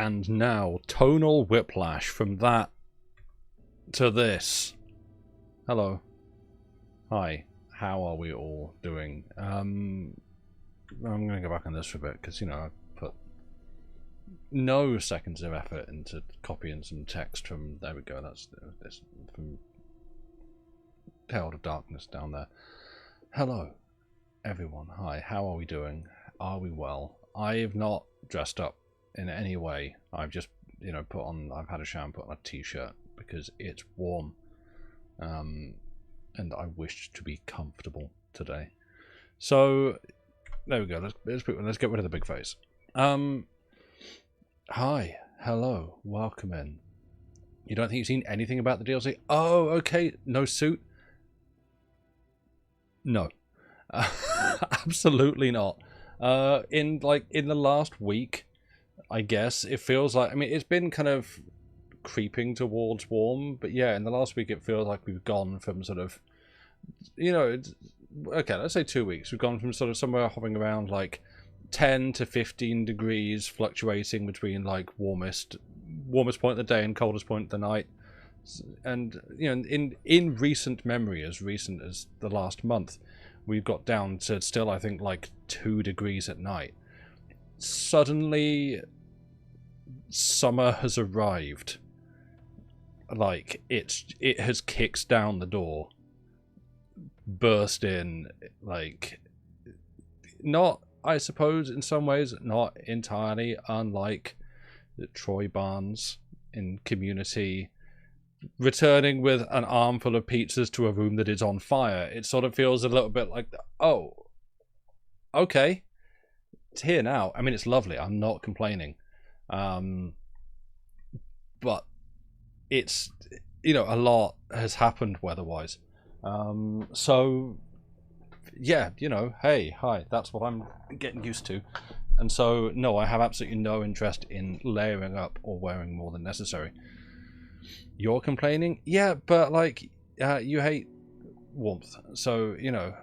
and now tonal whiplash from that to this. Hello. Hi. How are we all doing? I'm going to go back on this for a bit because, you know, I put no seconds of effort into copying some text from, there we go, that's this from Herald of Darkness down there. Hello, everyone. Hi, how are we doing? Are we well? I have not dressed up in any way. I've just, you know, I've had a shower and put on a t-shirt because it's warm. And I wish to be comfortable today. So, there we go. Let's get rid of the big face. Hi. Hello. Welcome in. You don't think you've seen anything about the DLC? Oh, okay. No suit? No. Absolutely not. In the last week, I guess, it feels like, I mean, it's been kind of creeping towards warm, but yeah, in the last week it feels like we've gone from sort of, you know, okay, let's say 2 weeks, we've gone from sort of somewhere hovering around like 10 to 15 degrees, fluctuating between like warmest point of the day and coldest point of the night. And, you know, in recent memory, as recent as the last month, we've got down to still, I think, like 2 degrees at night. Suddenly, summer has arrived. Like, it has kicked down the door, burst in, like, not, I suppose, in some ways, not entirely unlike Troy Barnes in Community, returning with an armful of pizzas to a room that is on fire. It sort of feels a little bit like, oh, okay, it's here now. I mean, it's lovely. I'm not complaining. But it's, you know, a lot has happened weather-wise. So, yeah, you know, hey, hi, that's what I'm getting used to. And so, no, I have absolutely no interest in layering up or wearing more than necessary. You're complaining? Yeah, but, like, you hate warmth. So, you know,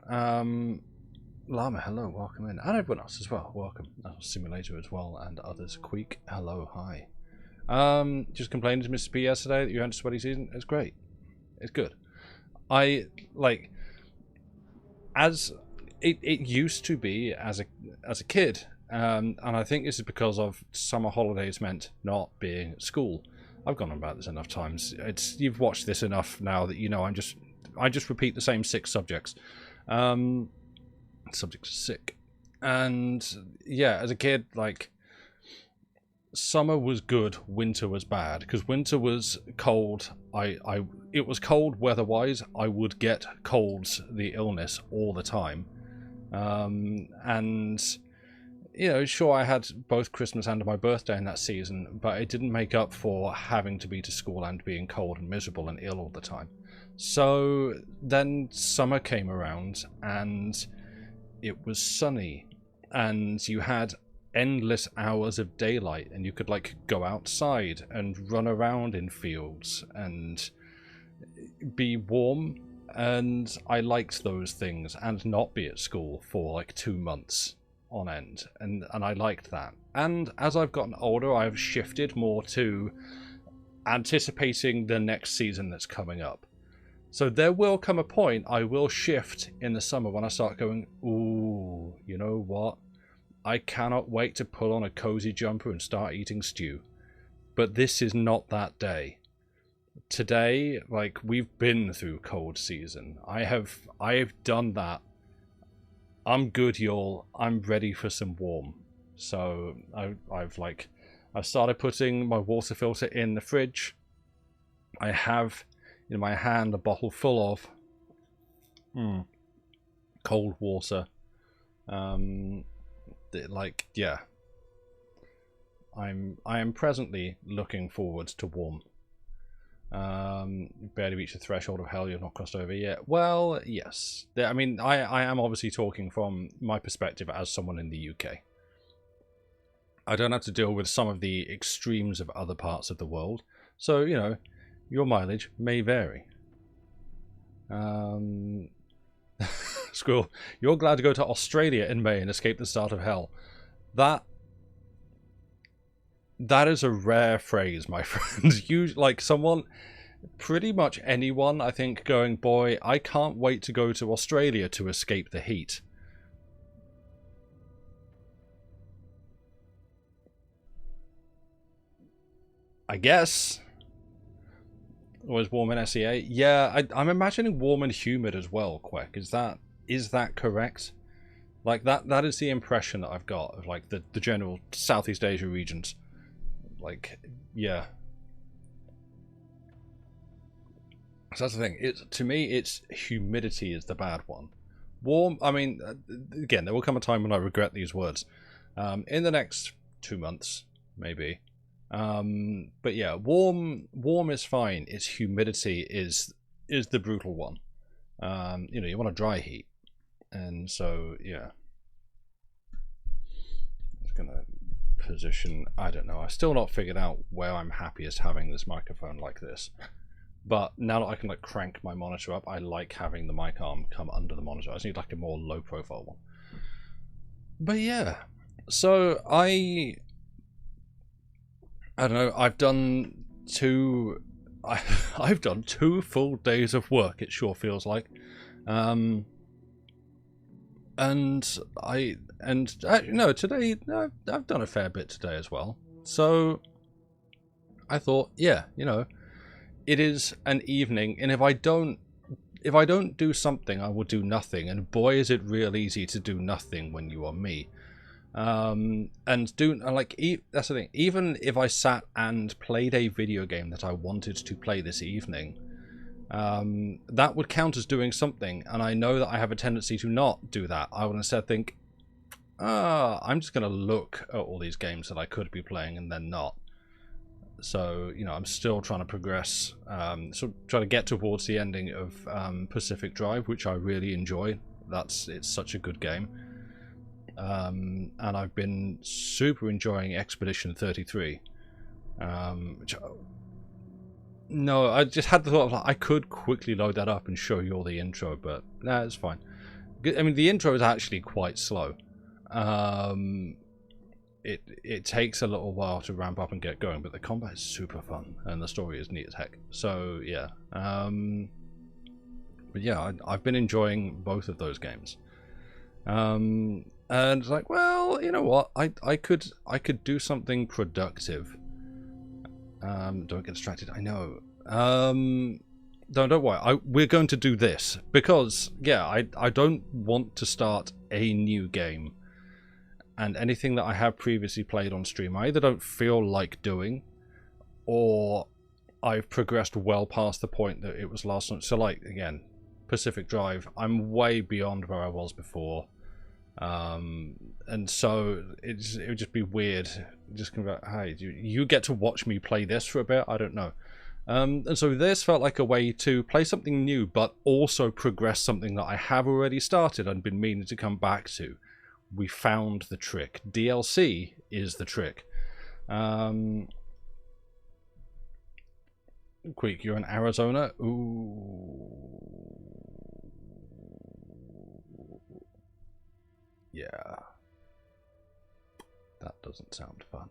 Llama, hello, welcome in. And everyone else as well, welcome. Simulator as well, and others. Queek, hello, hi. Just complained to Mr. P yesterday that you had a sweaty season. It's great. It's good. I, like, as it used to be as a kid, and I think this is because of summer holidays meant not being at school. I've gone on about this enough times. You've watched this enough now that you know I just repeat the same 6 subjects. Subjects are sick. And yeah, as a kid, like, summer was good, winter was bad, because winter was cold. It was cold weather-wise. I would get colds, the illness, all the time. And, you know, sure, I had both Christmas and my birthday in that season, but it didn't make up for having to be to school and being cold and miserable and ill all the time. So then summer came around, and it was sunny, and you had endless hours of daylight, and you could, like, go outside and run around in fields and be warm, and I liked those things, and not be at school for like 2 months on end, and I liked that. And as I've gotten older, I've shifted more to anticipating the next season that's coming up. So there will come a point I will shift in the summer when I start going, ooh, you know what? I cannot wait to pull on a cozy jumper and start eating stew. But this is not that day. Today, like, we've been through cold season. I have done that. I'm good, y'all. I'm ready for some warm. So I've started putting my water filter in the fridge. I have in my hand a bottle full of cold water. Like, yeah, I am presently looking forward to warm. Barely reached the threshold of hell you've not crossed over yet. Well, yes. I mean, I am obviously talking from my perspective as someone in the UK. I don't have to deal with some of the extremes of other parts of the world. So, you know, your mileage may vary. Squirrel, you're glad to go to Australia in May and escape the start of hell. That That is a rare phrase, my friends. You like someone, pretty much anyone, I think, going, boy, I can't wait to go to Australia to escape the heat. I guess. Was warm in SEA? Yeah, I'm imagining warm and humid as well, Quek. Is that correct? Like, that is the impression that I've got of, like, the general Southeast Asia regions. Like, yeah. So that's the thing. To me, it's humidity is the bad one. Warm, I mean, again, there will come a time when I regret these words. In the next 2 months, maybe. But yeah, warm is fine. It's humidity is the brutal one. You know, you want a dry heat. And so, yeah. I'm just gonna position, I don't know. I've still not figured out where I'm happiest having this microphone like this. But now that I can like crank my monitor up, I like having the mic arm come under the monitor. I just need like a more low profile one. But yeah, so I don't know, I've done I've done 2 full days of work, it sure feels like. And no, today I've done a fair bit today as well. So I thought, yeah, you know, it is an evening, and if I don't do something, I will do nothing. And boy, is it real easy to do nothing when you are me. And that's the thing. Even if I sat and played a video game that I wanted to play this evening, that would count as doing something. And I know that I have a tendency to not do that. I would instead think, I'm just going to look at all these games that I could be playing and then not. So, you know, I'm still trying to progress, so trying to get towards the ending of Pacific Drive, which I really enjoy. It's such a good game. And I've been super enjoying Expedition 33. No, I just had the thought of, like, I could quickly load that up and show you all the intro, but nah, it's fine. I mean, the intro is actually quite slow. It takes a little while to ramp up and get going, but the combat is super fun and the story is neat as heck. So yeah, but yeah, I've been enjoying both of those games. And it's like, well, you know what? I could do something productive. Don't get distracted. I know. Don't worry. We're going to do this because yeah, I don't want to start a new game. And anything that I have previously played on stream, I either don't feel like doing, or I've progressed well past the point that it was last night. So, like, again, Pacific Drive, I'm way beyond where I was before. And so it would just be weird. Just kind of, hey, you get to watch me play this for a bit? I don't know. And so this felt like a way to play something new, but also progress something that I have already started and been meaning to come back to. We found the trick. DLC is the trick. Quick, you're in Arizona? Ooh. Yeah. That doesn't sound fun.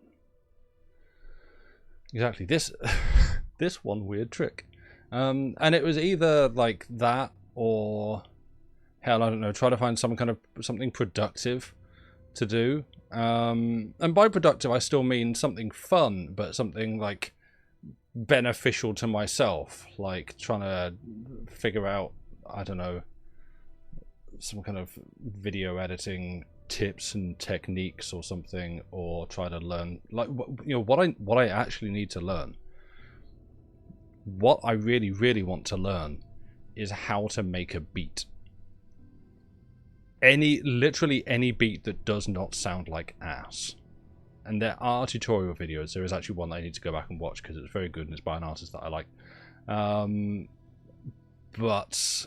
Exactly. This one weird trick. And it was either like that or... hell, I don't know, try to find some kind of something productive to do. And by productive, I still mean something fun, but something like beneficial to myself. Like trying to figure out, I don't know, some kind of video editing tips and techniques or something, or try to learn, like, you know, what I actually need to learn. What I really, really want to learn is how to make a beat. Literally any beat that does not sound like ass. And there are tutorial videos. There is actually one that I need to go back and watch because it's very good and it's by an artist that I like. But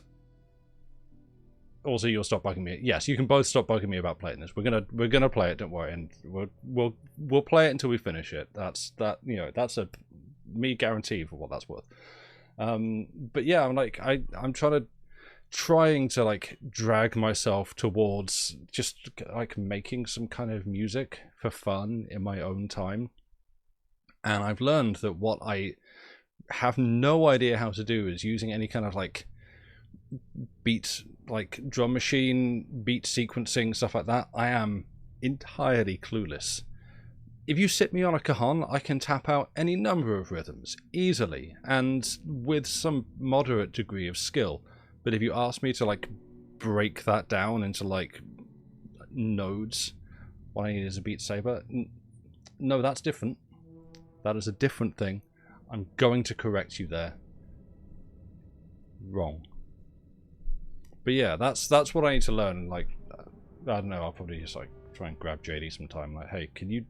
also, you'll stop bugging me. Yes, you can both stop bugging me about playing this. We're gonna play it. Don't worry, and we'll play it until we finish it. That's a me guarantee for what that's worth. But yeah, I'm trying to like drag myself towards just like making some kind of music for fun in my own time. And I've learned that what I have no idea how to do is using any kind of like beat, like drum machine, beat sequencing, stuff like that. I am entirely clueless. If you sit me on a cajon, I can tap out any number of rhythms easily and with some moderate degree of skill. But if you ask me to like break that down into like nodes, what I need is a Beat Saber. No, that's different. That is a different thing. I'm going to correct you there. Wrong. But yeah, that's what I need to learn. Like, I don't know. I'll probably just like try and grab JD sometime. Like, hey, can you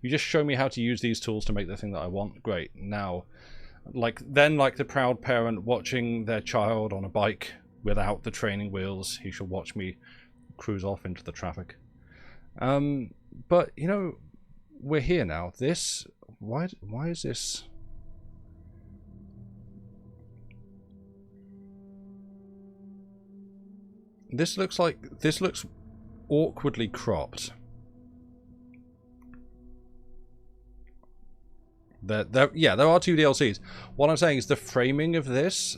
just show me how to use these tools to make the thing that I want? Great. Now, like the proud parent watching their child on a bike without the training wheels, he shall watch me cruise off into the traffic. But you know, we're here now. This why is this? This looks awkwardly cropped. There are two DLCs. What I'm saying is the framing of this,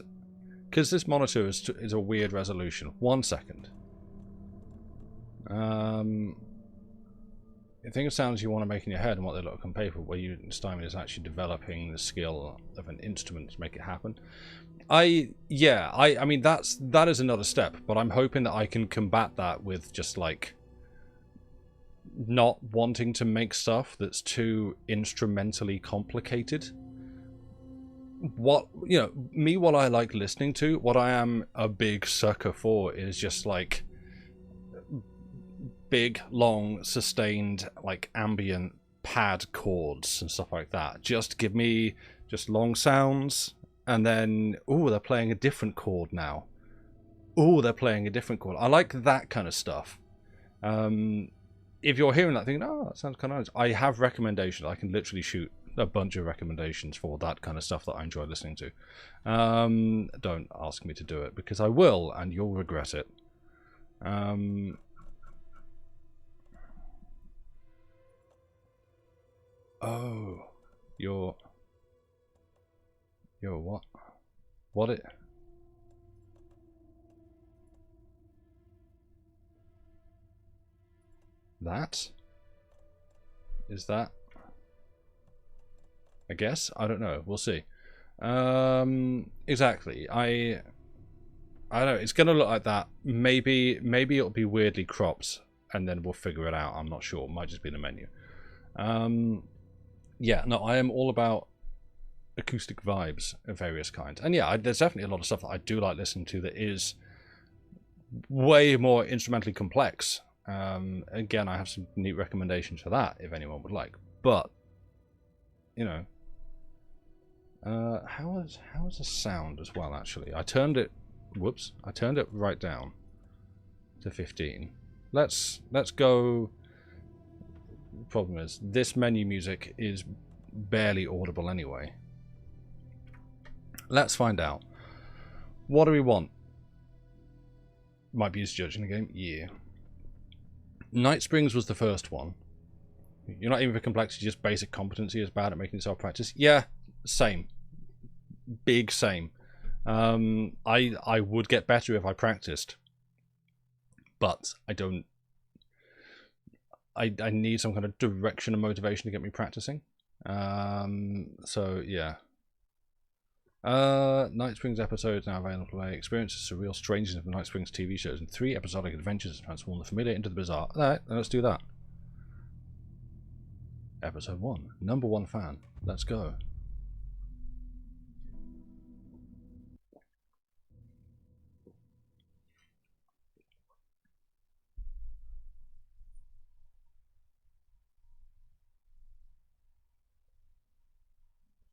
because this monitor is a weird resolution. 1 second. The thing of sounds you want to make in your head and what they look on paper, where Steinman is actually developing the skill of an instrument to make it happen. I mean that is another step, but I'm hoping that I can combat that with just like not wanting to make stuff that's too instrumentally complicated. What I like listening to, what I am a big sucker for is just like big, long, sustained, like ambient pad chords and stuff like that. Just give me just long sounds, and then they're playing a different chord now. They're playing a different chord. I like that kind of stuff. If you're hearing that thinking, that sounds kind of nice, I have recommendations. I can literally shoot a bunch of recommendations for that kind of stuff that I enjoy listening to. Don't ask me to do it, because I will, and you'll regret it. Oh, you're what? What it? That? Is that? I guess? I don't know. We'll see. Exactly. I don't know. It's going to look like that. Maybe it'll be weirdly cropped, and then we'll figure it out. I'm not sure. It might just be in the menu. Yeah, no, I am all about acoustic vibes of various kinds. And yeah, there's definitely a lot of stuff that I do like listening to that is way more instrumentally complex. Again, I have some neat recommendations for that if anyone would like. But, you know, how is the sound as well, actually? I turned it right down to 15. Let's go. Problem is, this menu music is barely audible anyway. Let's find out. What do we want? Might be used judging the game. Yeah. Night Springs was the first one. You're not even for complexity, just basic competency is bad at making yourself practice. Yeah, same. Big same. I would get better if I practiced, but I don't. I need some kind of direction and motivation to get me practicing. So yeah. Night Springs episodes now available to play. Experience the surreal strangeness of the Night Springs TV shows and 3 episodic adventures that transform the familiar into the bizarre. Alright, let's do that. Episode 1. Number 1 fan. Let's go.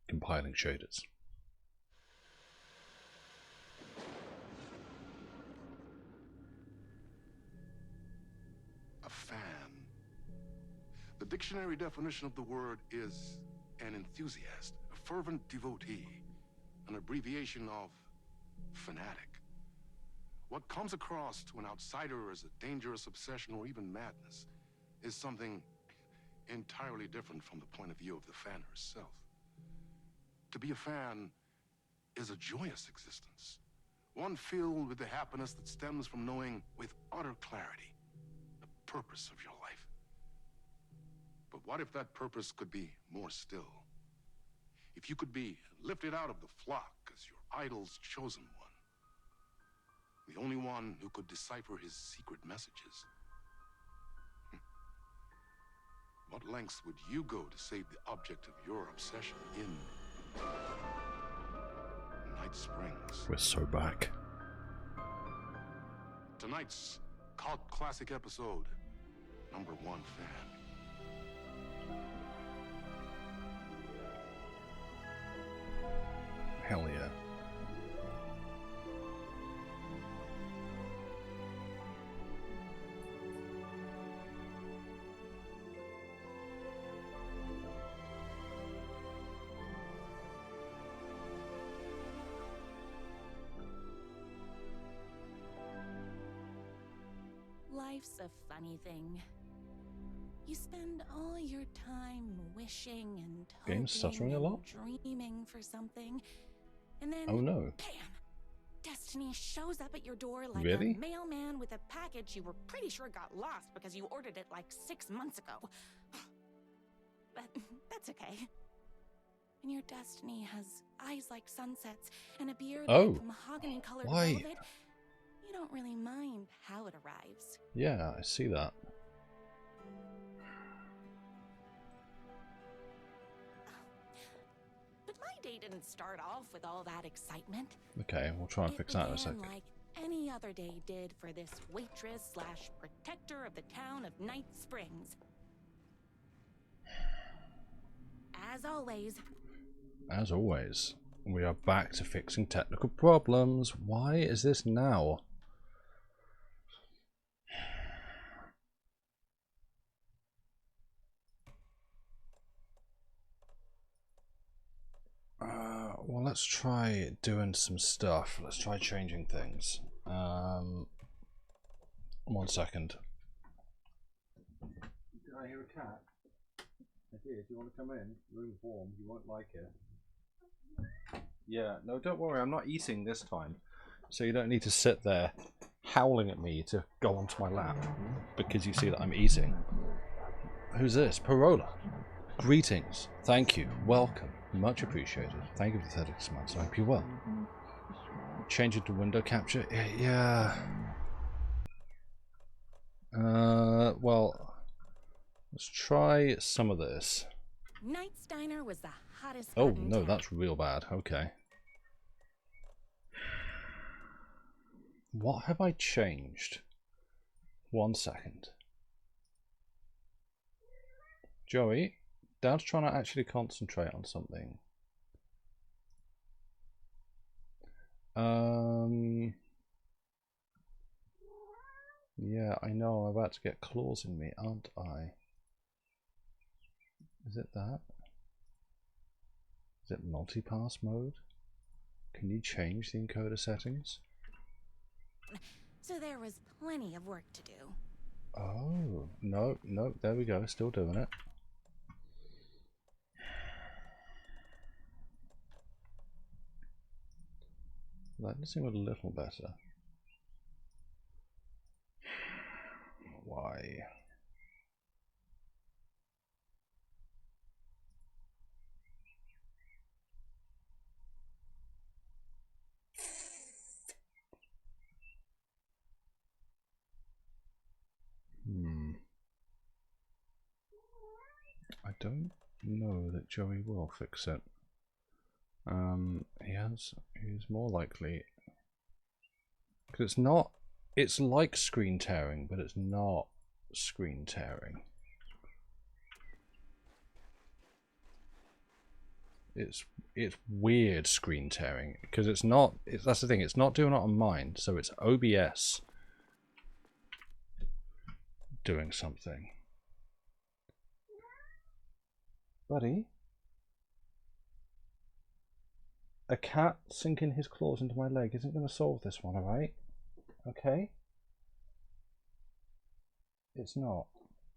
Compiling shaders. A fan. The dictionary definition of the word is an enthusiast, a fervent devotee, an abbreviation of fanatic. What comes across to an outsider as a dangerous obsession or even madness is something entirely different from the point of view of the fan herself. To be a fan is a joyous existence, one filled with the happiness that stems from knowing with utter clarity the purpose of your life. But what if that purpose could be more still? If you could be lifted out of the flock as your idol's chosen one, the only one who could decipher his secret messages. What lengths would you go to save the object of your obsession in Night Springs? We're so back. Tonight's cult classic episode, #1 fan. Hell yeah. Life's a funny thing. You spend all your time wishing and Game's stuttering a hoping lot? and dreaming for something, and then Oh no. bam! Destiny shows up at your door like Really? a mailman with a package you were pretty sure got lost because you ordered it like 6 months ago. But that's okay. And your destiny has eyes like sunsets and a beard Oh. like mahogany-colored Why? velvet. You don't really mind how it arrives. Yeah, I see that. But my day didn't start off with all that excitement. Okay, we'll try and fix that in a It second. began like any other day did for this waitress slash protector of the town of Night Springs. As always, we are back to fixing technical problems. Why is this now? Well, let's try doing some stuff. Let's try changing things. 1 second. Did I hear a cat? I did. You want to come in? Room's warm. You won't like it. Yeah, no, don't worry. I'm not eating this time. So you don't need to sit there howling at me to go onto my lap because you see that I'm eating. Who's this? Parola. Greetings. Thank you. Welcome. Much appreciated. Thank you for 36 months. I hope you're well. Change it to window capture? Yeah. Well, let's try some of this. Knight's Diner was the hottest. Oh, no, that's real bad. Okay. What have I changed? 1 second. Joey, Dad's trying to actually concentrate on something. Yeah, I know. I'm about to get claws in me, aren't I? Is it that? Is it multipass mode? Can you change the encoder settings? So there was plenty of work to do. Oh, no, no, there we go, still doing it. That does seem a little better. Why? I don't know that Joey will fix it. He's more likely, because it's like screen tearing, but it's not screen tearing. It's weird screen tearing, because that's the thing, it's not doing it on mine, so it's OBS doing something. Buddy? A cat sinking his claws into my leg isn't going to solve this one, alright? Okay? It's not,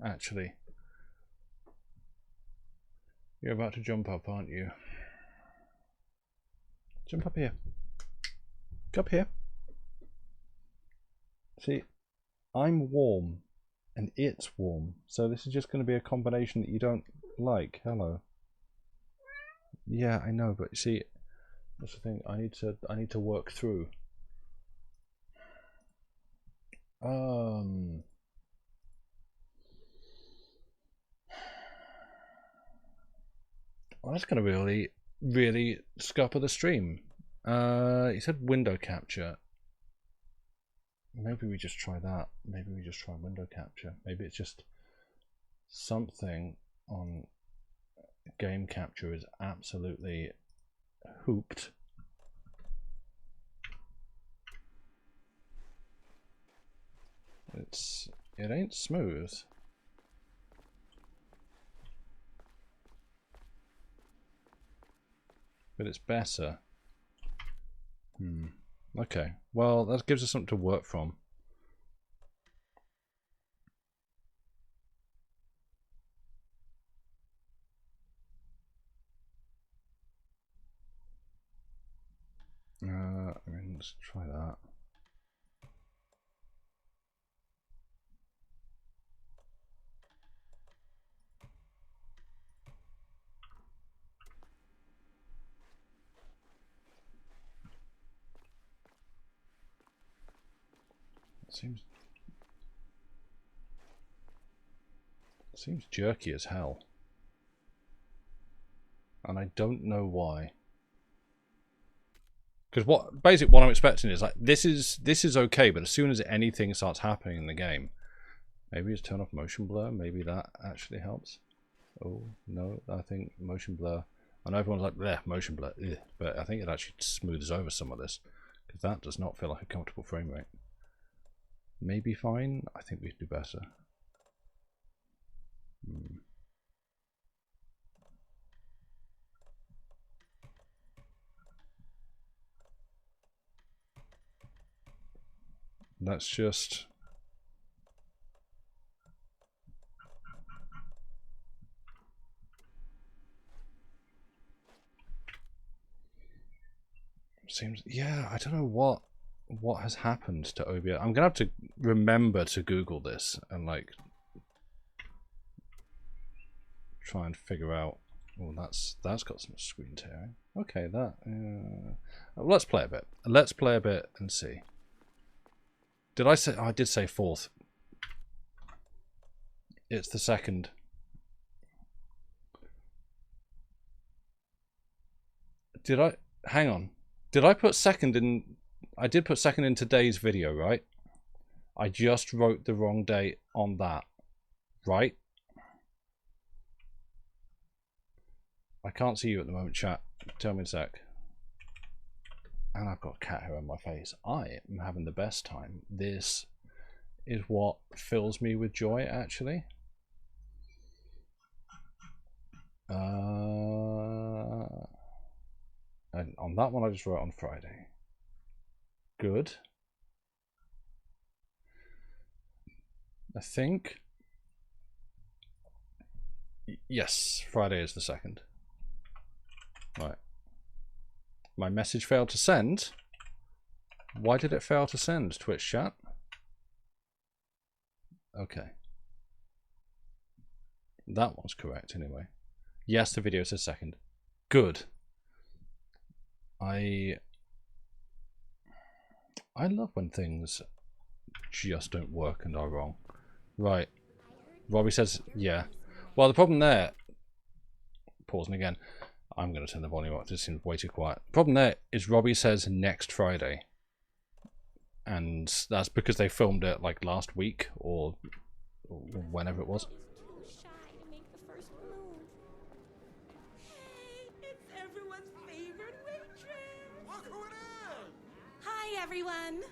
actually. You're about to jump up, aren't you? Jump up here. Go up here. See, I'm warm and it's warm, so this is just going to be a combination that you don't like. Hello. Yeah, I know, but you see, that's the thing. I need to work through. Well, that's going to really scupper the stream. He said window capture. Maybe we just try that. Maybe we just try window capture. Maybe it's just something on game capture is absolutely hooped. It ain't smooth. But it's better. Okay. Well, that gives us something to work from. I mean, let's try that. Seems jerky as hell, and I don't know why. Because basically what I'm expecting is like this is okay, but as soon as anything starts happening in the game, maybe just turn off motion blur. Maybe that actually helps. Oh no, I think motion blur. I know everyone's like, "Bleh, motion blur," but I think it actually smooths over some of this because that does not feel like a comfortable frame rate. Maybe fine. I think we could do better. Let's just yeah, I don't know what has happened to OBS. I'm gonna have to remember to Google this and like try and figure out. Well, that's got some screen tearing. Okay, let's play a bit. Let's play a bit and see. Did I say? Oh, I did say 4th. It's the 2nd. Did I? Hang on. Did I put 2nd in? I did put 2nd in today's video, right? I just wrote the wrong date on that, right? I can't see you at the moment, chat. Tell me in a sec. And I've got cat hair on my face. I am having the best time. This is what fills me with joy, actually. And on that one, I just wrote on Friday. Good. I think. Yes, Friday is the 2nd. Right. My message failed to send. Why did it fail to send, Twitch chat? Okay. That one's correct anyway. Yes, the video says 2nd. Good. I love when things just don't work and are wrong. Right. Robbie says, yeah. Well, the problem there... Pausing again. I'm going to turn the volume up. It just seems way too quiet. The problem there is Robbie says next Friday. And that's because they filmed it like last week or whenever it was. Hi, everyone.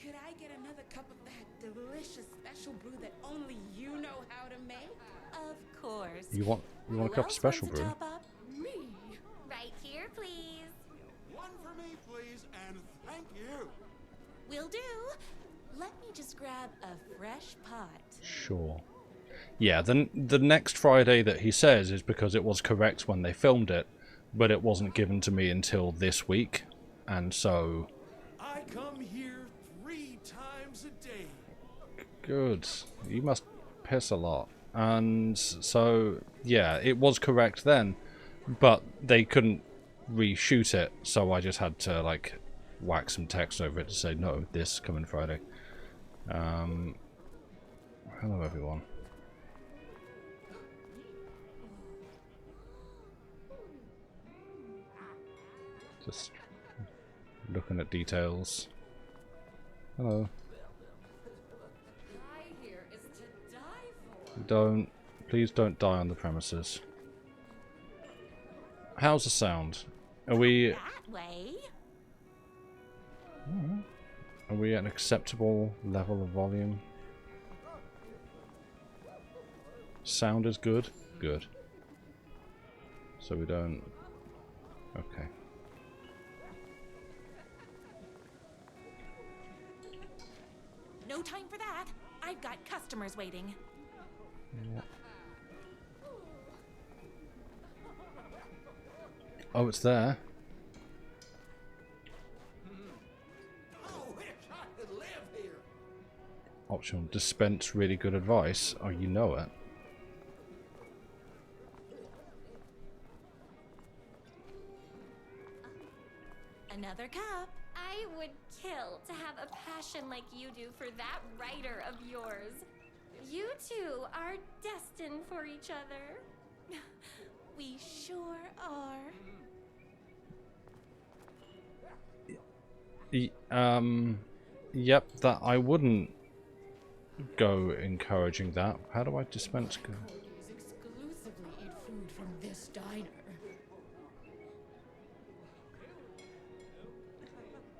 Could I get another cup of that delicious special brew that only you know how to make? Of course. You want a cup of special brew? Me. Right here, please. One for me, please, and thank you. Will do. Let me just grab a fresh pot. Sure. Yeah, the next Friday that he says is because it was correct when they filmed it, but it wasn't given to me until this week, and so... I come here 3 times a day. Good. You must piss a lot. And so, yeah, it was correct then, but they couldn't reshoot it, so I just had to, like, whack some text over it to say, no, this coming Friday. Hello, everyone. Just looking at details. Hello. Please don't die on the premises. How's the sound? Are we... That way. Are we at an acceptable level of volume? Sound is good? Good. So we don't... Okay. No time for that. I've got customers waiting. Yeah. Oh, it's there. Optional dispense really good advice. Oh, you know it. Another cup. I would kill to have a passion like you do for that writer of yours. You two are destined for each other. We sure are. Yep, that I wouldn't go encouraging that. How do I dispense? Exclusively eat food from this diner.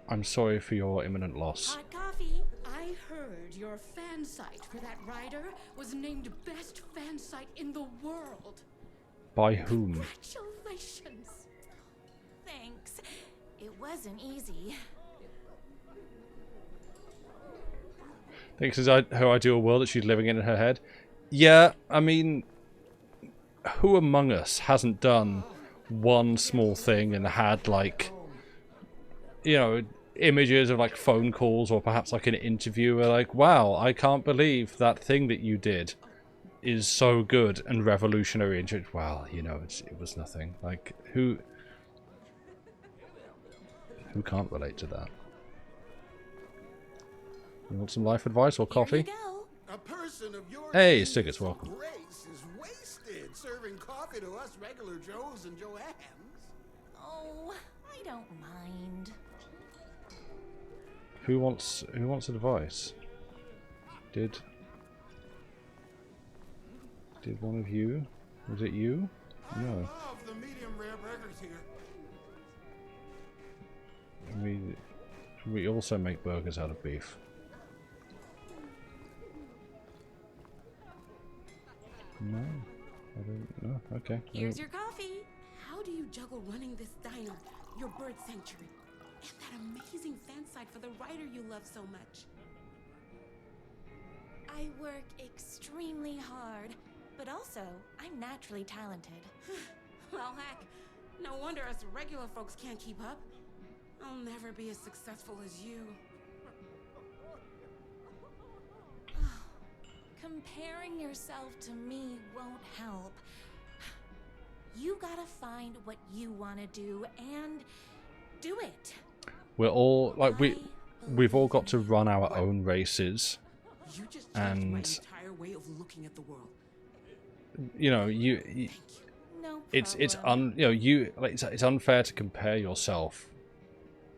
I'm sorry for your imminent loss. Hot coffee. I heard your fan site for that writer was named best fan site in the world. By whom? Congratulations. Thanks. It wasn't easy. Thinks is her ideal world that she's living in her head. Yeah, I mean, who among us hasn't done one small thing and had, like, you know, images of, like, phone calls or perhaps, like, an interview where, like, wow, I can't believe that thing that you did is so good and revolutionary. And just, well, you know, it was nothing. Like, who can't relate to that? You want some life advice or coffee? Here you go. A person of your Hey, Stiggers, welcome. race is wasted serving coffee to us regular Joes and Joannes. Oh, I don't mind. Who wants advice? Did one of you? Was it you? I No. love the medium rare burgers here. We also make burgers out of beef. No, I don't know. Okay. Here's your coffee. How do you juggle running this diner, your bird sanctuary, and that amazing fan site for the writer you love so much? I work extremely hard, but also I'm naturally talented. Well, heck, no wonder us regular folks can't keep up. I'll never be as successful as you. Comparing yourself to me won't help. You gotta find what you want to do and do it. We're all like we've all got to run our own races, You just changed and my entire way of looking at the world. you know Thank you. No it's problem. it's unfair to compare yourself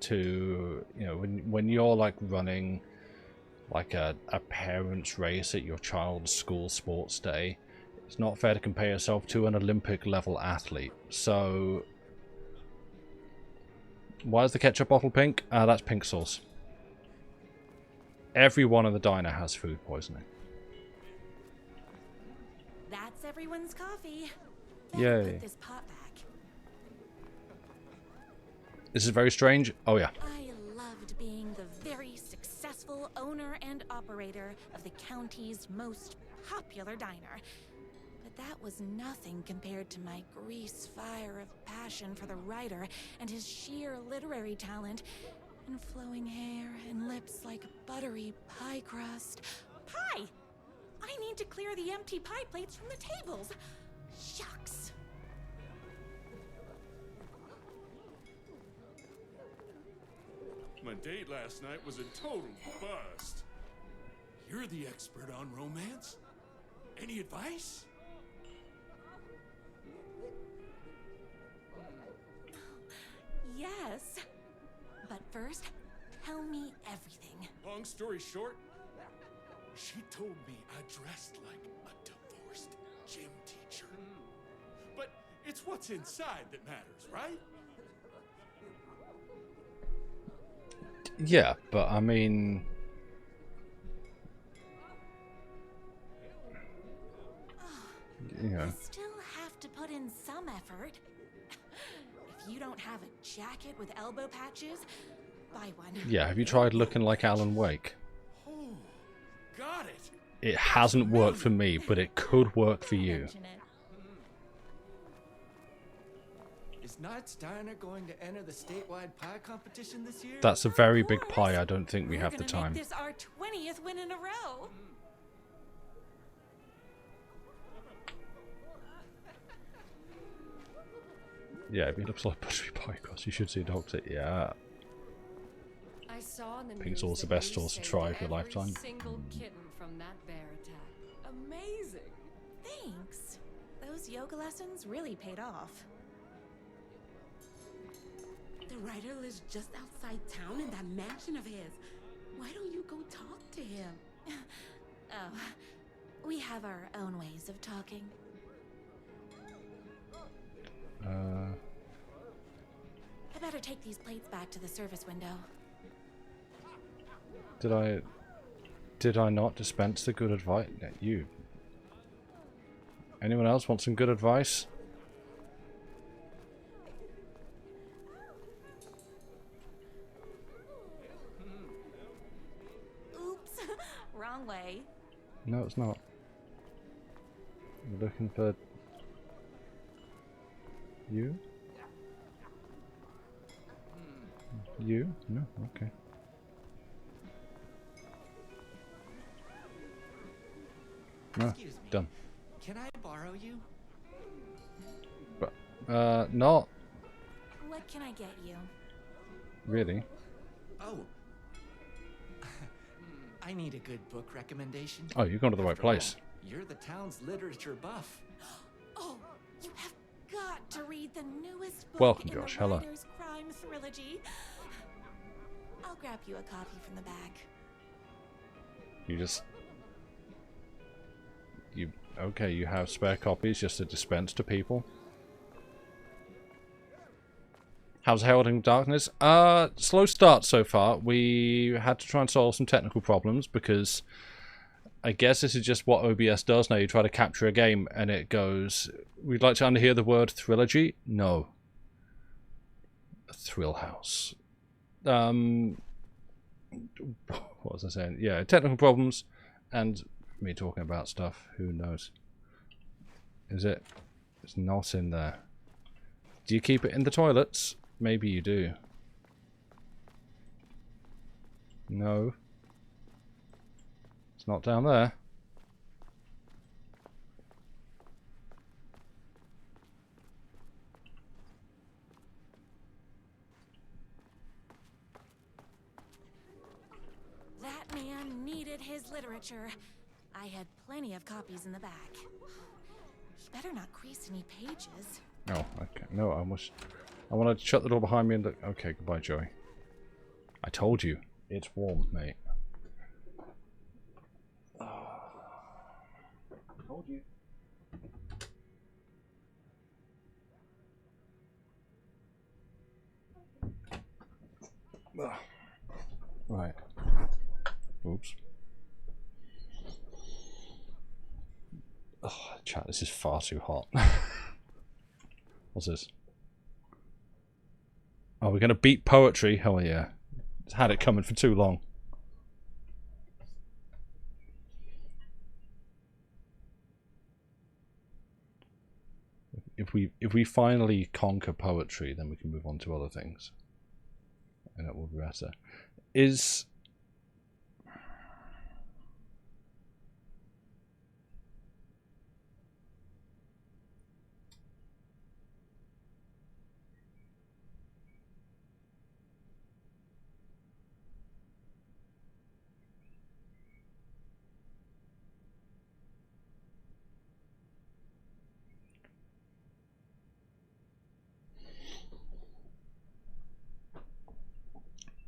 to, you know, when you're like running like a parent's race at your child's school sports day. It's not fair to compare yourself to an Olympic level athlete. So why is the ketchup bottle pink? That's pink sauce. Everyone in the diner has food poisoning. That's everyone's coffee. Yay. Put this pot back. This is very strange. Oh yeah. I loved being the very successful owner and operator of the county's most popular diner. But that was nothing compared to my grease fire of passion for the writer and his sheer literary talent, and flowing hair and lips like buttery pie crust. Pie! I need to clear the empty pie plates from the tables. Shucks. My date last night was a total bust. You're the expert on romance. Any advice? Yes. But first, tell me everything. Long story short, she told me I dressed like a divorced gym teacher. But it's what's inside that matters, right? Yeah, but I mean... you know. You still have to put in some effort. If you don't have a jacket with elbow patches, buy one. Yeah, have you tried looking like Alan Wake? Oh, got it. It hasn't worked for me, but it could work for you. Mention it. Is Nardsteiner going to enter the statewide pie competition this year? That's a very big pie. I don't think we We're have the gonna time. Make this our 20th win in a row. Yeah, if he looks like buttery pie crust, you should see a doctor. Yeah. I saw in the think it's news always the that best you horse to saved try for your every lifetime. Single kitten from that bear attack. Amazing. Thanks. Those yoga lessons really paid off. The writer lives just outside town in that mansion of his. Why don't you go talk to him? Oh, we have our own ways of talking. I better take these plates back to the service window. Did I not dispense the good advice? You. Anyone else want some good advice? Oops, wrong way. No, it's not. We're looking for you? You? No? Okay. No, Excuse me. done. Can I borrow you? But, not What can I get you? really. Oh. I need a good book recommendation. Oh, you've gone to the right After all, place. You're the town's literature buff. Oh, you have got to read the newest book Welcome, in Josh. the Hello. Writer's Crime Trilogy. I'll grab you a copy from the back. Okay, you have spare copies just to dispense to people. How's Heralding Darkness? Slow start so far. We had to try and solve some technical problems because I guess this is just what OBS does now. You try to capture a game and it goes, we'd like to underhear the word trilogy. No. A thrill house. What was I saying? Yeah, technical problems and me talking about stuff. Who knows? Is it? It's not in there. Do you keep it in the toilets? Maybe you do. No. It's not down there. That man needed his literature. I had plenty of copies in the back. He better not crease any pages. Oh, okay. No, I want to shut the door behind me and look. Okay, goodbye, Joey. I told you. It's warm, mate. Told you. Right. Oops. Oh, chat, this is far too hot. What's this? Oh, we're going to beat poetry? Hell yeah. It's had it coming for too long. if we finally conquer poetry, then we can move on to other things, and it will be better. Is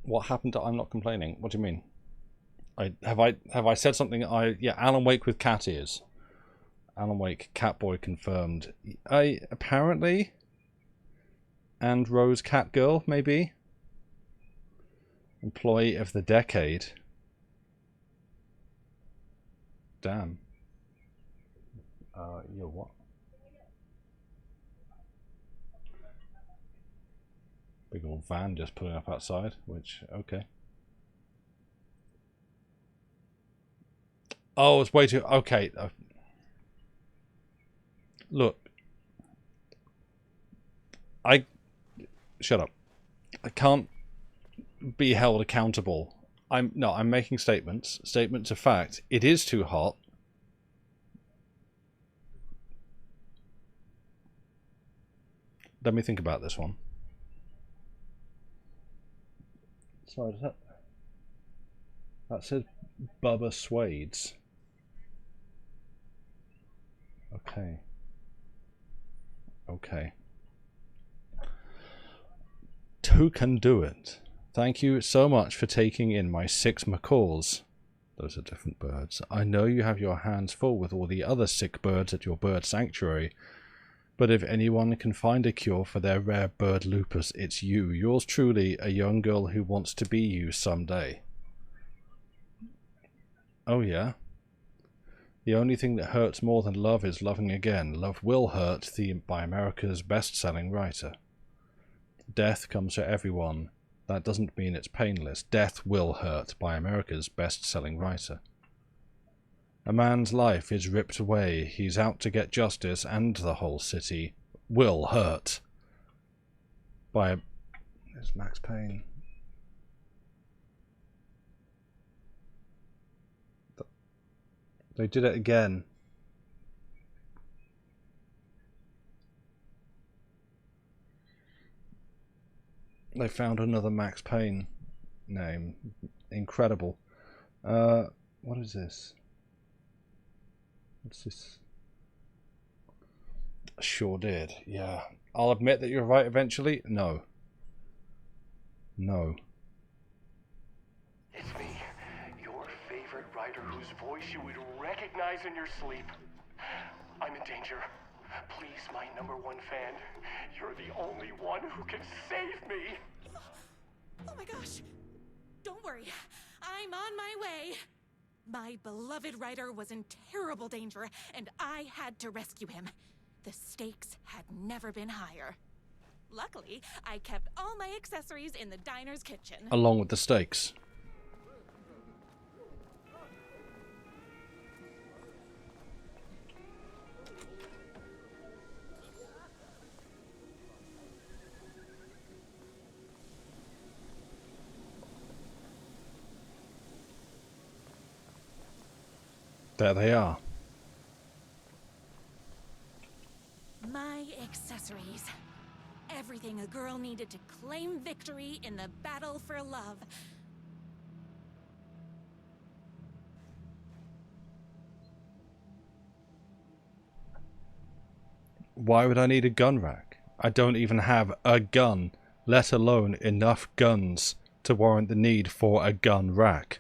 what happened to I'm not complaining? What do you mean? Have I said something? Yeah, Alan Wake with cat ears. Alan Wake, Catboy confirmed. Apparently, and Rose Catgirl maybe. Employee of the decade. Damn. Yeah, what? Big old van just pulling up outside, which, okay. Oh, it's way too... Okay. Look. Shut up. I can't be held accountable. I'm making statements. Statements of fact. It is too hot. Let me think about this one. Sorry, does that says Bubba Swades. Okay. Okay. Who can do it? Thank you so much for taking in my 6 macaws. Those are different birds. I know you have your hands full with all the other sick birds at your bird sanctuary, but if anyone can find a cure for their rare bird lupus, it's you. Yours truly, a young girl who wants to be you someday. Oh yeah? The only thing that hurts more than love is loving again. Love will hurt, by America's best-selling writer. Death comes for everyone. That doesn't mean it's painless. Death will hurt, by America's best-selling writer. A man's life is ripped away. He's out to get justice, and the whole city will hurt. By... There's Max Payne. They did it again. They found another Max Payne name. Incredible. What is this? What's this? Sure did. Yeah. I'll admit that you're right eventually. No. No. It's me, your favorite writer whose voice you would recognize in your sleep. I'm in danger. Please, my #1 fan. You're the only one who can save me. Oh my gosh. Don't worry. I'm on my way. My beloved writer was in terrible danger, and I had to rescue him. The stakes had never been higher. Luckily, I kept all my accessories in the diner's kitchen. Along with the stakes. There they are. My accessories. Everything a girl needed to claim victory in the battle for love. Why would I need a gun rack? I don't even have a gun, let alone enough guns to warrant the need for a gun rack.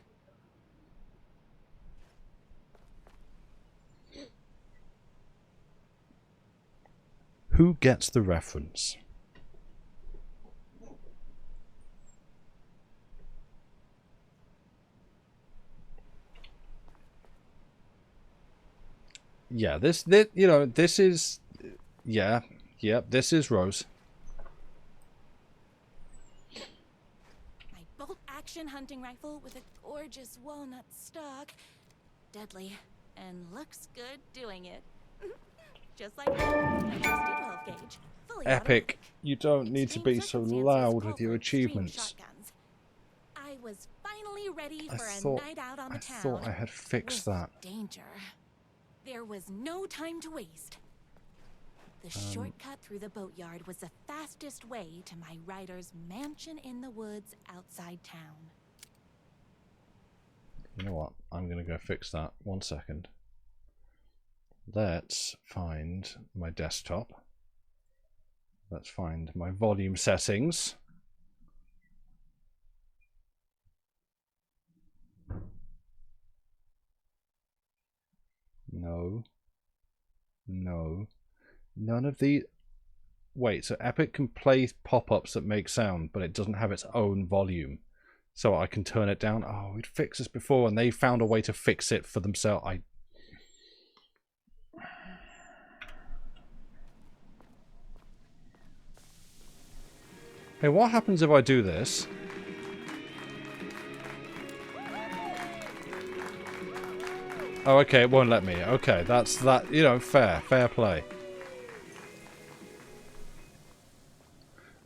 Who gets the reference? Yeah, this you know, this is, yeah, this is Rose. My bolt-action hunting rifle with a gorgeous walnut stock. Deadly, and looks good doing it. Just like my trusty 12 gauge, fully Epic. automatic. You don't need to be so loud with your achievements. I was finally ready for a night out on the town. I thought I had fixed that. Danger. There was no time to waste. The shortcut through the boatyard was the fastest way to my rider's mansion in the woods outside town. You know what? I'm going to go fix that. 1 second. Let's find my desktop. Let's find my volume settings. No. No. None of the... Wait, so Epic can play pop-ups that make sound, but it doesn't have its own volume. So I can turn it down. Oh, we'd fixed this before, and they found a way to fix it for themselves. Hey, what happens if I do this? Oh, okay, it won't let me. Okay, that's that, you know, fair play.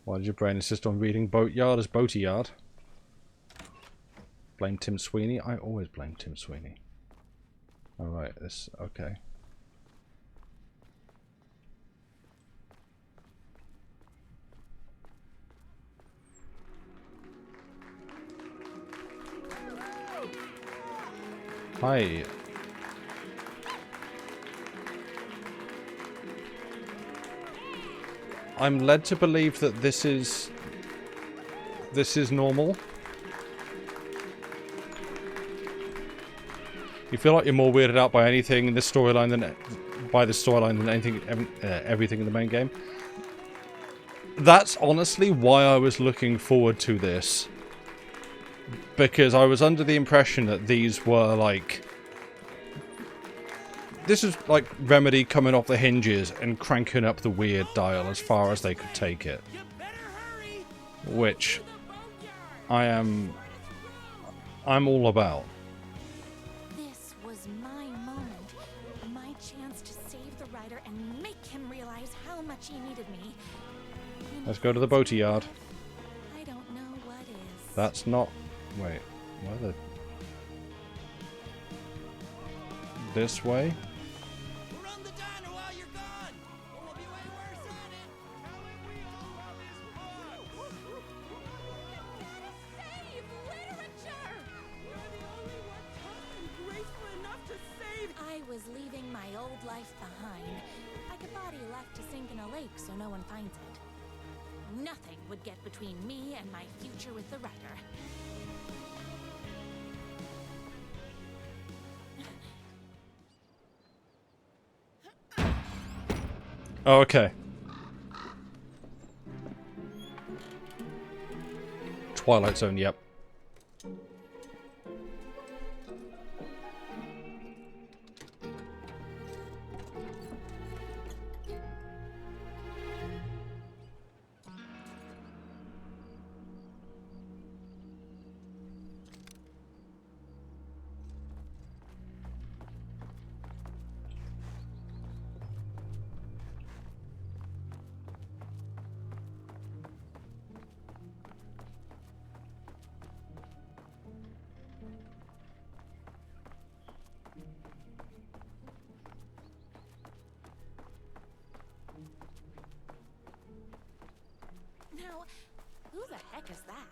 Why did your brain insist on reading Boatyard as Boatyard? Blame Tim Sweeney? I always blame Tim Sweeney. Alright, this, okay. Hi. I'm led to believe that this is normal. You feel like you're more weirded out by anything in this storyline than everything in the main game. That's honestly why I was looking forward to this. Because I was under the impression that these were like... This is like Remedy coming off the hinges and cranking up the weird dial as far as they could take it. Which I'm all about. This was my moment. My chance to save the rider and make him realize how much he needed me. Let's go to the Boatyard. I don't know what is. That's not... Wait, where the... This way? Run the diner while you're gone! Or we'll be way worse at it! Haven't we all on this Save literature! You're the only one tough and graceful enough to save. I was leaving my old life behind, like a body left to sink in a lake so no one finds it. Nothing would get between me and my future with the rider. Oh, okay. Twilight Zone, yep. Now, who the heck is that?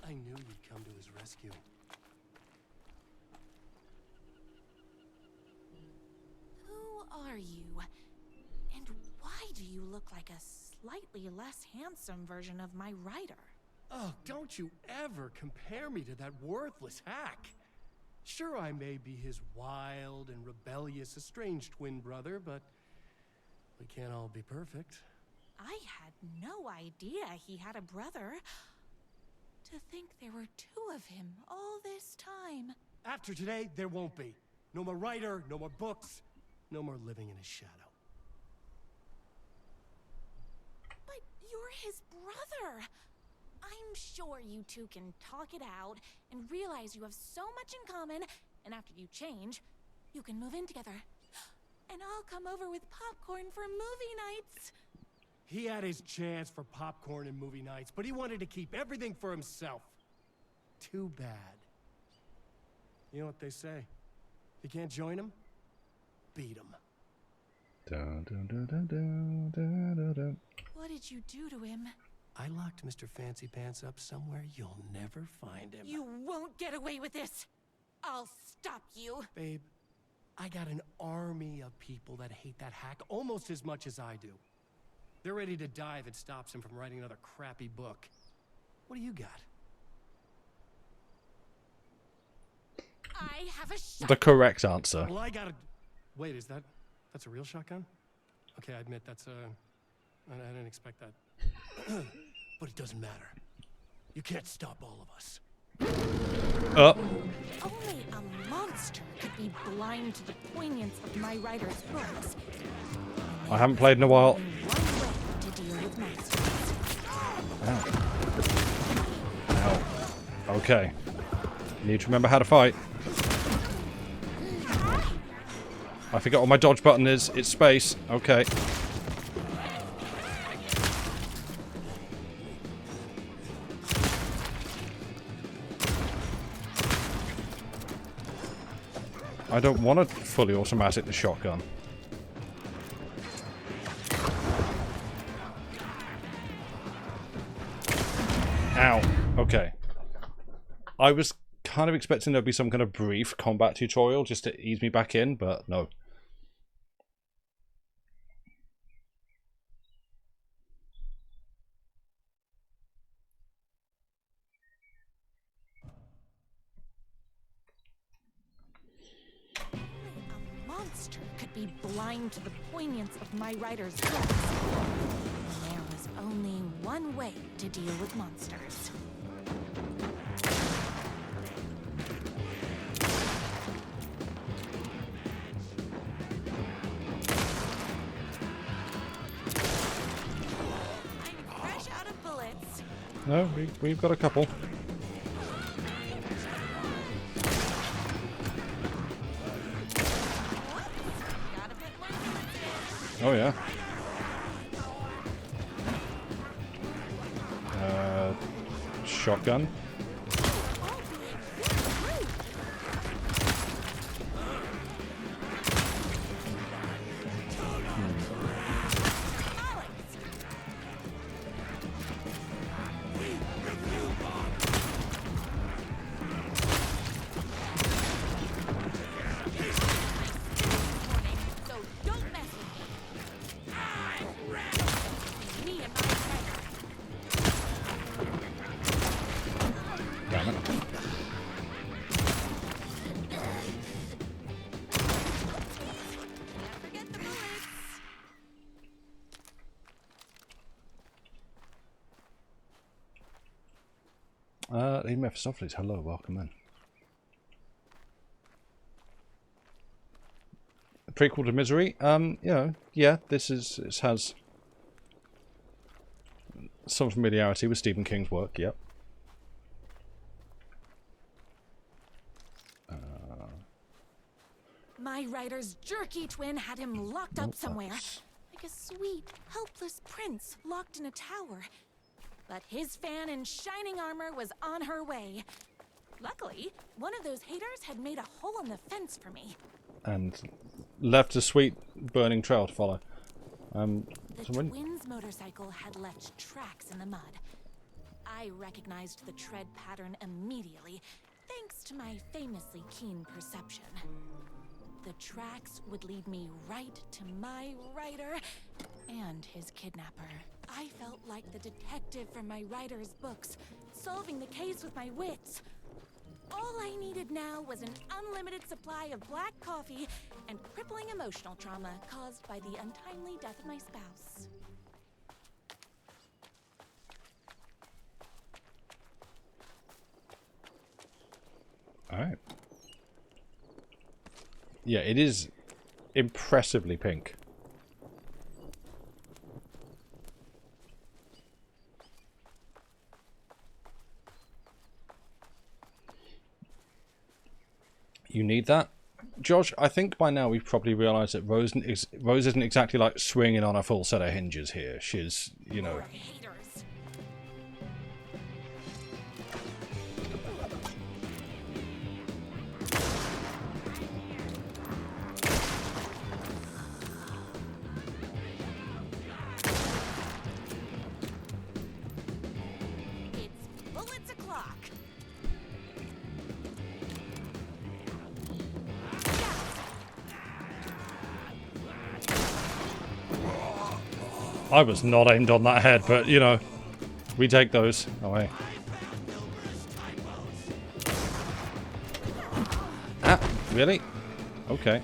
I knew you'd come to his rescue. Who are you? And why do you look like a slightly less handsome version of my rider? Oh, don't you ever compare me to that worthless hack. Sure, I may be his wild and rebellious estranged twin brother, but we can't all be perfect. I had no idea he had a brother. To think there were two of him all this time. After today, there won't be. No more writer, no more books, no more living in his shadow. But you're his brother. I'm sure you two can talk it out and realize you have so much in common, and after you change, You can move in together. And I'll come over with popcorn for movie nights. He had his chance for popcorn and movie nights, but he wanted to keep everything for himself. Too bad. You know what they say? You can't join him? Beat him. Dun, dun, dun, dun, dun, dun, dun, dun. What did you do to him? I locked Mr. Fancy Pants up somewhere you'll never find him. You won't get away with this. I'll stop you. Babe, I got an army of people that hate that hack almost as much as I do. They're ready to die if it stops him from writing another crappy book. What do you got? I have a shotgun. The correct answer. Well, I got a... Wait, that's a real shotgun? Okay, I admit that's I didn't expect that. But it doesn't matter. You can't stop all of us. Only a monster could be blind to the poignance of my writer's books. I haven't played in a while. One way to deal with monsters. Ow. Okay. Need to remember how to fight. I forget what my dodge button is. It's space. Okay. I don't want to fully automatic the shotgun. Ow. Okay. I was kind of expecting there'd be some kind of brief combat tutorial just to ease me back in, but no. Could be blind to the poignance of my writer's books. There was only one way to deal with monsters. I'm fresh out of bullets. No, we've got a couple. Oh yeah. Shotgun. Hey Mephistopheles, hello, welcome in. A prequel to Misery, you know, yeah, this has some familiarity with Stephen King's work, yep. My writer's jerky twin had him locked up somewhere, like a sweet, helpless prince locked in a tower. But his fan in shining armor was on her way. Luckily, one of those haters had made a hole in the fence for me. And left a sweet burning trail to follow. The twins' motorcycle had left tracks in the mud. I recognized the tread pattern immediately, thanks to my famously keen perception. The tracks would lead me right to my writer and his kidnapper. I felt like the detective from my writer's books, solving the case with my wits. All I needed now was an unlimited supply of black coffee and crippling emotional trauma caused by the untimely death of my spouse. Alright. Yeah, it is impressively pink. You need that? Josh, I think by now we've probably realised that Rose isn't exactly like swinging on a full set of hinges here. She's, you know... I was not aimed on that head, but, you know, we take those away. Ah, really? Okay.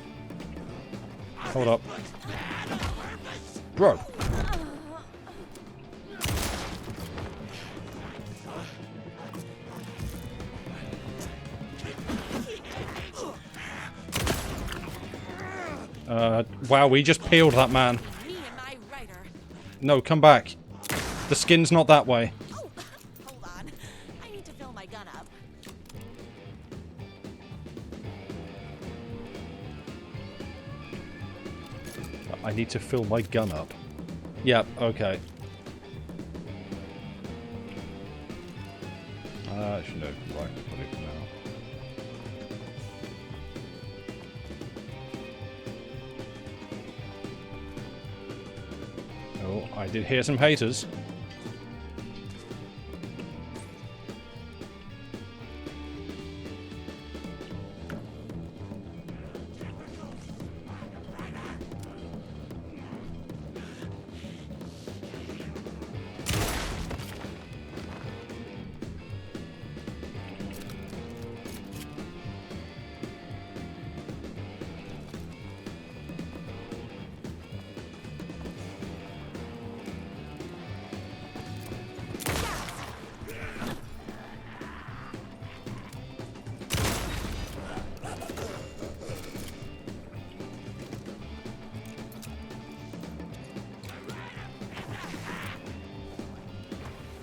Hold up. Bro. Wow, we just peeled that man. No, come back. The skin's not that way. Oh, hold on. I need to fill my gun up. I need to fill my gun up. Yep, okay. I should know. Right, put it now. Oh, I did hear some haters.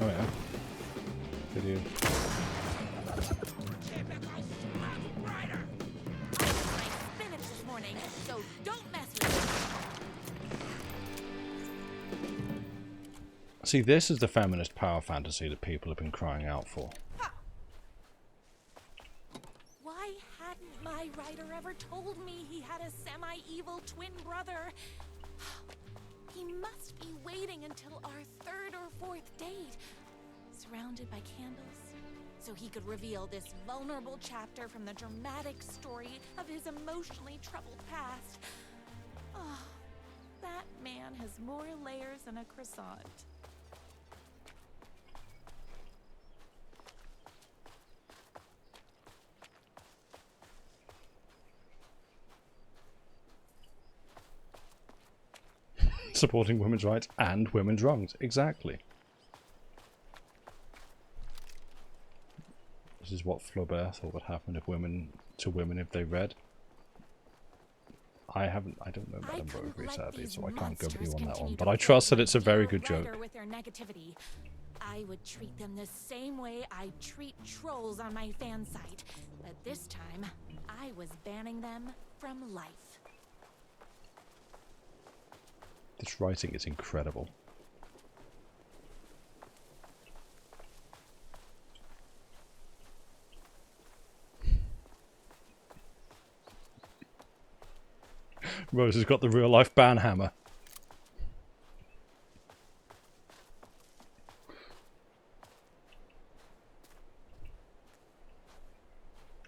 Oh yeah. Did you? Spinach this morning, so don't mess with it. See, this is the feminist power fantasy that people have been crying out for. Why hadn't my writer ever told me he had a semi-evil twin brother? He must be waiting until our third or fourth date, surrounded by candles, so he could reveal this vulnerable chapter from the dramatic story of his emotionally troubled past. Oh, that man has more layers than a croissant. Supporting women's rights and women's wrongs. Exactly. This is what Flaubert thought would happen if women if they read. I don't know Madame Bovary sadly, so I can't go with you on that one. But I trust that it's a very good joke. With their negativity, I would treat them the same way I treat trolls on my fan site, but this time I was banning them from life. This writing is incredible. Rose has got the real life ban hammer.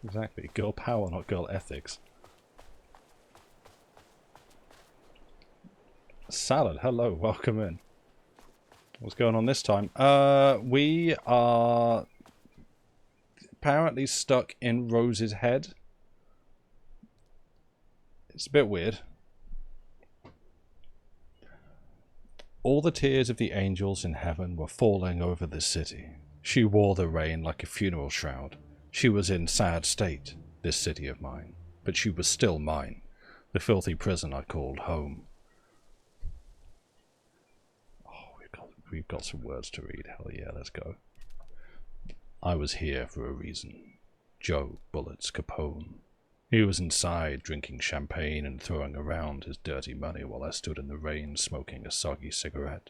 Exactly. Girl power, not girl ethics. Salad, hello, welcome in. What's going on this time? We are apparently stuck in Rose's head. It's a bit weird. All the tears of the angels in heaven were falling over the city. She wore the rain like a funeral shroud. She was in sad state, this city of mine. But she was still mine. The filthy prison I called home. We've got some words to read. Hell yeah, let's go. I was here for a reason. Joe Bullets Capone. He was inside drinking champagne and throwing around his dirty money while I stood in the rain smoking a soggy cigarette.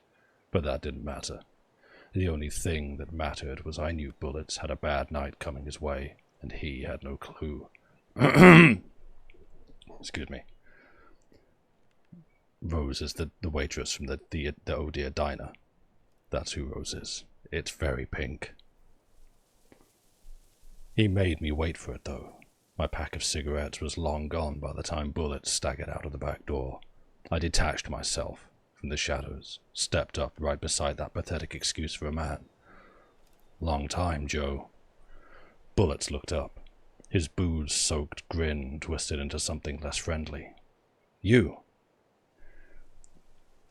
But that didn't matter. The only thing that mattered was I knew Bullets had a bad night coming his way, and he had no clue. Excuse me. Rose is the waitress from the Oh Dear Diner. That's who Rose is. It's very pink. He made me wait for it, though. My pack of cigarettes was long gone by the time Bullets staggered out of the back door. I detached myself from the shadows, stepped up right beside that pathetic excuse for a man. Long time, Joe. Bullets looked up. His booze-soaked grin twisted into something less friendly. You.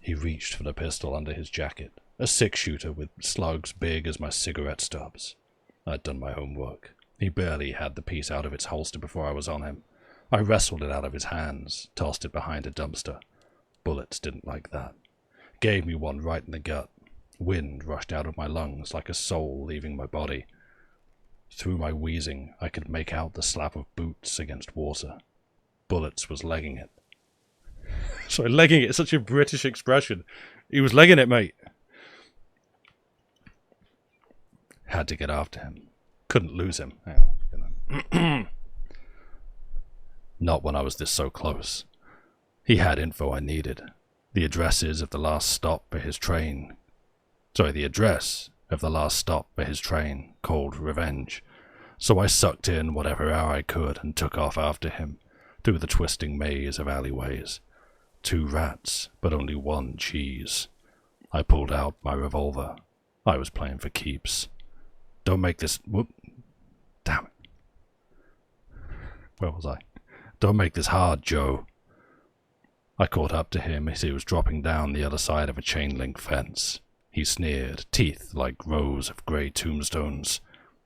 He reached for the pistol under his jacket, a six-shooter with slugs big as my cigarette stubs. I'd done my homework. He barely had the piece out of its holster before I was on him. I wrestled it out of his hands, tossed it behind a dumpster. Bullets didn't like that. Gave me one right in the gut. Wind rushed out of my lungs like a soul leaving my body. Through my wheezing, I could make out the slap of boots against water. Bullets was legging it. Sorry, legging it is such a British expression. He was legging it, mate. Had to get after him. Couldn't lose him. Not when I was this so close. He had info I needed. The addresses of the last stop for his train. Sorry, the address of the last stop for his train, called Revenge. So I sucked in whatever air I could and took off after him, through the twisting maze of alleyways. 2 rats, but only 1 cheese. I pulled out my revolver. I was playing for keeps. Don't make this... Whoop. Damn it. Where was I? Don't make this hard, Joe. I caught up to him as he was dropping down the other side of a chain-link fence. He sneered, teeth like rows of grey tombstones.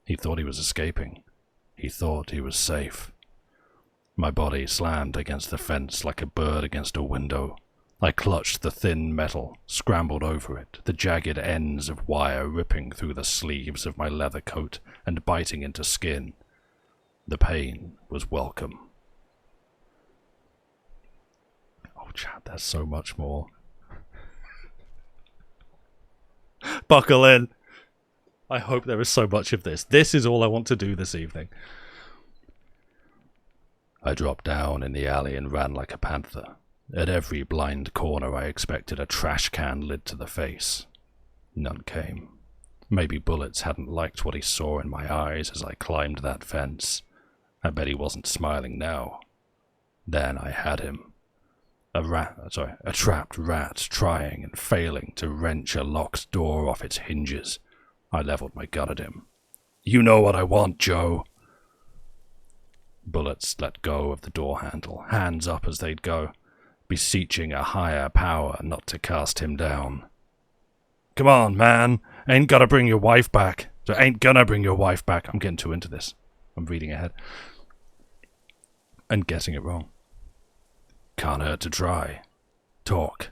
He thought he was escaping. He thought he was safe. My body slammed against the fence like a bird against a window. I clutched the thin metal, scrambled over it, the jagged ends of wire ripping through the sleeves of my leather coat and biting into skin. The pain was welcome. Oh, Chad, there's so much more. Buckle in. I hope there is so much of this. This is all I want to do this evening. I dropped down in the alley and ran like a panther. At every blind corner I expected a trash can lid to the face. None came. Maybe Bullets hadn't liked what he saw in my eyes as I climbed that fence. I bet he wasn't smiling now. Then I had him. A trapped rat trying and failing to wrench a locked door off its hinges. I leveled my gun at him. You know what I want, Joe. Bullets let go of the door handle, hands up as they'd go, beseeching a higher power not to cast him down. Come on, man. Ain't gonna bring your wife back. I'm getting too into this. I'm reading ahead. And getting it wrong. Can't hurt to try. Talk.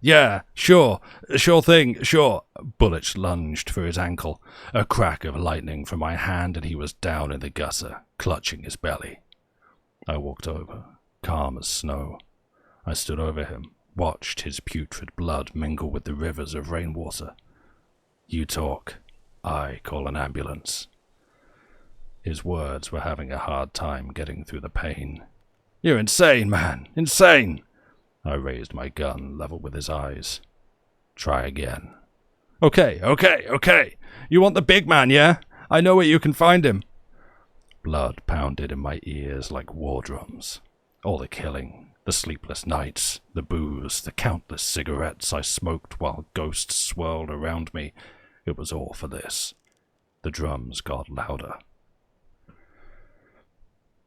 Yeah, sure thing, sure. Bullets lunged for his ankle. A crack of lightning from my hand and he was down in the gutter, clutching his belly. I walked over, calm as snow. I stood over him, watched his putrid blood mingle with the rivers of rainwater. You talk. I call an ambulance. His words were having a hard time getting through the pain. You're insane, man! Insane! I raised my gun level with his eyes. Try again. Okay. You want the big man, yeah? I know where you can find him. Blood pounded in my ears like war drums. All the killing, the sleepless nights, the booze, the countless cigarettes I smoked while ghosts swirled around me. It was all for this. The drums got louder.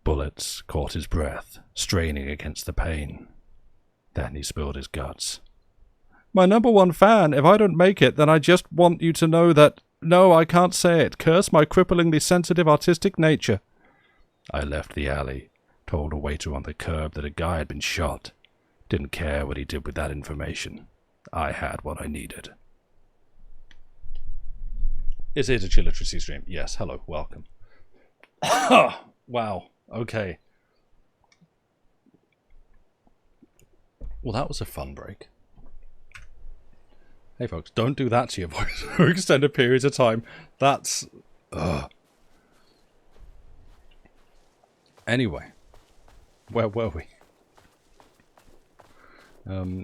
Bullets caught his breath, straining against the pain. Then he spilled his guts. My #1 fan, if I don't make it, then I just want you to know that... No, I can't say it. Curse my cripplingly sensitive artistic nature. I left the alley, told a waiter on the curb that a guy had been shot. Didn't care what he did with that information. I had what I needed. Is it a Chillitricity stream? Yes, hello, welcome. Wow, okay. Well, that was a fun break. Hey folks, don't do that to your voice for extended periods of time. That's... Ugh. Anyway, where were we?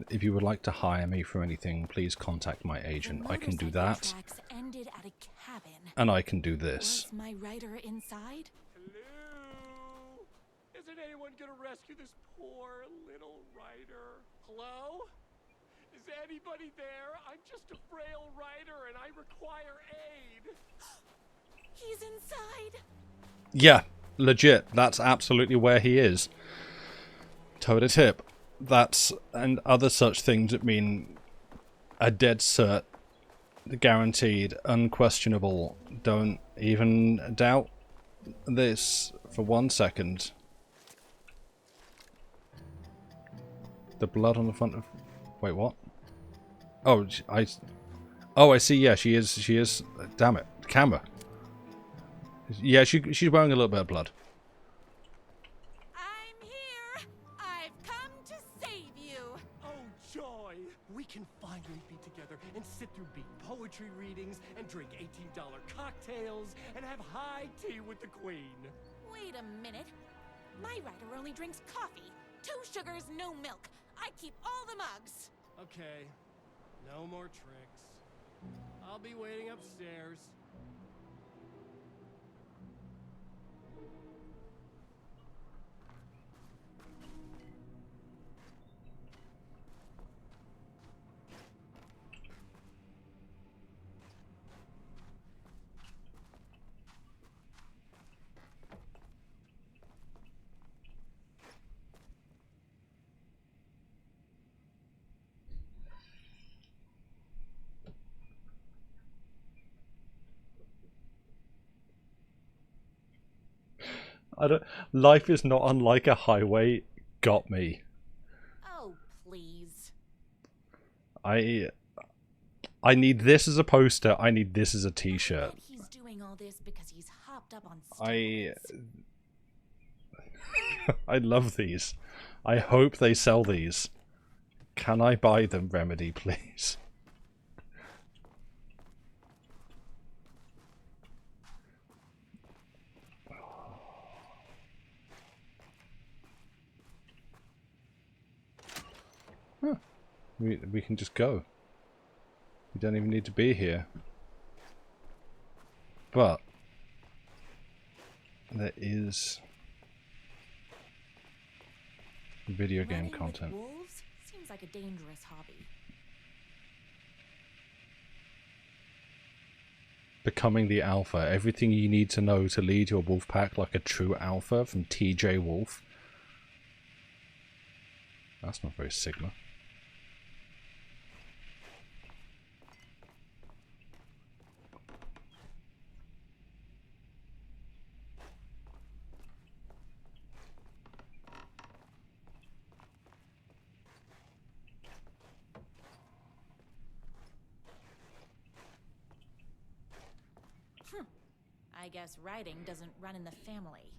If you would like to hire me for anything, please contact my agent. I can do that. Ended at a cabin. And I can do this. Was my rider inside? Hello? Isn't anyone gonna rescue this poor little rider? Hello? Is anybody there? I'm just a frail rider and I require aid. He's inside. Yeah, legit. That's absolutely where he is. Toe to tip. That's, and other such things that mean a dead cert, guaranteed, unquestionable. Don't even doubt this for 1 second. The blood on the front of... Wait, what? Oh, I see. Yeah, she is. Damn it, camera. Yeah, she's wearing a little bit of blood. I'm here. I've come to save you. Oh, joy! We can finally be together and sit through beat poetry readings and drink $18 cocktails and have high tea with the queen. Wait a minute. My rider only drinks coffee. 2 sugars, no milk. I keep all the mugs. Okay, no more tricks. I'll be waiting upstairs. Life is not unlike a highway. Got me. Oh, please. I need this as a poster. I need this as a t-shirt. He's doing all this because he's hopped up on I love these. I hope they sell these. Can I buy them, Remedy, please? Huh. We can just go. We don't even need to be here. But there is video game content. Wolves seems like a dangerous hobby. Becoming the alpha. Everything you need to know to lead your wolf pack like a true alpha from TJ Wolf. That's not very Sigma. I guess riding doesn't run in the family.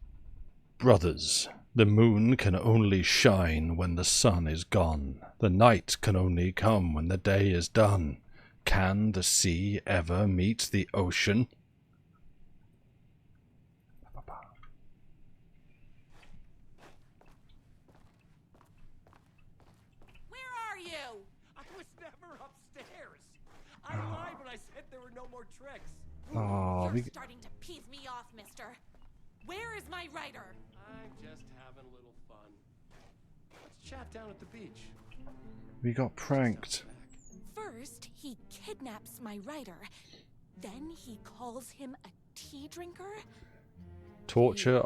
Brothers, the moon can only shine when the sun is gone. The night can only come when the day is done. Can the sea ever meet the ocean? Where are you? I was never upstairs. I lied when I said there were no more tricks. Oh, You're starting to piss me off, mister. Where is my rider? I'm just having a little fun. Let's chat down at the beach. We got pranked. First, he kidnaps my rider. Then he calls him a tea drinker. Torture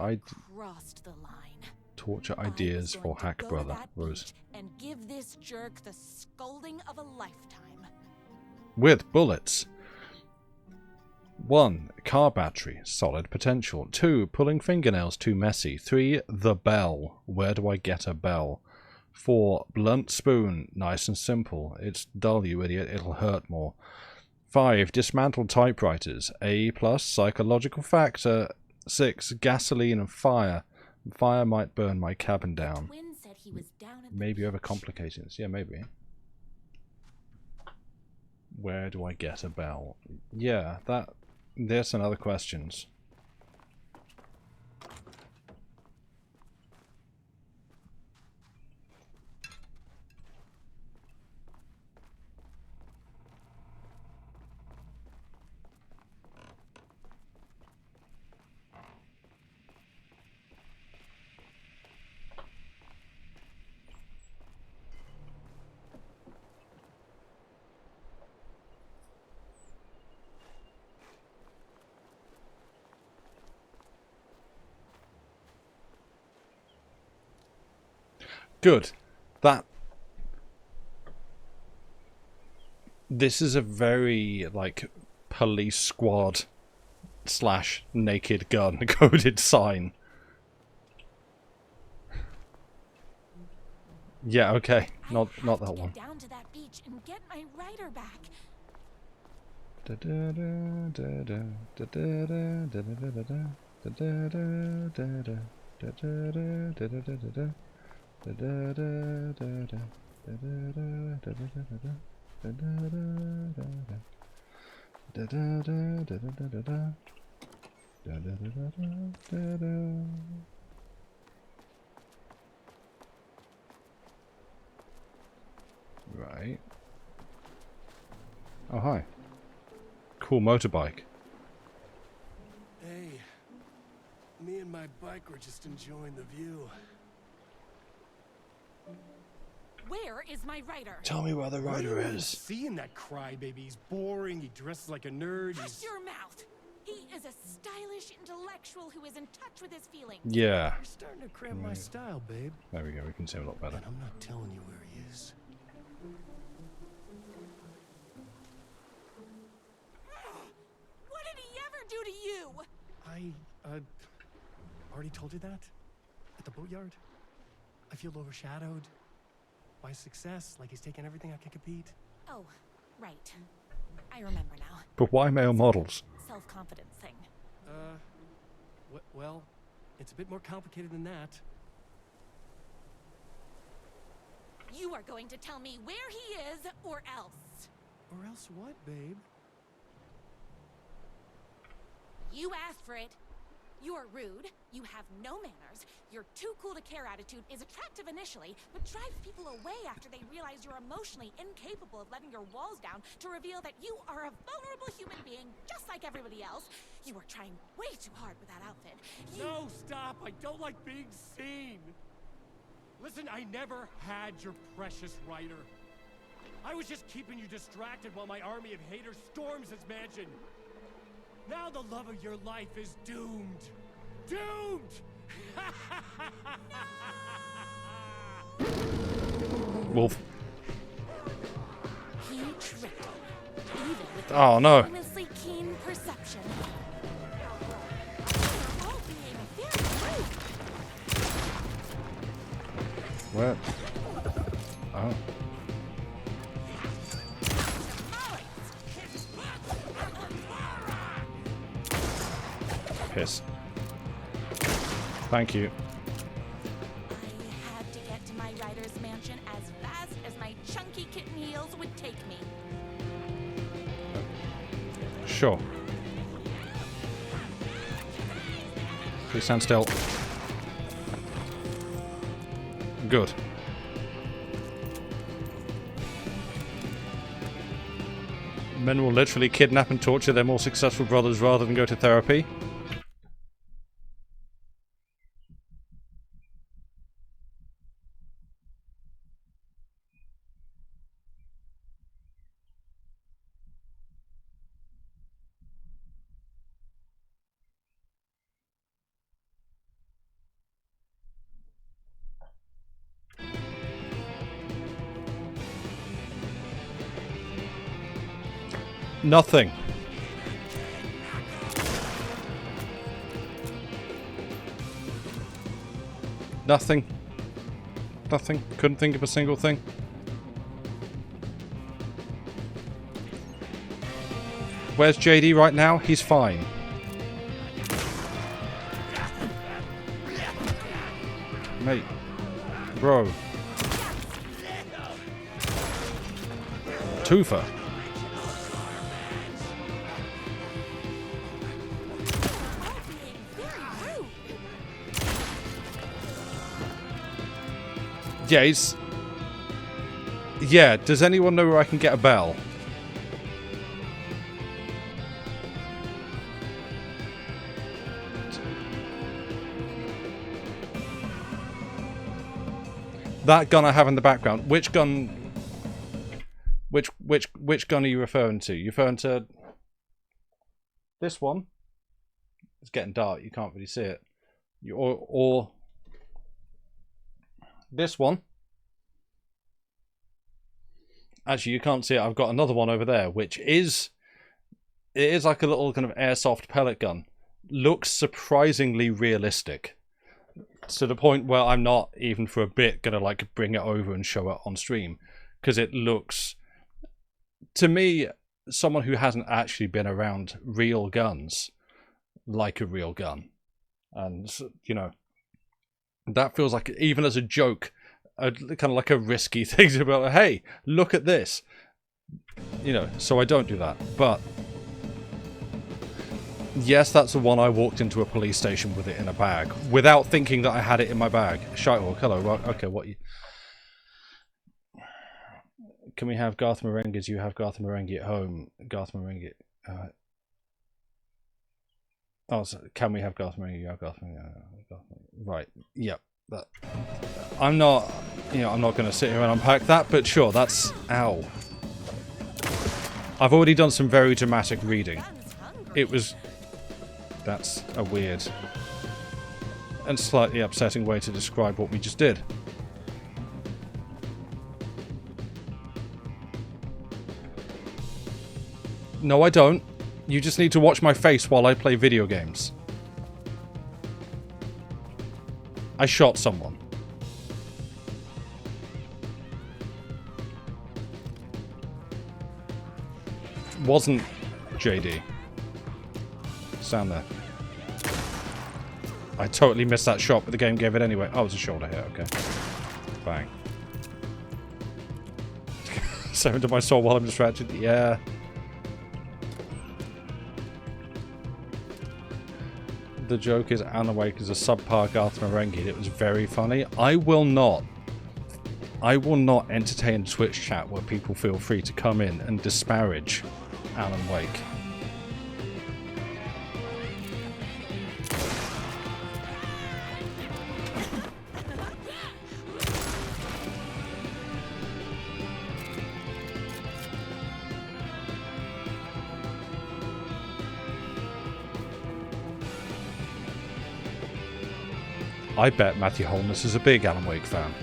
Crossed the line. Torture ideas for Hack Go to Brother. that Rose. beach and give this jerk the scolding of a lifetime. With bullets. 1. Car battery. Solid potential. 2. Pulling fingernails too messy. 3. The bell. Where do I get a bell? 4. Blunt spoon. Nice and simple. It's dull, you idiot. It'll hurt more. 5. Dismantled typewriters. A+. Psychological factor. 6. Gasoline and fire. Fire might burn my cabin down. Twin said he was down at Maybe overcomplicating this. Yeah, maybe. Where do I get a bell? Yeah, there's some other questions. Good. This is a very, like, police squad / naked gun coded sign. Yeah, okay. Not that one. down to that beach and get my rider back. Right. Oh, hi. Cool motorbike. Hey, me and my bike were just enjoying the view. Where is my rider? Tell me where the rider is. Seeing that crybaby, he's boring, he dresses like a nerd. Shut your mouth! He is a stylish intellectual who is in touch with his feelings. Yeah. You're starting to cramp my style, babe. There we go, we can see a lot better. And I'm not telling you where he is. What did he ever do to you? I already told you that? At the boatyard? I feel overshadowed by success, like he's taking everything I can compete. Oh, right. I remember now. But why male models? Self-confidence thing. Well, it's a bit more complicated than that. You are going to tell me where he is, or else. Or else what, babe? You asked for it. You're rude, you have no manners, your too cool to care attitude is attractive initially, but drives people away after they realize you're emotionally incapable of letting your walls down to reveal that you are a vulnerable human being just like everybody else. You are trying way too hard with that outfit. No, stop! I don't like being seen! Listen, I never had your precious rider. I was just keeping you distracted while my army of haters storms this mansion. Now the love of your life is doomed. Doomed! Wolf. He tricked him, even with Oh no. famously keen perception. You're all being very rude. Where? Oh. Piss. Thank you. I had to get to my rider's mansion as fast as my chunky kitten heels would take me. Sure. Please stand still. Good. Men will literally kidnap and torture their more successful brothers rather than go to therapy. Nothing. Nothing. Nothing. Couldn't think of a single thing. Where's JD right now? He's fine. Mate. Bro. Twofer. Yeah, he's... Yeah, does anyone know where I can get a bell? That gun I have in the background. Which gun... Which gun are you referring to? You're referring to... This one? It's getting dark, you can't really see it. Or this one. Actually, you can't see it. I've got another one over there, which is... It is like a little kind of airsoft pellet gun. Looks surprisingly realistic. To the point where I'm not even for a bit going to like bring it over and show it on stream. Because it looks... To me, someone who hasn't actually been around real guns, like a real gun. And, you know, that feels like, even as a joke, kind of like a risky thing to be like, hey, look at this. You know, so I don't do that. But, yes, that's the one I walked into a police station with it in a bag, without thinking that I had it in my bag. Shitehawk, hello, right, okay, what you... Can we have Garth Marenghi's? You have Garth Marenghi at home. Garth Marenghi. Oh, so can we have Garth Marenghi? You have Garth Marenghi. Right. Yep. That. I'm not. You know, I'm not going to sit here and unpack that. But sure, that's. Ow. I've already done some very dramatic reading. It was. That's a weird and slightly upsetting way to describe what we just did. No, I don't. You just need to watch my face while I play video games. I shot someone. Wasn't JD. Stand there. I totally missed that shot, but the game gave it anyway. Oh, it was a shoulder hit, okay. Bang. 7 to my soul while I'm distracted. Yeah. The joke is Alan Wake is a subpar Garth Marenghi. It was very funny. I will not entertain a Twitch chat where people feel free to come in and disparage Alan Wake. I bet Matthew Holness is a big Alan Wake fan.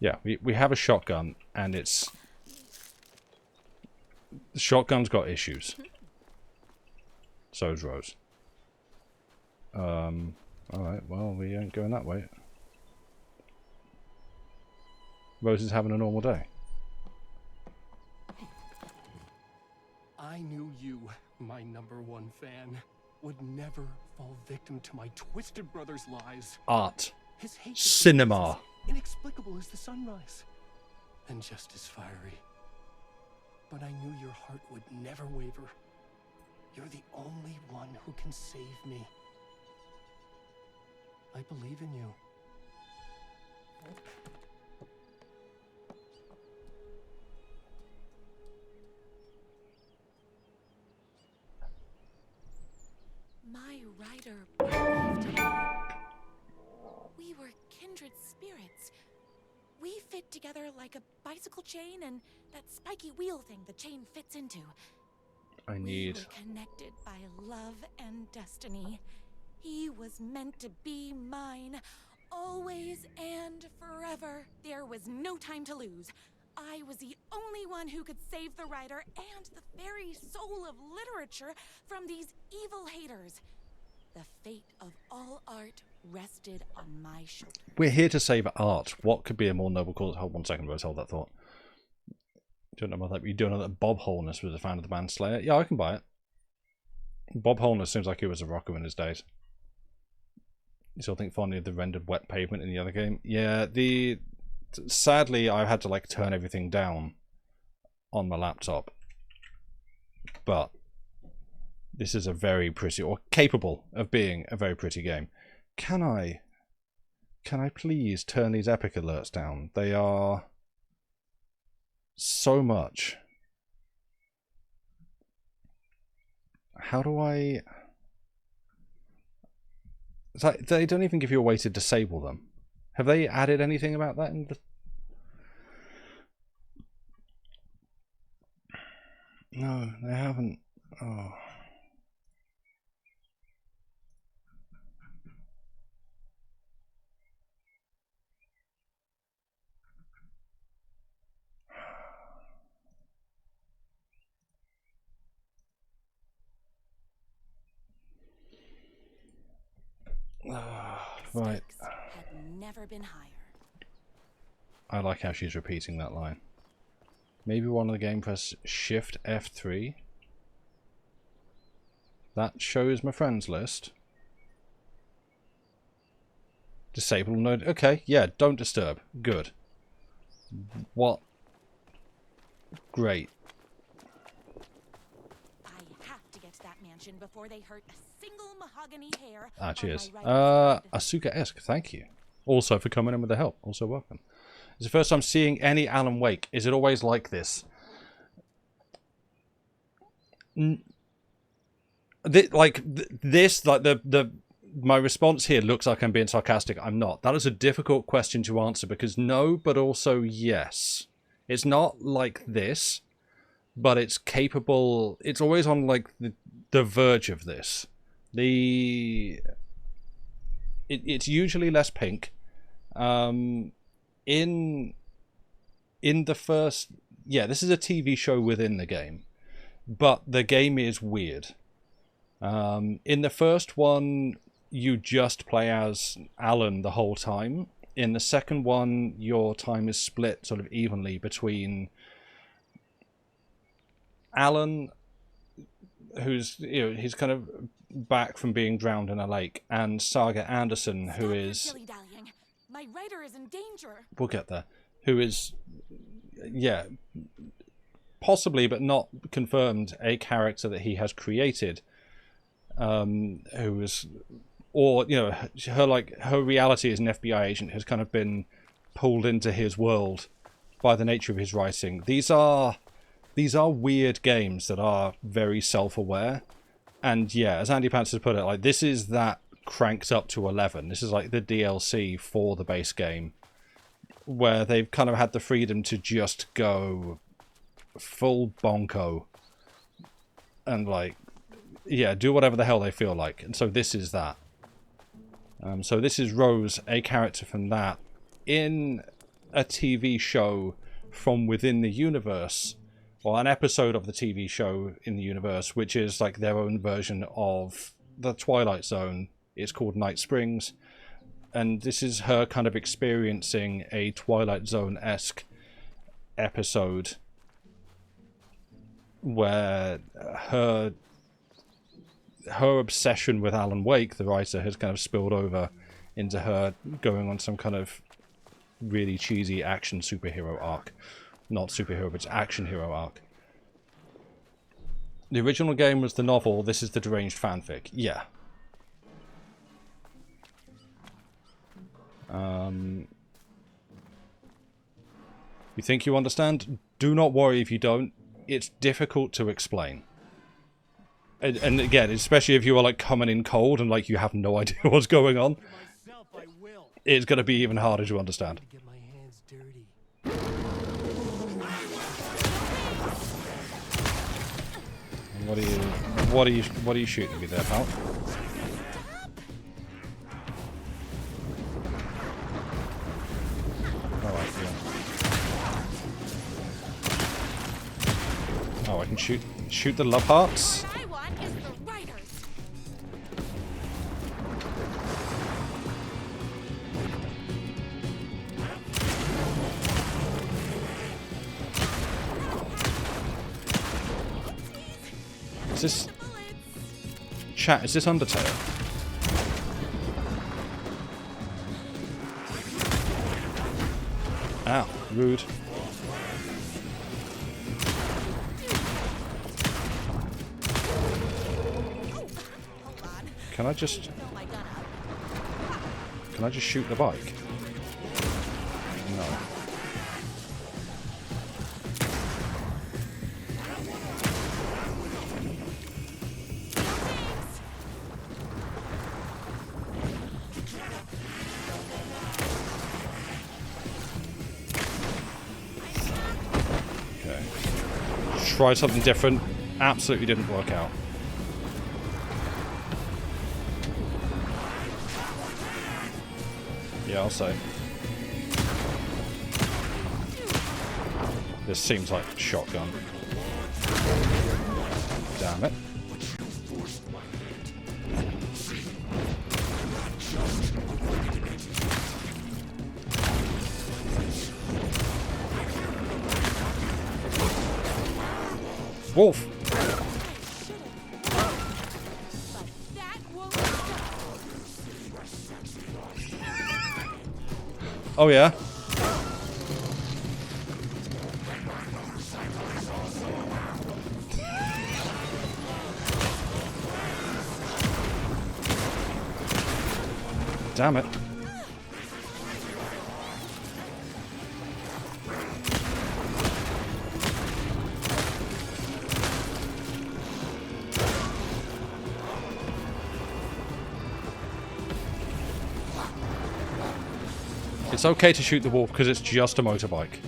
Yeah, we have a shotgun, and it's... The shotgun's got issues. So's Rose. Alright, well, we ain't going that way. Rose is having a normal day. I knew you, my #1 fan, would never fall victim to my twisted brother's lies. Art. His hate Cinema. is inexplicable as the sunrise, and just as fiery. But I knew your heart would never waver. You're the only one who can save me. I believe in you. My rider believed in me. We were kindred spirits. We fit together like a bicycle chain and that spiky wheel thing the chain fits into. We were connected by love and destiny. He was meant to be mine, always and forever. There was no time to lose. I was the only one who could save the writer and the very soul of literature from these evil haters. The fate of all art rested on my shoulders. We're here to save art. What could be a more noble cause? Hold 1 second, Rose. Hold that thought. Don't know about that, but you do know that Bob Holness was a fan of the band Slayer. Yeah, I can buy it. Bob Holness seems like he was a rocker in his days. You still think fondly of the rendered wet pavement in the other game? Yeah, sadly I had to like turn everything down on my laptop. But this is a very pretty, or capable of being a very pretty game. Can I please turn these epic alerts down? They are so much. How do I... It's like, they don't even give you a way to disable them. Have they added anything about that in the... No, they haven't. Oh. Right. Had never been higher. I like how she's repeating that line. Maybe one of the game press Shift F3. That shows my friends list. Disable node. Okay, yeah, don't disturb. Good. What? Great. I have to get to that mansion before they hurt a single mahogany hair. Ah, cheers. On my right side. Asuka-esque, thank you. Also for coming in with the help. Also welcome. It's the first time seeing any Alan Wake. Is it always like this? My response here looks like I'm being sarcastic. I'm not. That is a difficult question to answer because no, but also yes. It's not like this, but it's capable. It's always on like the verge of this. It's usually less pink. In the first, yeah, this is a TV show within the game, but the game is weird. In the first one, you just play as Alan the whole time. In the second one, your time is split sort of evenly between Alan, who's, you know, he's kind of back from being drowned in a lake, and Saga Anderson, who is... My writer is in danger. We'll get there. Who is, yeah, possibly but not confirmed, a character that he has created. Who is, or you know, her reality as an FBI agent has kind of been pulled into his world by the nature of his writing. These are weird games that are very self-aware, and yeah, as Andy Pants has put it, like this is that cranked up to 11. This is like the DLC for the base game, where they've kind of had the freedom to just go full bonko and like, yeah, do whatever the hell they feel like. And so this is that. So this is Rose, a character from that, in a TV show from within the universe, or an episode of the TV show in the universe, which is like their own version of the Twilight Zone. It's called Night Springs, and this is her kind of experiencing a Twilight Zone-esque episode where her obsession with Alan Wake, the writer, has kind of spilled over into her going on some kind of really cheesy action superhero arc. Not superhero, but it's action hero arc. The original game was the novel, this is the deranged fanfic. Yeah. You think you understand? Do not worry if you don't. It's difficult to explain. And again, especially if you are like coming in cold and like you have no idea what's going on, it's going to be even harder to understand. What are you shooting me there, pal? Alright, yeah. Oh, I can shoot the love hearts. What I want is the writers. Is this... Chat, is this Undertale? Ow, rude. Can I just... Can I just shoot the bike? No. Okay. Try something different. Absolutely didn't work out. Yeah, I'll say. This seems like shotgun. Damn it. Wolf! Oh yeah? Damn it. It's okay to shoot the wolf because it's just a motorbike.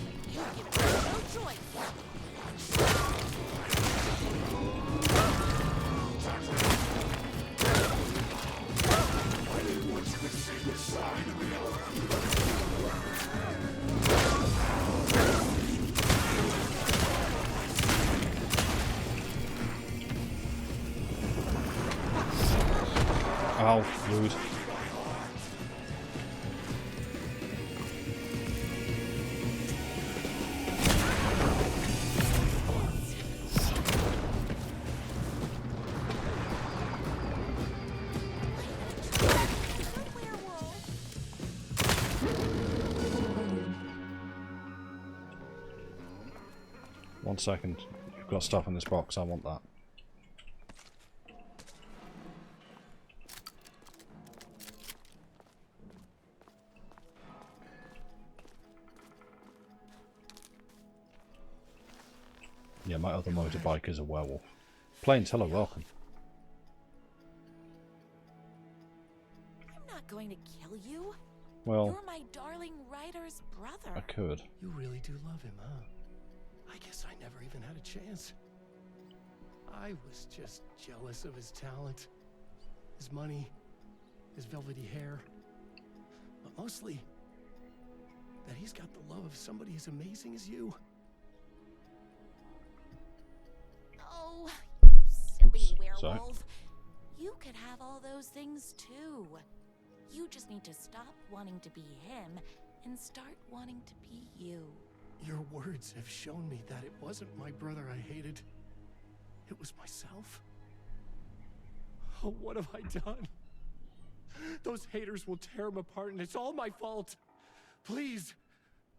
Oh, rude. One second. You've got stuff in this box. I want that. Yeah, my other motorbike is a werewolf. Plains, hello, welcome. I'm not going to kill you. Well, you're my darling writer's brother. I could. You really do love him, huh? I guess I never even had a chance. I was just jealous of his talent, his money, his velvety hair. But mostly, that he's got the love of somebody as amazing as you. Oh, you silly werewolf. Sorry. You could have all those things too. You just need to stop wanting to be him and start wanting to be you. Your words have shown me that it wasn't my brother I hated. It was myself. Oh, what have I done? Those haters will tear him apart and it's all my fault. Please,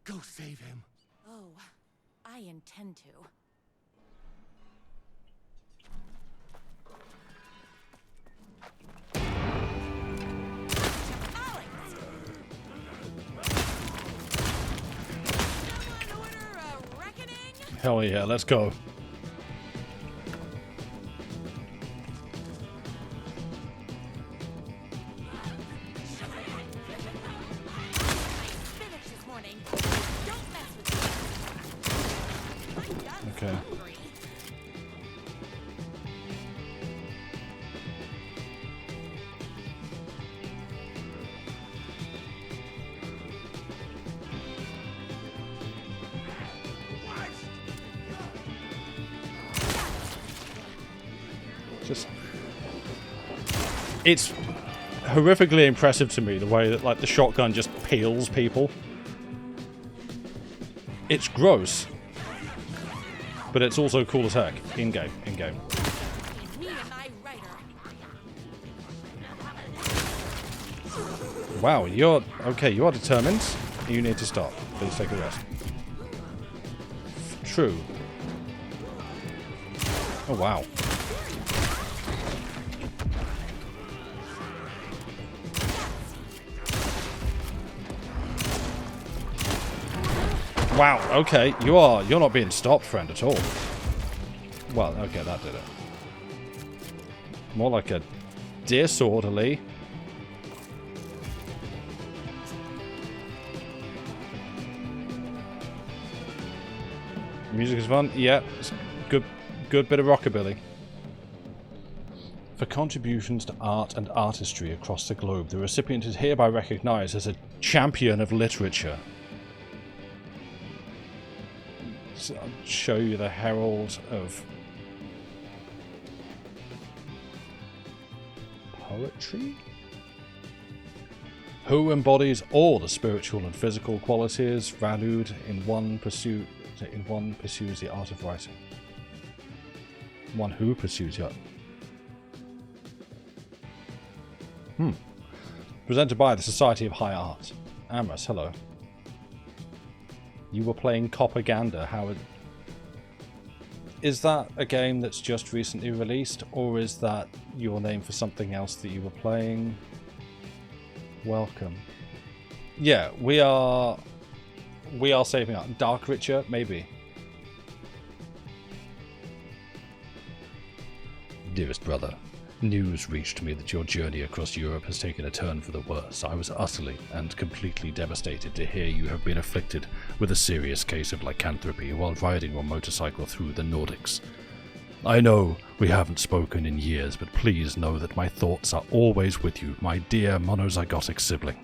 go save him. Oh, I intend to. Hell yeah, let's go. Okay. Just, it's horrifically impressive to me the way that like the shotgun just peels people. It's gross, but it's also cool as heck. In game, in game. Wow, you're... Okay, you are determined. You need to stop. Please take a rest. True. Oh, wow. Wow, okay. You're not being stopped, friend, at all. Well, okay, that did it. More like a disorderly. Music is fun. Yeah, it's good bit of rockabilly. For contributions to art and artistry across the globe, the recipient is hereby recognized as a champion of literature. So I'll show you the herald of poetry, who embodies all the spiritual and physical qualities valued in one pursues the art of writing. One who pursues the art. Presented by the Society of High Art. Amras, hello. You were playing Copaganda. Is that a game that's just recently released, or is that your name for something else that you were playing? Welcome. Yeah, we are saving up. Dark Richer, maybe. Dearest brother, news reached me that your journey across Europe has taken a turn for the worse. I was utterly and completely devastated to hear you have been afflicted with a serious case of lycanthropy while riding your motorcycle through the Nordics. I know we haven't spoken in years, but please know that my thoughts are always with you, my dear monozygotic sibling.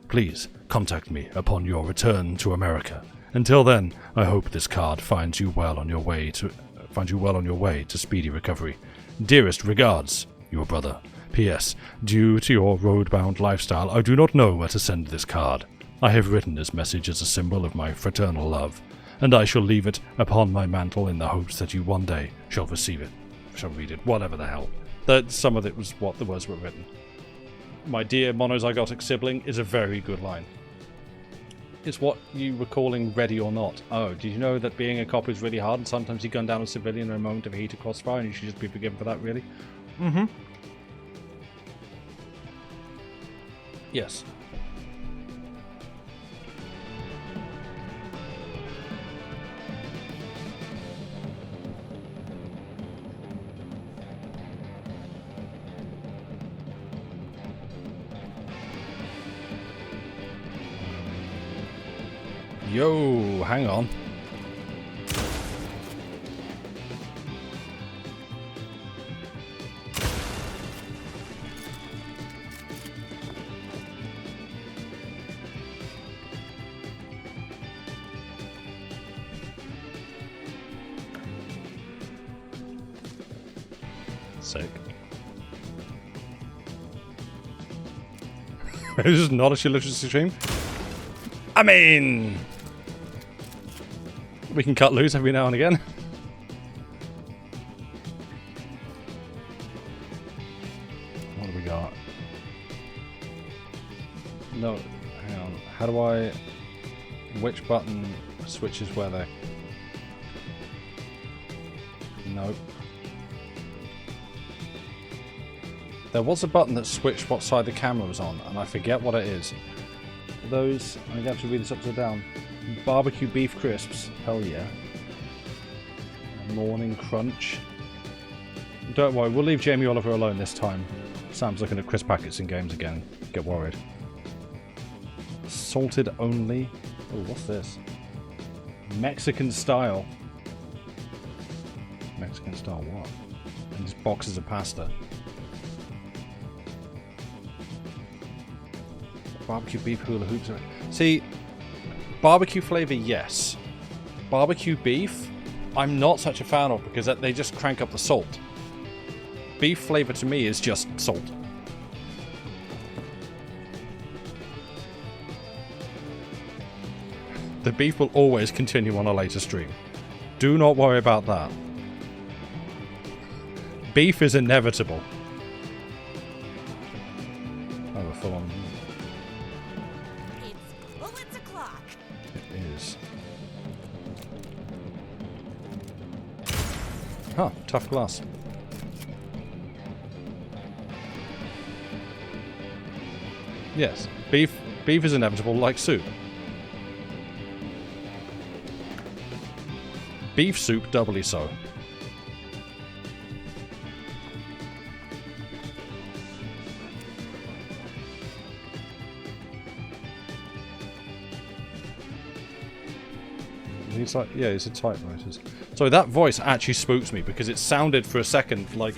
Please contact me upon your return to America. Until then, I hope this card finds you well on your way to speedy recovery. Dearest regards, your brother. P.S. Due to your road-bound lifestyle, I do not know where to send this card. I have written this message as a symbol of my fraternal love, and I shall leave it upon my mantle in the hopes that you one day shall receive it. Shall read it, whatever the hell. Some of it was what the words were written. My dear monozygotic sibling is a very good line. It's what you were calling ready or not. Oh, did you know that being a cop is really hard and sometimes you gun down a civilian in a moment of heated crossfire and you should just be forgiven for that, really? Mm-hmm. Yes. Yo, hang on. Sick. This is not a shit literacy stream. I mean, we can cut loose every now and again. What do we got? No, hang on. How do I... Which button switches where they... Nope. There was a button that switched what side the camera was on, and I forget what it is. Those... I'm going to have to read this upside down. Barbecue beef crisps. Hell yeah. Morning crunch. Don't worry, we'll leave Jamie Oliver alone this time. Sam's looking at crisp packets in games again. Get worried. Salted only. Oh, what's this? Mexican style. Mexican style what? And just boxes of pasta. Barbecue beef hula hoops. See, barbecue flavour, yes. Barbecue beef, I'm not such a fan of because they just crank up the salt. Beef flavour to me is just salt. The beef will always continue on a later stream. Do not worry about that. Beef is inevitable. Oh, we're full on. bullets o'clock. It is. Huh, tough glass. Yes, beef is inevitable like soup. Beef soup doubly so. He's like, yeah, he's a typewriter. So that voice actually spooks me because it sounded for a second like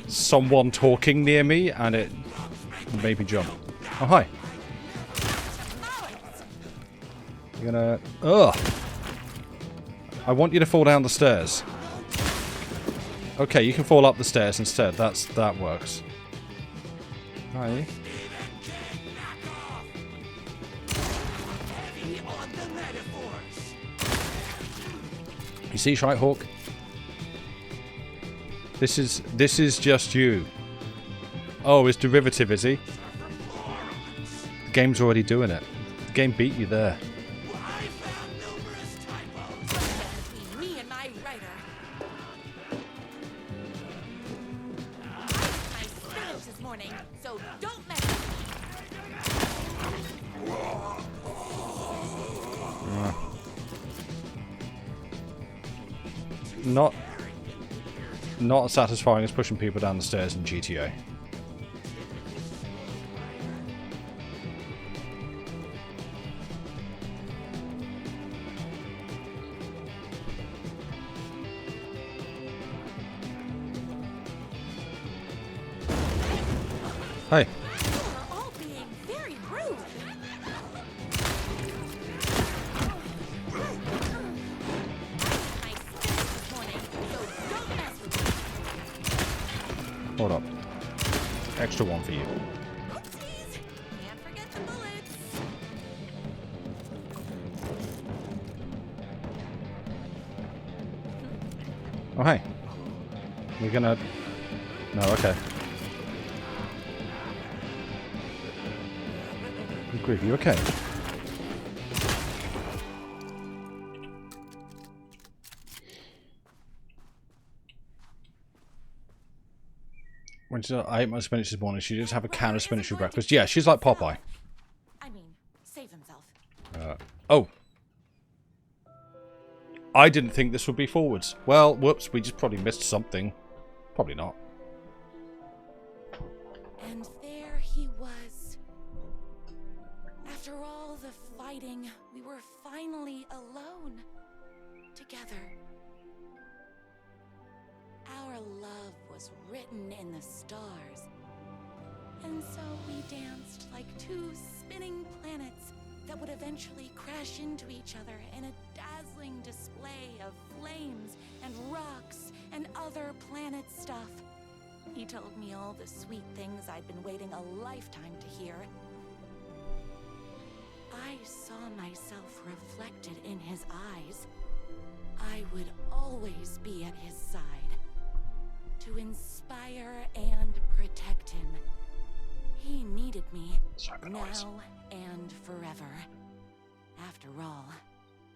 someone talking near me, and it made me jump. Oh, hi. You're gonna... Ugh! I want you to fall down the stairs. Okay, you can fall up the stairs instead. That works. Hi. You see, Shitehawk? This is just you. Oh, it's derivative, is he? The game's already doing it. The game beat you there. Me and my writer. My spirits this morning, so don't mess with me. Not as satisfying as pushing people down the stairs in GTA. Hey. You're all being very rude. My spirits this morning, so don't mess with me. Hold up. Extra one for you. Oopsies. Can't forget the bullets. Oh, hey. We're gonna... No, okay. Grief, you okay? When she, I ate my spinach this morning. She did have a can of spinach for breakfast. Yeah, she's like Popeye. I mean, save himself. Oh. I didn't think this would be forwards. Well, whoops, we just probably missed something. Probably not. And there he was. After all the fighting, we were finally alone. Together. Our love was written in the stars. And so we danced like two spinning planets that would eventually crash into each other in a dazzling display of flames and rocks and other planet stuff. He told me all the sweet things I'd been waiting a lifetime to hear. I saw myself reflected in his eyes. I would always be at his side, to inspire and protect him. He needed me now and forever. After all,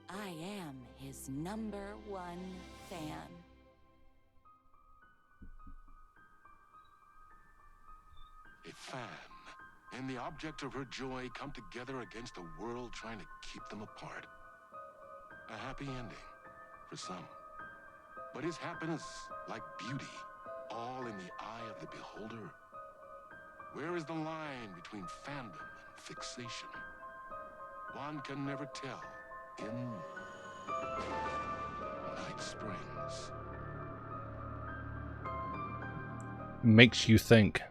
I am his #1 fan. A fan and the object of her joy come together against a world trying to keep them apart. A happy ending for some. But is happiness, like beauty, all in the eye of the beholder? Where is the line between fandom and fixation? One can never tell in Night Springs. Makes you think.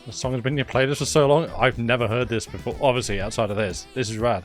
The song has been in your playlist for so long. I've never heard this before. Obviously, outside of this. This is rad.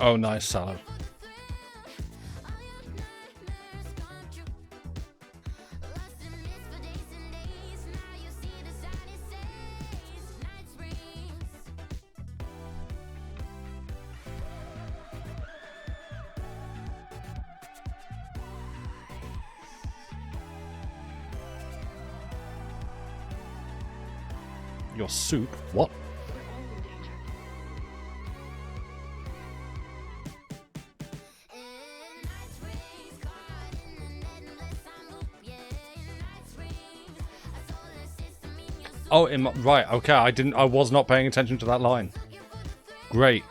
Oh, nice salad. Your soup? What? Oh, right. Okay, I was not paying attention to that line. Great.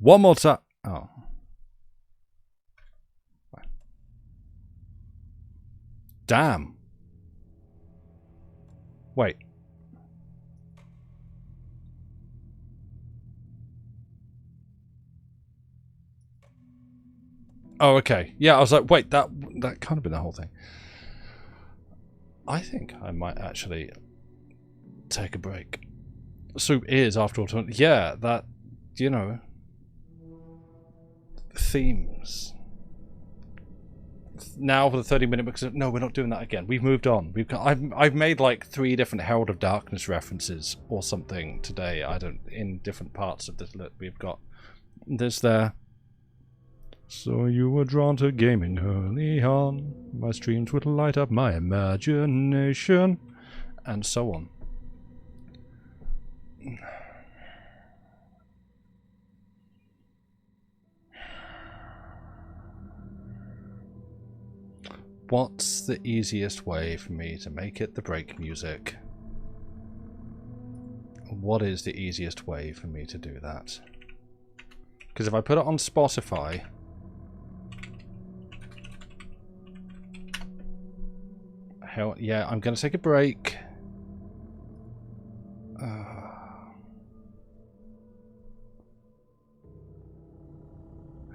One more time. Oh. Damn. Wait. Oh, okay. Yeah, I was like, wait, that can't have been the whole thing. I think I might actually take a break. Soup is, after all, yeah, that, you know, themes. Now for the 30-minute, because no, we're not doing that again. We've moved on. I've made like 3 different Herald of Darkness references or something today. In different parts of this. Look, we've got this there. So you were drawn to gaming early on. My streams would light up my imagination, and so on. What's the easiest way for me to make it the break music? What is the easiest way for me to do that? Because if I put it on Spotify... Hell, yeah, I'm going to take a break.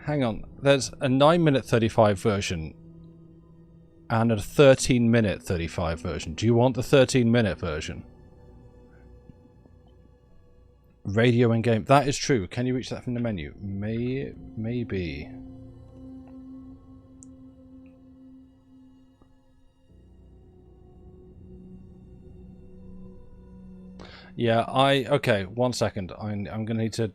Hang on, there's a 9-minute 35 version and a 13-minute 35 version. Do you want the 13-minute version? Radio and game. That is true. Can you reach that from the menu? Maybe. Yeah, okay, 1 second. I'm gonna need to,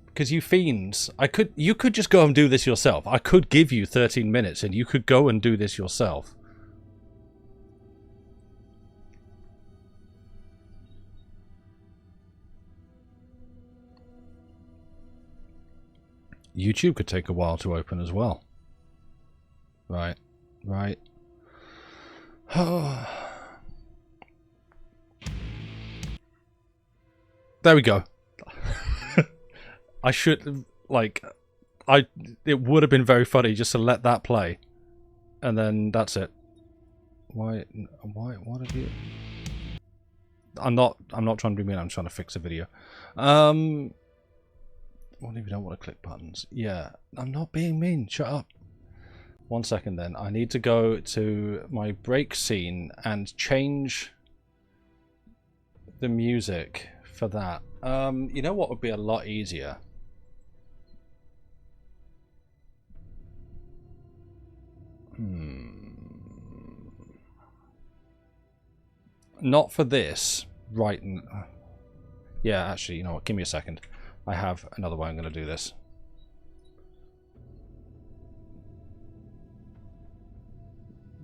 because you fiends, you could just go and do this yourself. I could give you 13 minutes and you could go and do this yourself. YouTube could take a while to open as well. Right. There we go. I should, like, it would have been very funny just to let that play. And then that's it. What have you... I'm not trying to be mean, I'm trying to fix a video. What if you don't want to click buttons? Yeah, I'm not being mean, shut up. 1 second then, I need to go to my break scene and change the music for that. You know what would be a lot easier? Not for this. Right. Yeah, actually, you know what? Give me a second. I have another way I'm going to do this.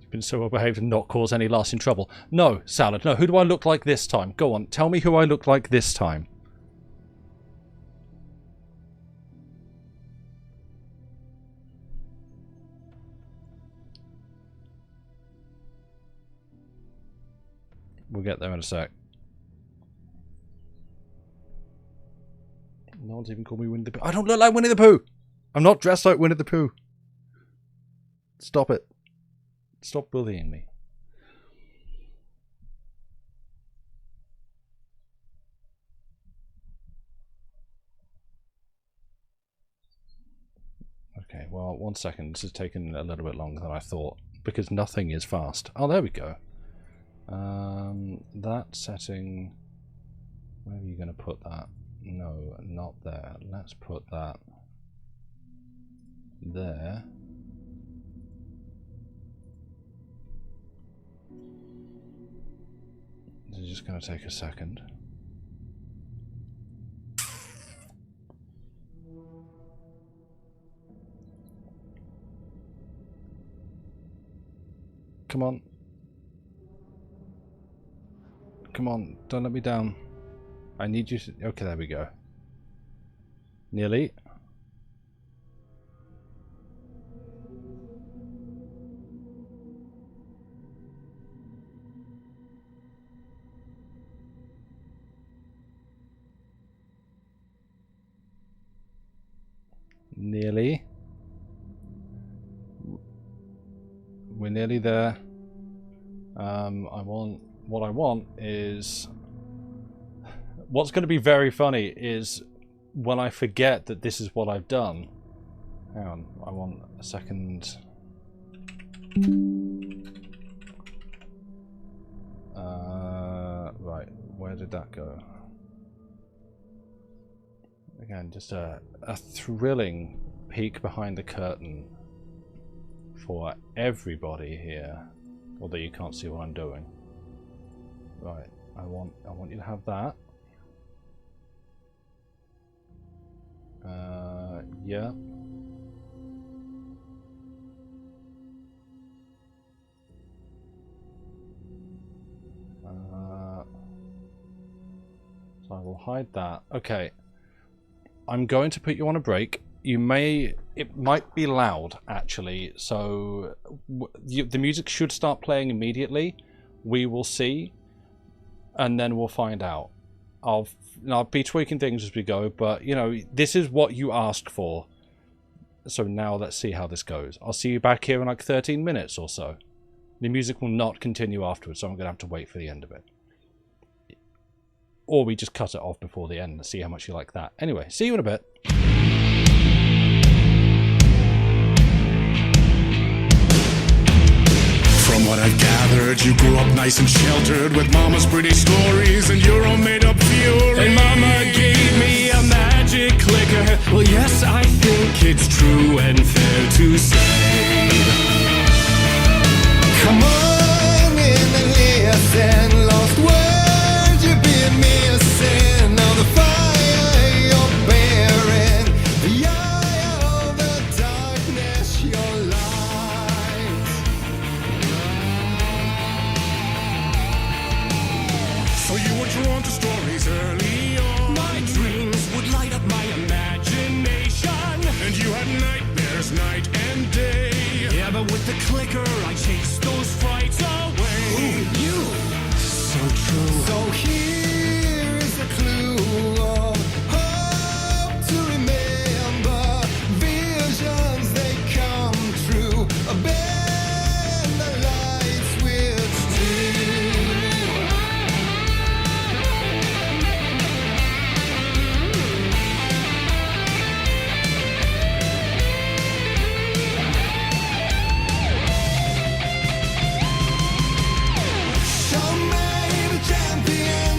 You've been so well behaved and not cause any lasting trouble. No, Salad, no. Who do I look like this time? Go on, tell me who I look like this time. We'll get there in a sec. No one's even called me Winnie the Pooh. I don't look like Winnie the Pooh! I'm not dressed like Winnie the Pooh. Stop it. Stop bullying me. well, 1 second. This is taking a little bit longer than I thought because nothing is fast. Oh, there we go. That setting. Where are you going to put that? No, not there. Let's put that there. This is just going to take a second. Come on. Come on, don't let me down. I need you to... Okay, there we go. Nearly. Nearly. We're nearly there. What I want is... What's going to be very funny is when I forget that this is what I've done. Hang on, I want a second. Right, where did that go? Again, just a thrilling peek behind the curtain for everybody here. Although you can't see what I'm doing. Right, I want you to have that. Yeah. So I will hide that. Okay. I'm going to put you on a break. It might be loud actually, so the music should start playing immediately. We will see, and then we'll find out. I'll be tweaking things as we go, but you know, this is what you asked for. So now let's see how this goes. I'll see you back here in like 13 minutes or so. The music will not continue afterwards, so I'm going to have to wait for the end of it. Or we just cut it off before the end and see how much you like that. Anyway, see you in a bit. From what I've gathered, you grew up nice and sheltered with mama's pretty stories and your own made-up fury. And mama gave me a magic clicker. Well, yes, I think it's true and fair to say. Come on in and listen, lost words you've been missing. Now the fire you're bearing, the eye of the darkness, your light. So you were drawn to stories early on. My dreams would light up my imagination. And you had nightmares night and day. Yeah, but with the clicker I chased those frights away. Ooh, you! So true. So here is a clue of hope to remember. Visions, they come true. Bend the light switch too. Show me the champion.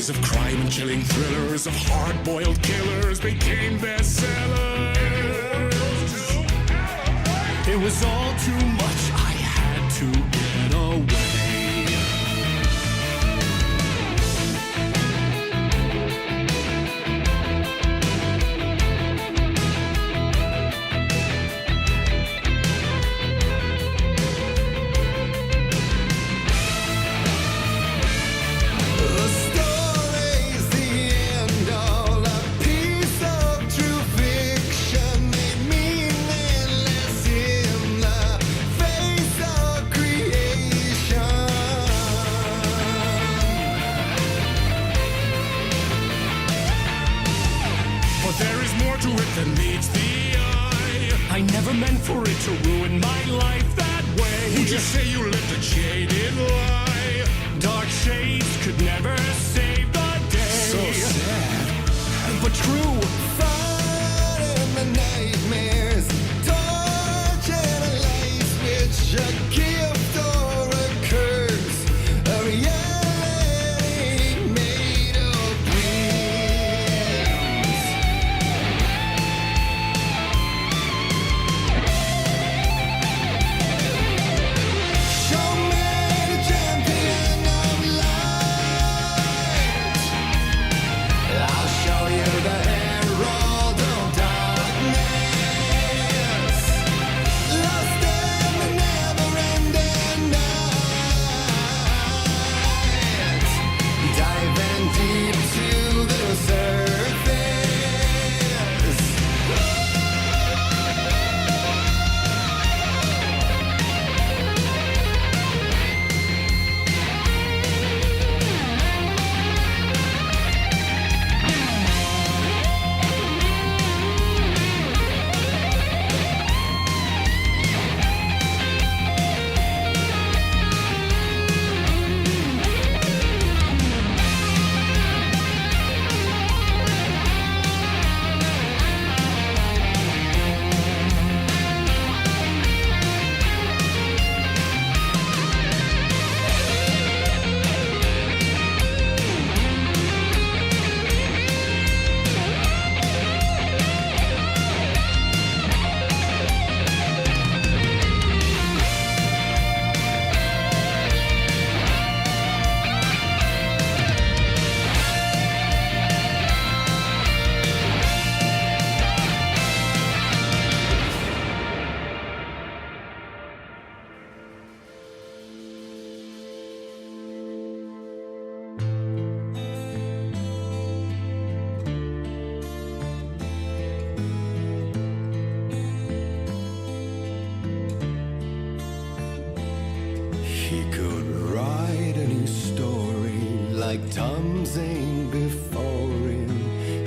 stories of crime and chilling thrillers of hard-boiled killers became bestsellers. It was all too much, I had to get away. That meets the eye. I never meant for it to ruin my life that way. Would you say you lived a jaded lie? Dark shades could never save the day. So sad, but true. Fun in the nightmares, torture life, which a gift or a curse, a reality made of dreams. Show me the champion of light. I'll show you the herald of darkness. Lost in the never-ending night. Diving deep to the surface. He could write a new story like Tom Zane before him,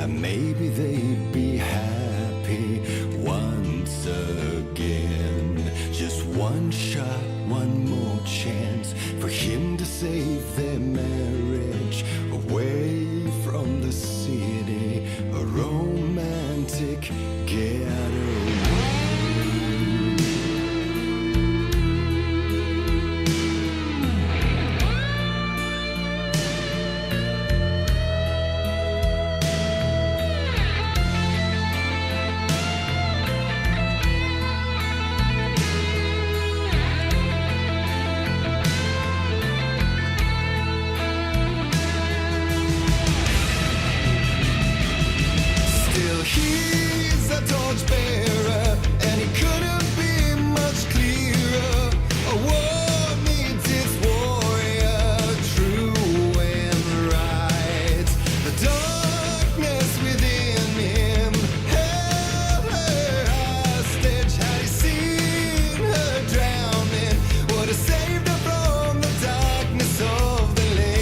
and maybe they'd be happy once again. Just one shot, one more chance for him to save their marriage away from the city, a romantic getaway. He's a torchbearer, and he couldn't be much clearer. A war needs its warrior, true and right. The darkness within him held her hostage. Had he seen her drowning, would have saved her from the darkness of the lake.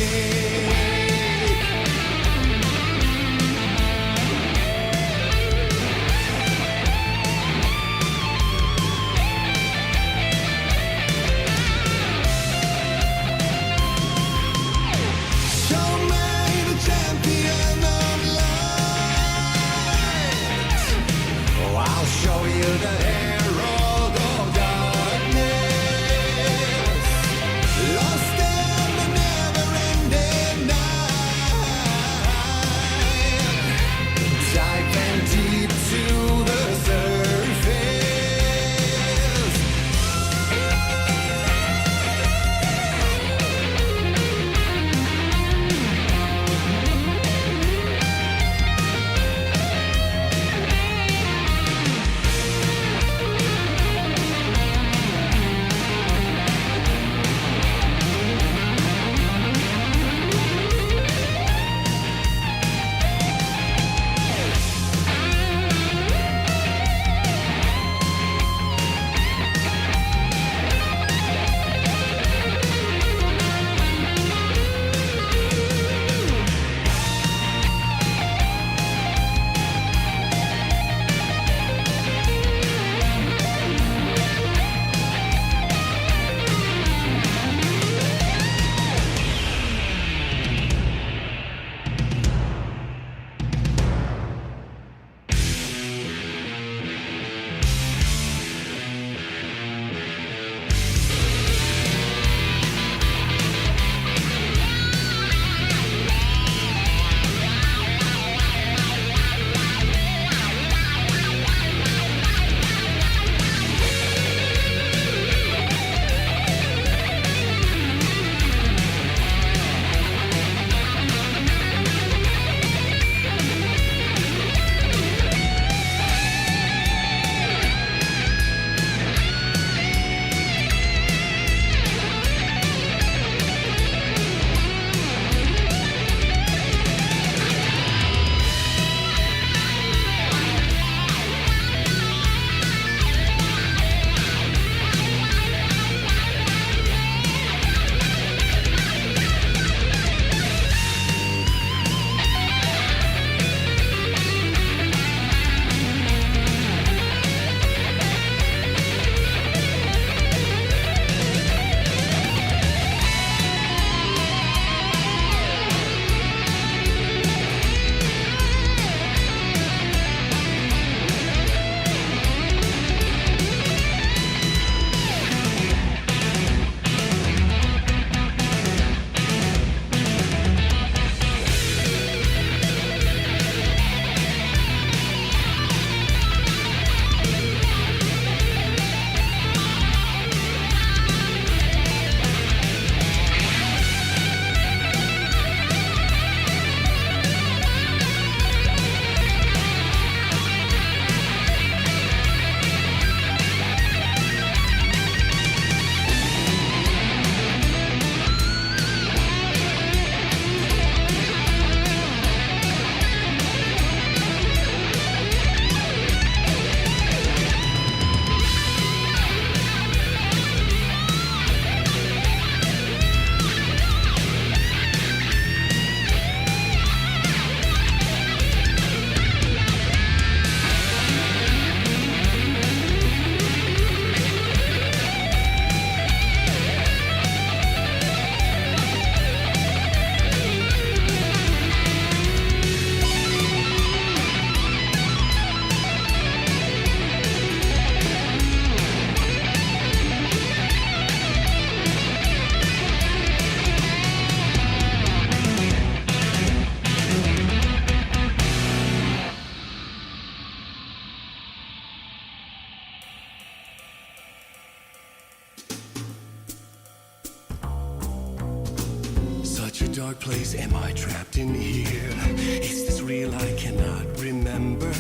dark place am I trapped in here? Is this real? I cannot remember.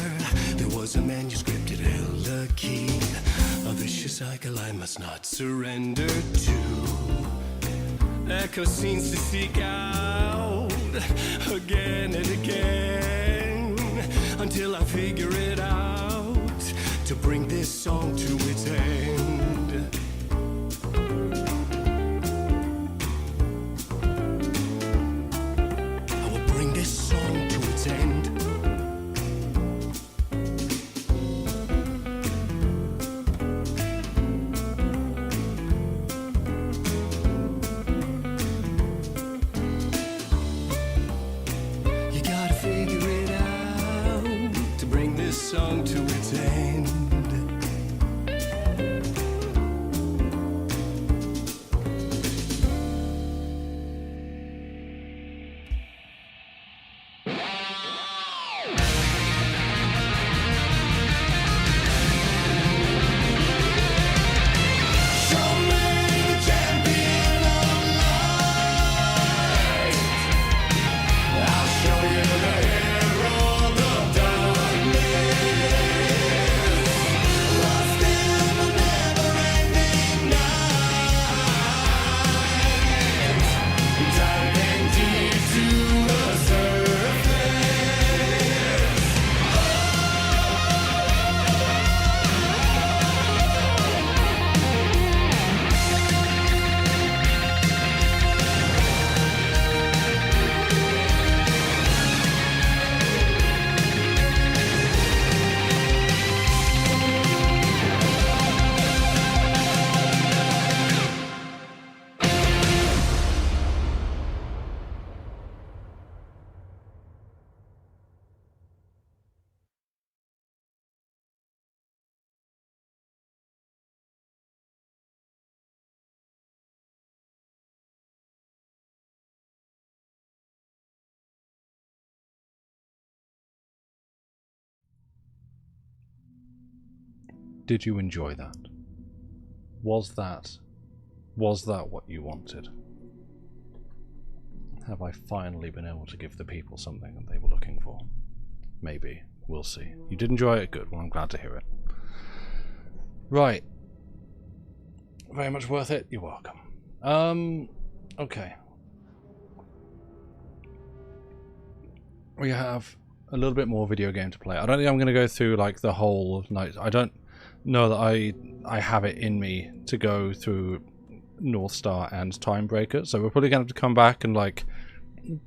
There was a manuscript, it held a key. A vicious cycle I must not surrender to. Echo scenes to seek out again and again until I figure it out to bring this song to its end. I will bring this song to its end. Song to its end. Did you enjoy that? Was that what you wanted? Have I finally been able to give the people something that they were looking for? Maybe. We'll see. You did enjoy it? Good. Well, I'm glad to hear it. Right. Very much worth it? You're welcome. Okay. We have a little bit more video game to play. I don't think I'm going to go through like the whole night. I don't know that I have it in me to go through North Star and Timebreaker, so we're probably going to have to come back and like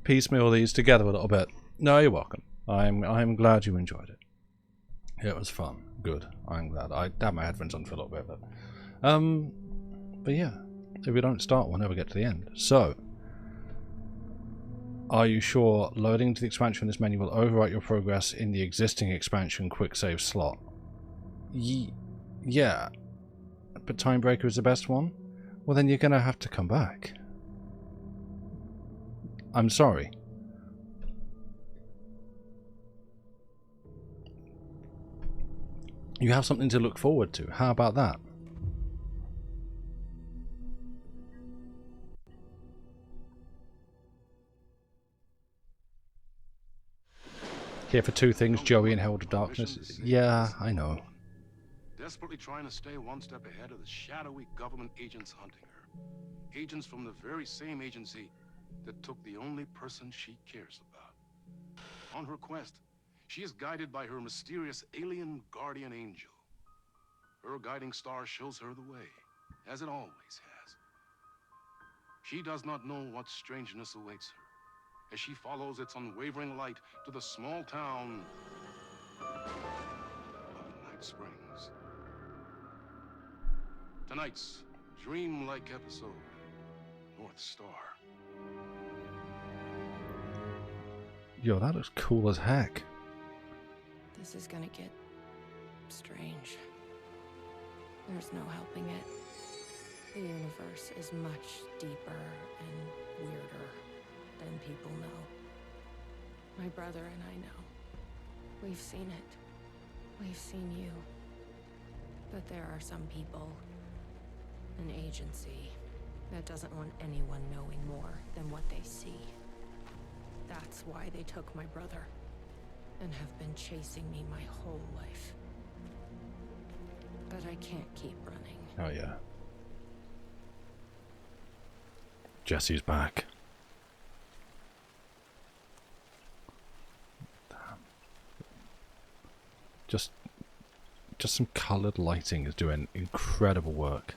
piecemeal these together a little bit. No, you're welcome. I'm glad you enjoyed it. It was fun. Good. I'm glad. I had my headphones on for a little bit, but yeah, if we don't start, we'll never get to the end. So, are you sure loading into the expansion in this menu will overwrite your progress in the existing expansion quick save slot? Yeah, but Timebreaker is the best one? Well, then you're gonna have to come back. I'm sorry. You have something to look forward to. How about that? Here for two things, Joey and Herald of Darkness. Yeah, I know. Desperately trying to stay one step ahead of the shadowy government agents hunting her. Agents from the very same agency that took the only person she cares about. On her quest, she is guided by her mysterious alien guardian angel. Her guiding star shows her the way, as it always has. She does not know what strangeness awaits her, as she follows its unwavering light to the small town of Night Springs. Tonight's dreamlike episode, North Star. Yo, that looks cool as heck. This is gonna get strange. There's no helping it. The universe is much deeper and weirder than people know. My brother and I know. We've seen it. We've seen you. But there are some people, an agency, that doesn't want anyone knowing more than what they see. That's why they took my brother. And have been chasing me my whole life. But I can't keep running. Oh yeah. Jesse's back. Damn. Just some coloured lighting is doing incredible work.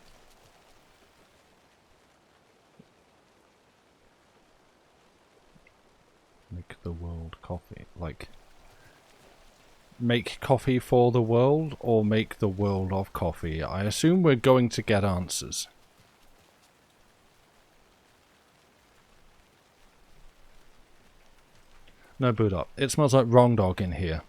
Make the world coffee. Like, make coffee for the world, or make the world of coffee? I assume we're going to get answers. No boot up. It smells like wrong dog in here.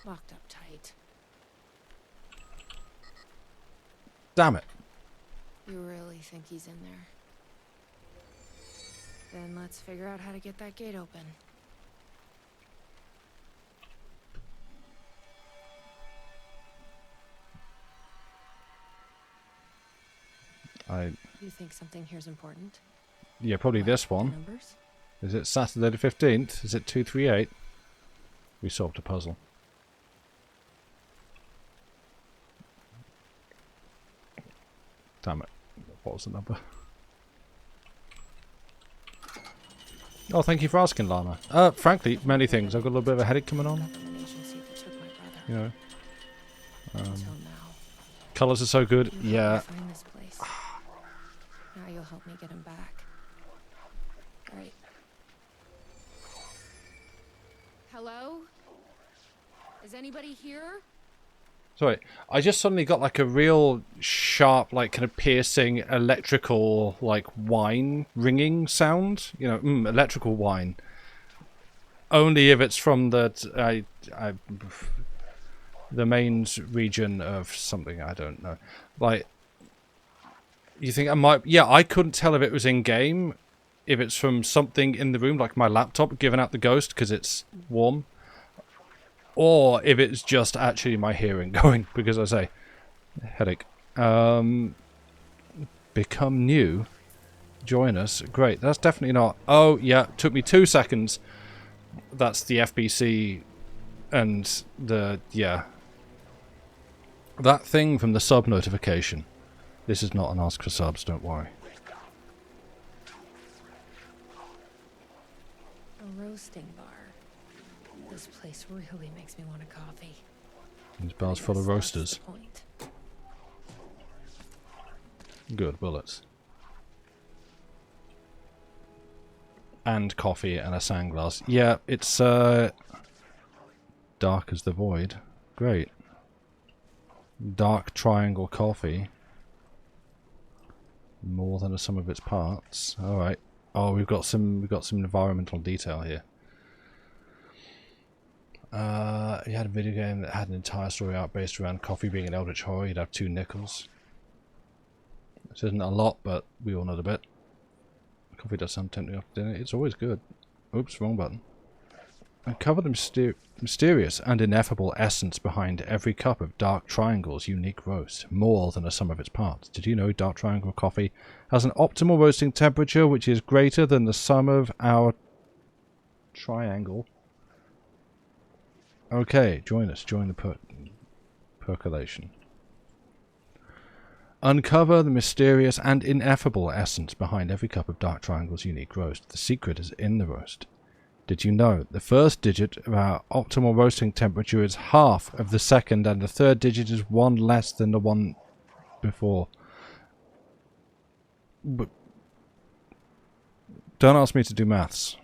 Locked up tight. Damn it. You really think he's in there? Then let's figure out how to get that gate open. You think something here's important? Yeah, probably this one. Numbers? Is it Saturday the 15th? Is it 238? We solved a puzzle. Damn it. What was the number? Oh, thank you for asking, Lana. Frankly, many things. I've got a little bit of a headache coming on. You know. Colours are so good. Yeah. Now you'll help me get him back. Right. Hello? Is anybody here? Sorry, I just suddenly got like a real sharp, like kind of piercing electrical, like whine ringing sound. You know, electrical whine. Only if it's from the the mains region of something, I don't know. Like, you think I might? Yeah, I couldn't tell if it was in game, if it's from something in the room, like my laptop giving out the ghost because it's warm. Or if it's just actually my hearing going, because I say, headache. Become new. Join us. Great. That's definitely not... Oh, yeah. Took me 2 seconds. That's the FBC and the... Yeah. That thing from the sub notification. This is not an ask for subs, don't worry. A roasting bar. This place really makes me want a coffee. These bars full of roasters. Good bullets. And coffee and a sandglass. Yeah, it's dark as the void. Great. Dark triangle coffee. More than the sum of its parts. Alright. Oh, we've got some environmental detail here. You had a video game that had an entire story arc based around coffee being an eldritch horror. You'd have 2 nickels. This isn't a lot, but we all know the bit. Coffee does sound tempting after dinner. It's always good. Oops, wrong button. Uncover the mysterious and ineffable essence behind every cup of Dark Triangle's unique roast, more than the sum of its parts. Did you know Dark Triangle coffee has an optimal roasting temperature which is greater than the sum of our triangle? Okay, join us. Join the percolation. Uncover the mysterious and ineffable essence behind every cup of Dark Triangle's unique roast. The secret is in the roast. Did you know the first digit of our optimal roasting temperature is half of the second, and the third digit is 1 less than the one before? But don't ask me to do maths.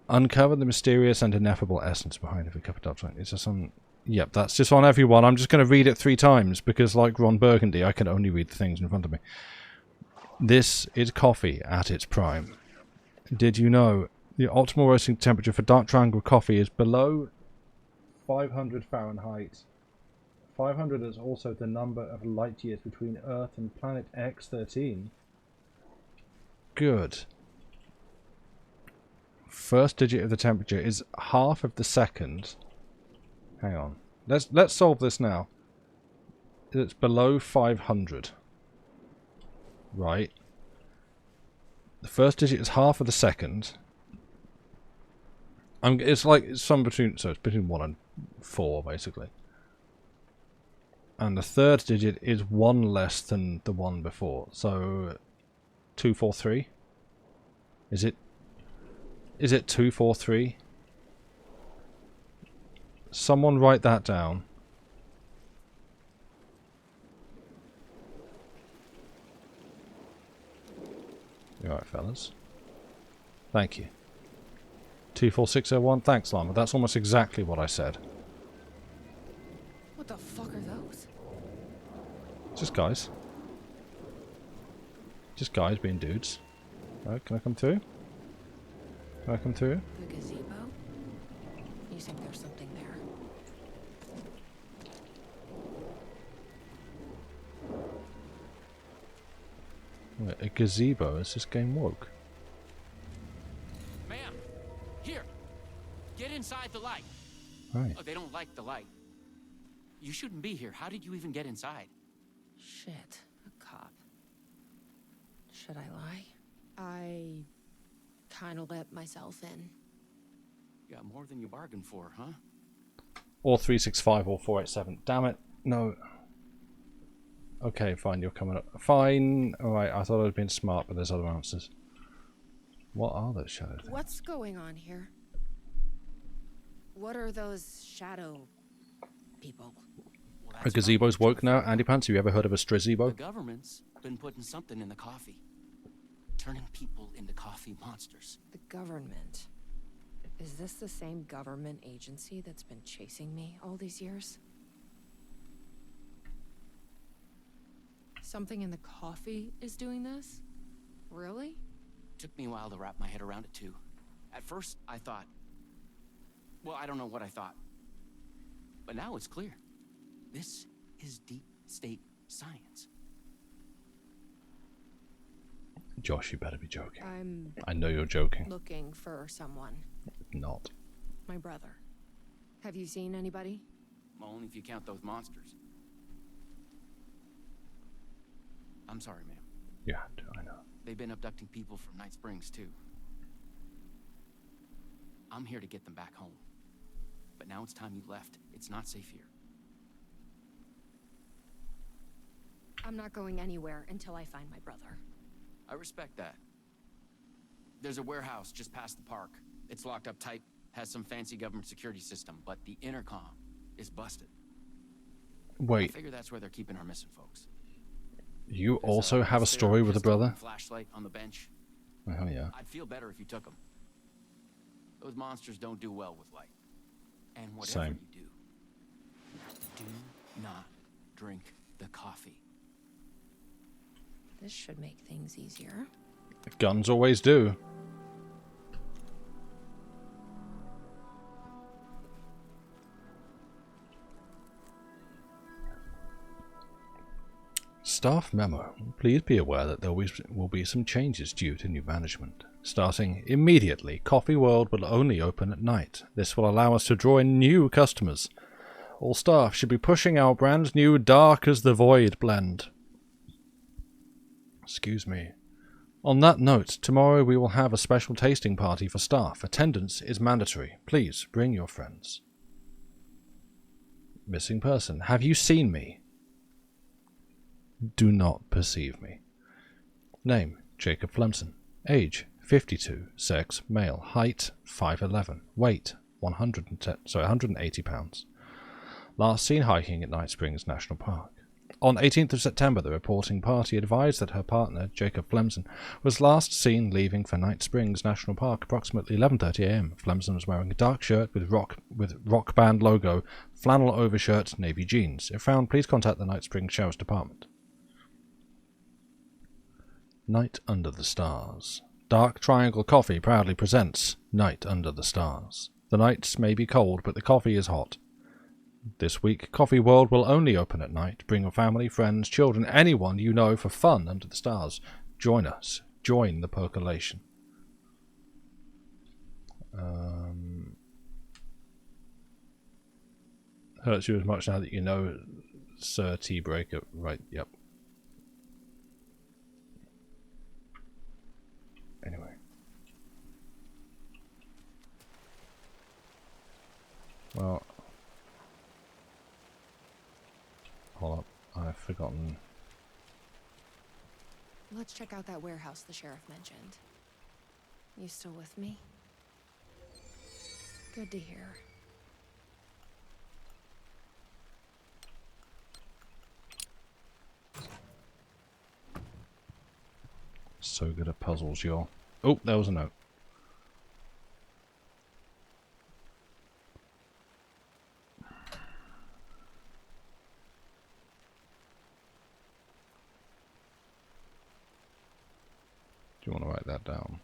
Uncover the mysterious and ineffable essence behind every cup of Dark Triangle. Is there some... Yep, that's just on everyone. I'm just going to read it 3 times because, like Ron Burgundy, I can only read the things in front of me. This is coffee at its prime. Did you know the optimal roasting temperature for Dark Triangle coffee is below 500 Fahrenheit, 500 is also the number of light years between Earth and planet X13. Good. First digit of the temperature is half of the second. Hang on. Let's solve this now. It's below 500. Right. The first digit is half of the second. It's between 1 and 4 basically. And the third digit is 1 less than the one before. So 243. Is it 243? Someone write that down. You alright, fellas? Thank you. 24601. Thanks, Llama. That's almost exactly what I said. What the fuck are those? Just guys. Just guys being dudes. Alright, can I come through? Can I come through? The gazebo? You think there's something there? Wait, a gazebo? Is this game woke? Ma'am, here. Get inside the light. Right. Oh, they don't like the light. You shouldn't be here. How did you even get inside? Shit, a cop. Should I lie? I kinda let myself in. You got more than you bargained for, huh? Or 365 or 487. Damn it. No. Okay, fine, you're coming up. Fine. Alright, I thought I'd been smart, but there's other answers. What are those shadow things? What's going on here? What are those shadow people? Well, A gazebo's woke now. Andy Pants, have you ever heard of a strizebo? The government's been putting something in the coffee. Turning people into coffee monsters. The government. Is this the same government agency that's been chasing me all these years? Something in the coffee is doing this? Really? Took me a while to wrap my head around it too. At first, I thought... Well, I don't know what I thought. But now it's clear. This is deep state science. Josh, you better be joking. I know you're joking. Looking for someone. Not. My brother. Have you seen anybody? Well, only if you count those monsters. I'm sorry, ma'am. Yeah, I know. They've been abducting people from Night Springs, too. I'm here to get them back home. But now it's time you left. It's not safe here. I'm not going anywhere until I find my brother. I respect that. There's a warehouse just past the park. It's locked up tight, has some fancy government security system, but the intercom is busted. Wait. I figure that's where they're keeping our missing folks. You also have a story with a brother? Flashlight on the bench. Oh yeah. I'd feel better if you took them. Those monsters don't do well with light. And whatever Same. you do not drink the coffee. This should make things easier. Guns always do. Staff memo. Please be aware that there will be some changes due to new management. Starting immediately, Coffee World will only open at night. This will allow us to draw in new customers. All staff should be pushing our brand new Dark as the Void blend. Excuse me. On that note, tomorrow we will have a special tasting party for staff. Attendance is mandatory. Please bring your friends. Missing person. Have you seen me? Do not perceive me. Name, Jacob Flemson. Age, 52. Sex, male. Height, 5'11". Weight, 180 pounds. Last seen hiking at Night Springs National Park. On 18th of September, the reporting party advised that her partner, Jacob Flemson, was last seen leaving for Night Springs National Park approximately 11:30 a.m. Flemson was wearing a dark shirt with rock band logo, flannel overshirt, navy jeans. If found, please contact the Night Springs Sheriff's Department. Night Under the Stars. Dark Triangle Coffee proudly presents Night Under the Stars. The nights may be cold, but the coffee is hot. This week, Coffee World will only open at night. Bring your family, friends, children, anyone you know for fun under the stars. Join us. Join the percolation. Hurts you as much now that you know Sir T-Breaker. Right, yep. Anyway. Well, hold up. I've forgotten. Let's check out that warehouse the sheriff mentioned. You still with me? Good to hear. So good at puzzles, y'all. Oh, there was a note. Do you want to write that down?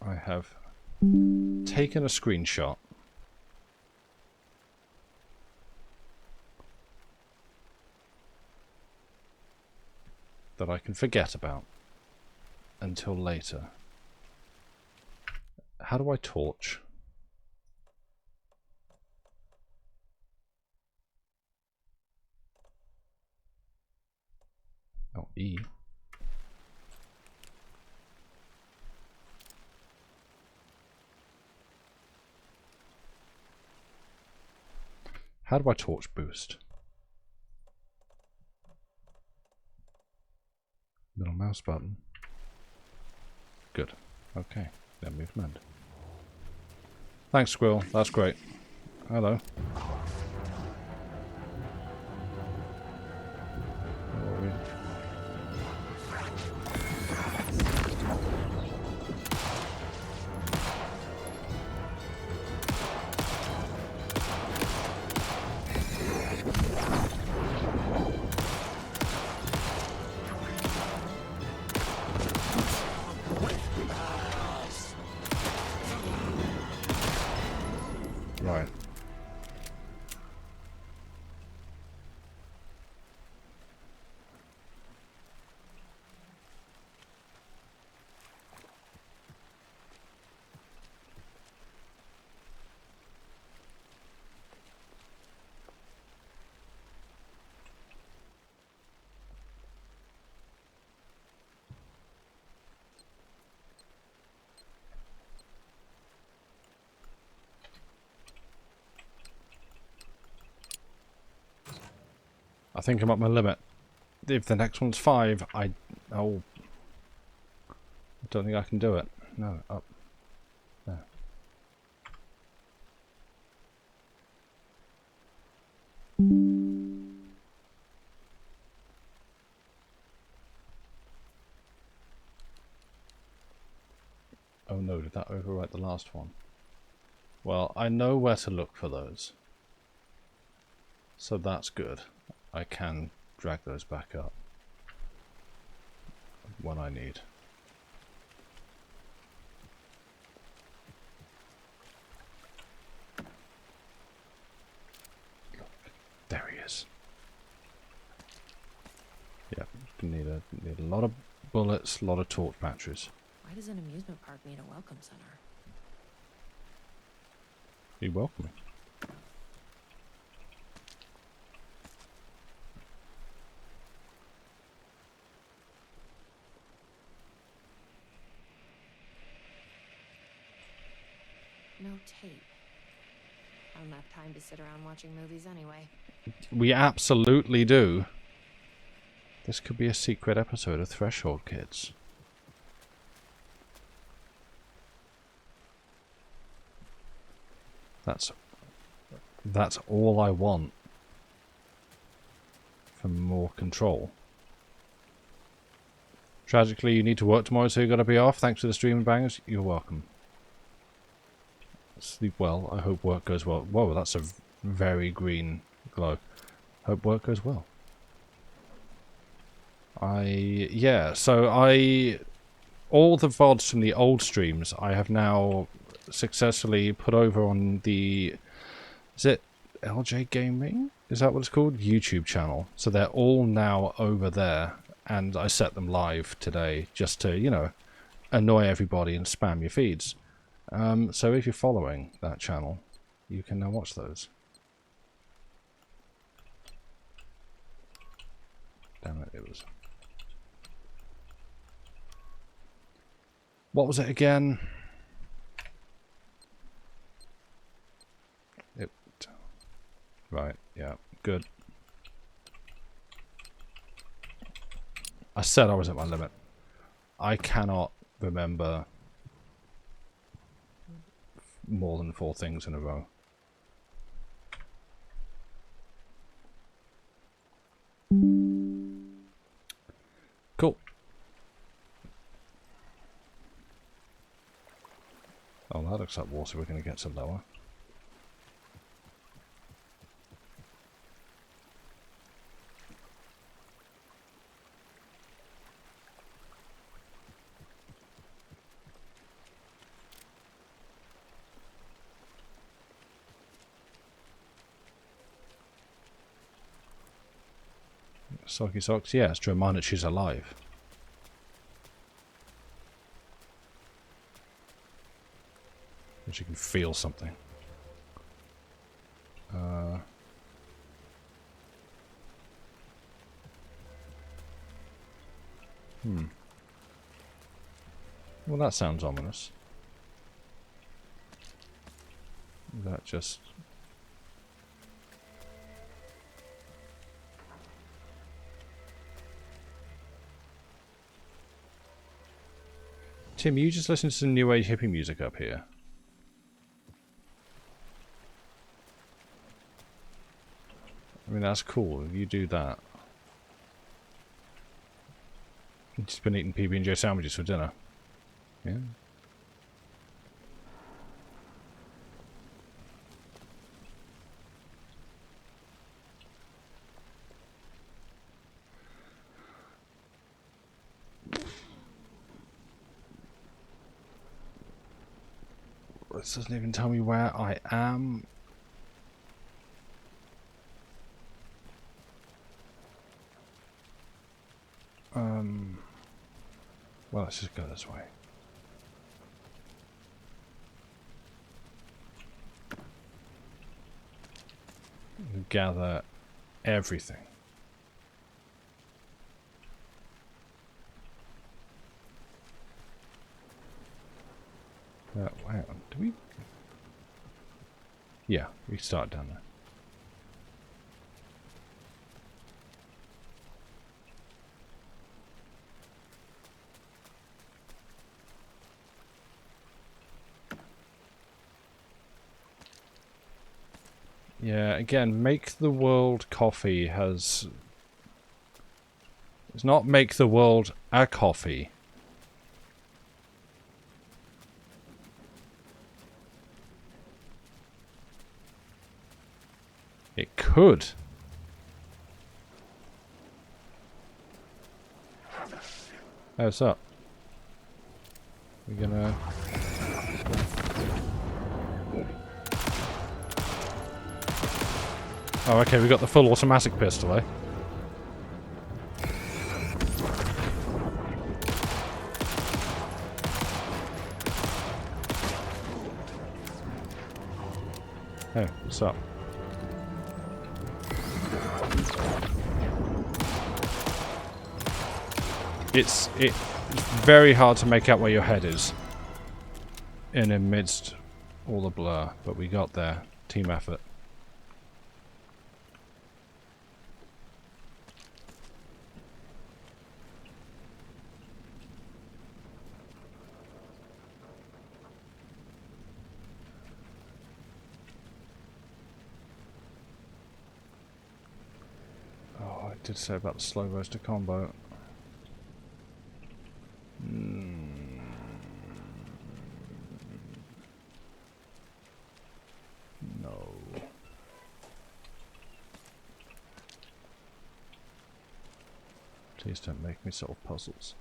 I have taken a screenshot that I can forget about until later. How do I torch? Oh, E. How do I torch boost? Middle mouse button. Good. Okay. Then movement. Thanks, Squirrel. That's great. Hello. Right. I think I'm at my limit. If the next one's 5, I don't think I can do it. No, up. There. Oh no, did that overwrite the last one? Well, I know where to look for those. So that's good. I can drag those back up when I need. Look, there he is. Yeah, need a lot of bullets, a lot of torch batteries. Why does an amusement park need a welcome center? You're welcome. No tape. I don't have time to sit around watching movies anyway. We absolutely do. This could be a secret episode of Threshold, kids. That's all I want. For more control. Tragically, you need to work tomorrow, so you gotta be off. Thanks for the stream and bangers. You're welcome. Sleep well. I hope work goes well. Whoa, that's a very green glow. Hope work goes well. all the VODs from the old streams I have now successfully put over on the, is it LJ Gaming? Is that what it's called? YouTube channel. So they're all now over there, and I set them live today just to, you know, annoy everybody and spam your feeds. So if you're following that channel, you can now watch those. Damn it, it was... What was it again? It... Right, yeah, good. I said I was at my limit. I cannot remember more than 4 things in a row. Cool. Oh, that looks like water we're going to get to lower. Socky Socks, yeah, it's to remind that she's alive. And she can feel something. Well, that sounds ominous. That just... Tim, you just listen to some new age hippie music up here. I mean, that's cool. You do that. You've just been eating PB&J sandwiches for dinner. Yeah. This doesn't even tell me where I am. Well, let's just go this way. Gather everything. Wow, do we? Yeah, we start down there. Yeah, again, make the world coffee has... It's not make the world a coffee. It could. Hey, what's up? We're gonna... Oh, okay, we got the full automatic pistol, eh? Hey, what's up? It's very hard to make out where your head is in amidst all the blur, but we got there. Team effort. Oh, I did say about the slow roaster combo. No. Please don't make me solve puzzles.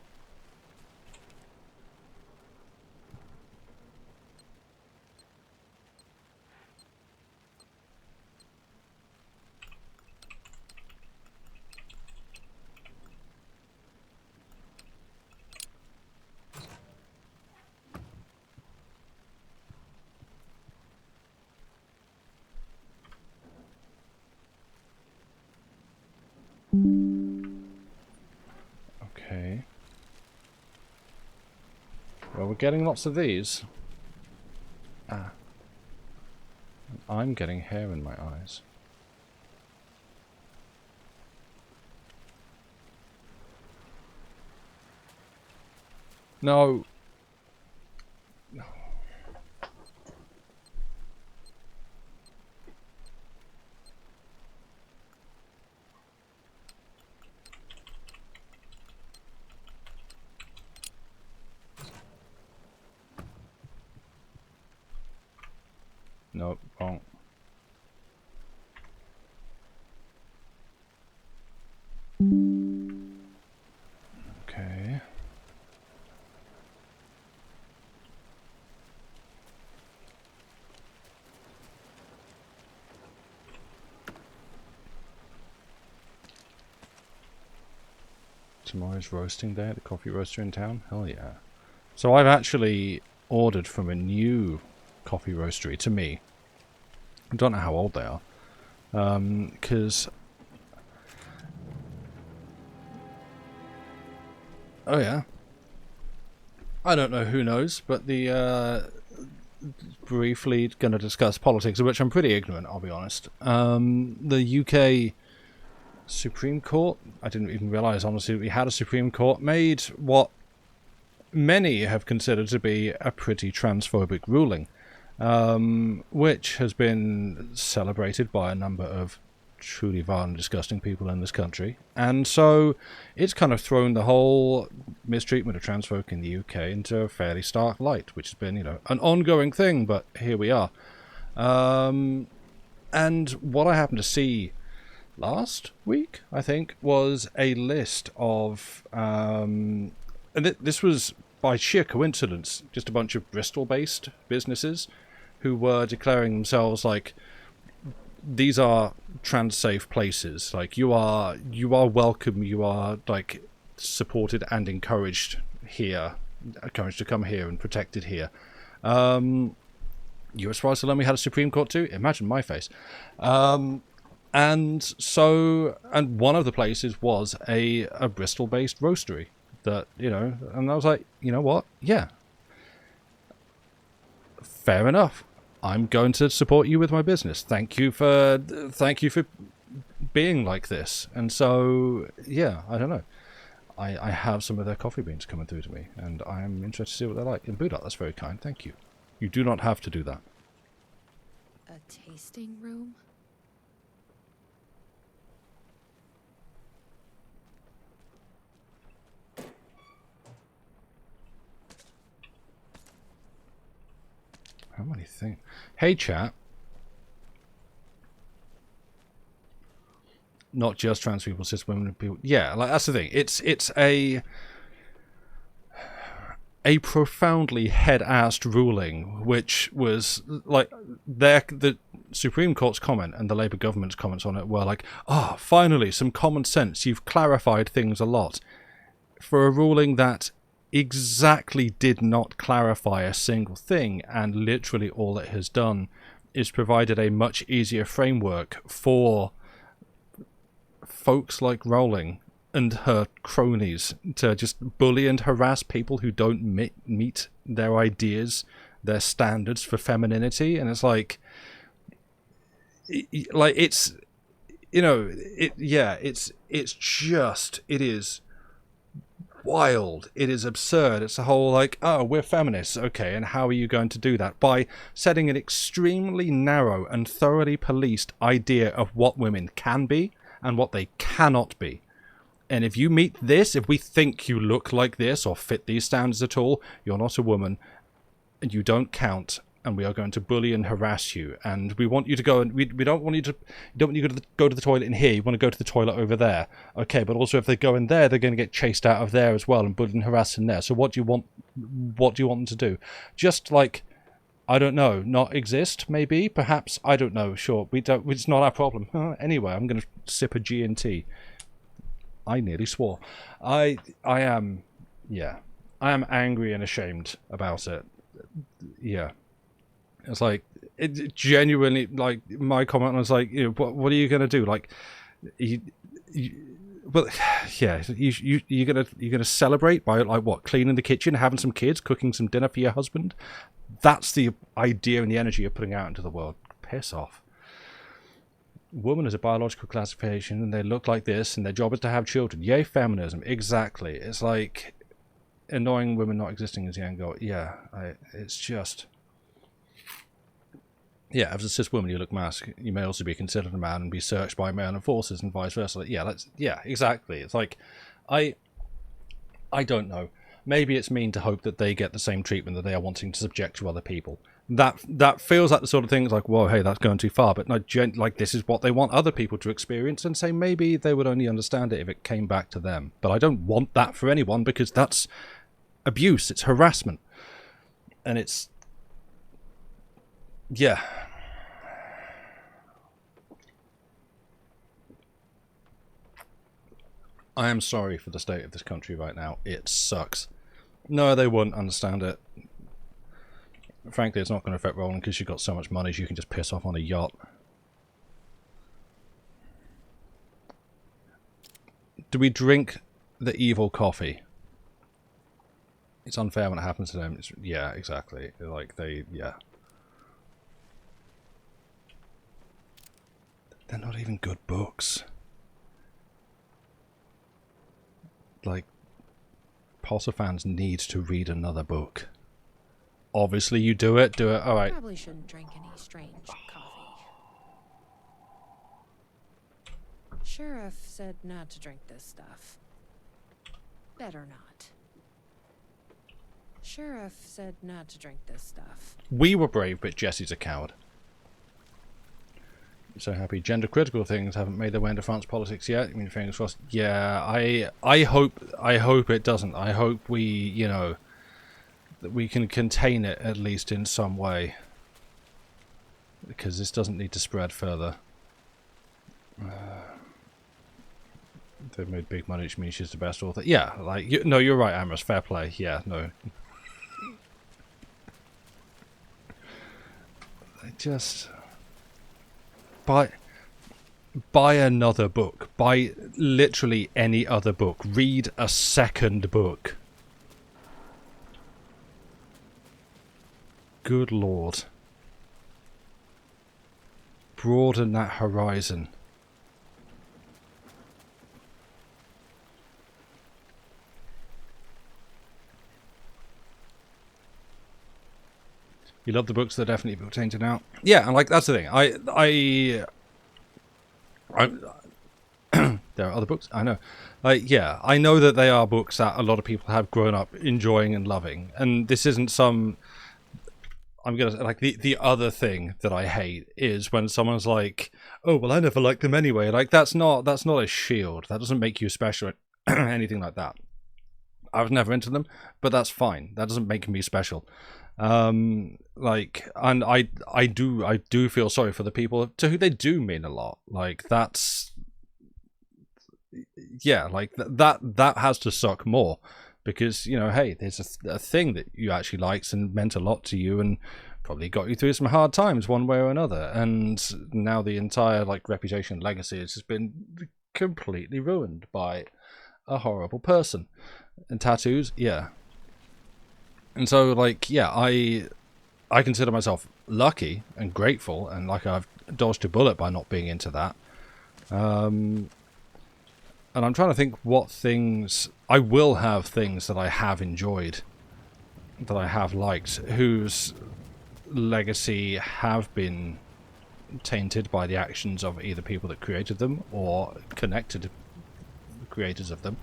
Well, we're getting lots of these. Ah. I'm getting hair in my eyes. No. No. Nope, wrong. Okay. Tomorrow's roasting day at the coffee roaster in town? Hell yeah. So I've actually ordered from a new coffee roastery to me. I don't know how old they are. Because... oh yeah. I don't know, who knows, but the, briefly going to discuss politics, of which I'm pretty ignorant, I'll be honest. The UK Supreme Court, I didn't even realise, honestly, we had a Supreme Court, made what many have considered to be a pretty transphobic ruling, which has been celebrated by a number of truly vile and disgusting people in this country. And so it's kind of thrown the whole mistreatment of trans folk in the UK into a fairly stark light, which has been, you know, an ongoing thing, but here we are. And what I happened to see last week, I think, was a list of, and this was by sheer coincidence, just a bunch of Bristol-based businesses who were declaring themselves like, these are trans-safe places. Like, you are welcome. You are like supported and encouraged here, encouraged to come here and protected here. You were surprised to learn we had a Supreme Court too? Imagine my face. And so, and one of the places was a Bristol-based roastery that, you know, and I was like, you know what? Yeah. Fair enough. I'm going to support you with my business. Thank you for being like this. And so, yeah, I don't know. I have some of their coffee beans coming through to me, and I'm interested to see what they're like. And Buddha, that's very kind. Thank you. You do not have to do that. A tasting room? How many things? Hey, chat. Not just trans people, cis women and people. Yeah, like that's the thing. It's a profoundly head-assed ruling, which was like the Supreme Court's comment and the Labour government's comments on it were like, "Ah, finally some common sense. You've clarified things a lot." For a ruling that exactly did not clarify a single thing, and literally all it has done is provided a much easier framework for folks like Rowling and her cronies to just bully and harass people who don't meet their ideas, their standards for femininity. And it's like it's, you know, it is wild. It is absurd. It's a whole like, oh, we're feminists, okay, and how are you going to do that? By setting an extremely narrow and thoroughly policed idea of what women can be and what they cannot be. And if you meet this, if we think you look like this or fit these standards at all, you're not a woman and you don't count, and we are going to bully and harass you, and we want you to go, and we don't want you to go to the toilet in here. You want to go to the toilet over there, okay? But also, if they go in there, they're going to get chased out of there as well and bullied and harassed in there. So what do you want? What do you want them to do? Just like, I don't know, not exist? Maybe, perhaps, I don't know. Sure, we don't. It's not our problem. Anyway, I'm going to sip a G&T. I nearly swore. I am angry and ashamed about it. Yeah. It's like, it genuinely, like, my comment was like, you know, what are you going to do? Like, Well, yeah, you're gonna celebrate by like what, cleaning the kitchen, having some kids, cooking some dinner for your husband. That's the idea and the energy you're putting out into the world. Piss off. Woman is a biological classification, and they look like this, and their job is to have children. Yay, feminism. Exactly. It's like annoying women not existing as the end goal. Yeah, it's just. Yeah, as a cis woman, you look masc. You may also be considered a man and be searched by male enforcers and vice versa. Yeah, exactly. It's like, I don't know. Maybe it's mean to hope that they get the same treatment that they are wanting to subject to other people. That feels like the sort of thing. It's like, whoa, hey, that's going too far. But no, like this is what they want other people to experience, and say maybe they would only understand it if it came back to them. But I don't want that for anyone, because that's abuse. It's harassment, and it's yeah. I am sorry for the state of this country right now. It sucks. No, they wouldn't understand it. Frankly, it's not going to affect Roland because you've got so much money you can just piss off on a yacht. Do we drink the evil coffee? It's unfair when it happens to them. Yeah, exactly. Like, yeah. They're not even good books. Like, Potter fans need to read another book. Obviously you do it, alright. Probably shouldn't drink any strange coffee. Sheriff said not to drink this stuff. Better not. Sheriff said not to drink this stuff. We were brave, but Jesse's a coward. So happy. Gender critical things haven't made their way into France politics yet. I mean, fingers crossed. Yeah, I hope it doesn't. I hope we, you know, that we can contain it at least in some way, because this doesn't need to spread further. They've made big money, which means she's the best author. Yeah, like no, you're right, Amorous. Fair play. Yeah, no. I just. Buy another book. Buy literally any other book. Read a second book. Good Lord. Broaden that horizon. You love the books that are definitely book tainted now. Yeah, and like that's the thing. There are other books, I know. Yeah, I know that they are books that a lot of people have grown up enjoying and loving, and this isn't some. I'm gonna like the other thing that I hate is when someone's like, "Oh, well, I never liked them anyway." Like that's not a shield. That doesn't make you special, or anything like that. I was never into them, but that's fine. That doesn't make me special. Like, and I do feel sorry for the people to who they do mean a lot. Like that's, yeah, like that has to suck more, because you know, hey, there's a thing that you actually liked and meant a lot to you and probably got you through some hard times one way or another, and now the entire like reputation and legacy has just been completely ruined by a horrible person. And tattoos, yeah. And so, like, yeah, I consider myself lucky and grateful, and like I've dodged a bullet by not being into that. And I'm trying to think what things I will have, things that I have enjoyed, that I have liked, whose legacy have been tainted by the actions of either people that created them or connected to the creators of them.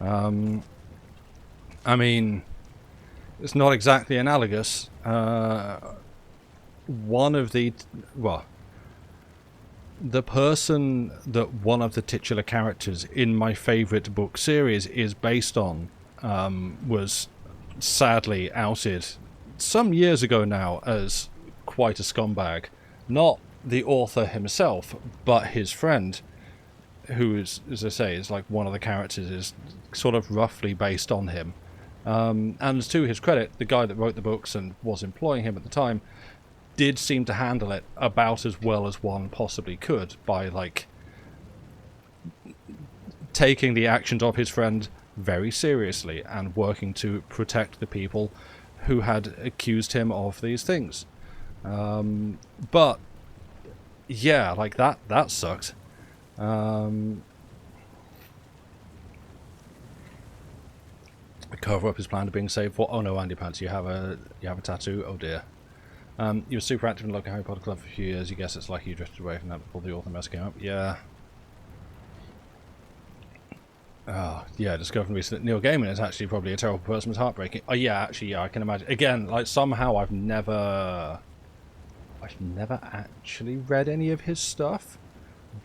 I mean, it's not exactly analogous. One of the, well, the person that one of the titular characters in my favourite book series is based on was sadly outed some years ago now as quite a scumbag. Not the author himself, but his friend, who is, as I say, is like one of the characters, is sort of roughly based on him. And to his credit, the guy that wrote the books and was employing him at the time did seem to handle it about as well as one possibly could, by like taking the actions of his friend very seriously and working to protect the people who had accused him of these things. But yeah, like that sucked. Cover up his plan to being saved for. Oh no, Andy Pants, you have a tattoo. Oh dear. You were super active in the local Harry Potter club for a few years. You guess it's like you drifted away from that before the author mess came up. Yeah. Oh yeah, discovering recently that Neil Gaiman is actually probably a terrible person. Was heartbreaking. Oh yeah, actually yeah, I can imagine. Again, like somehow I've never actually read any of his stuff,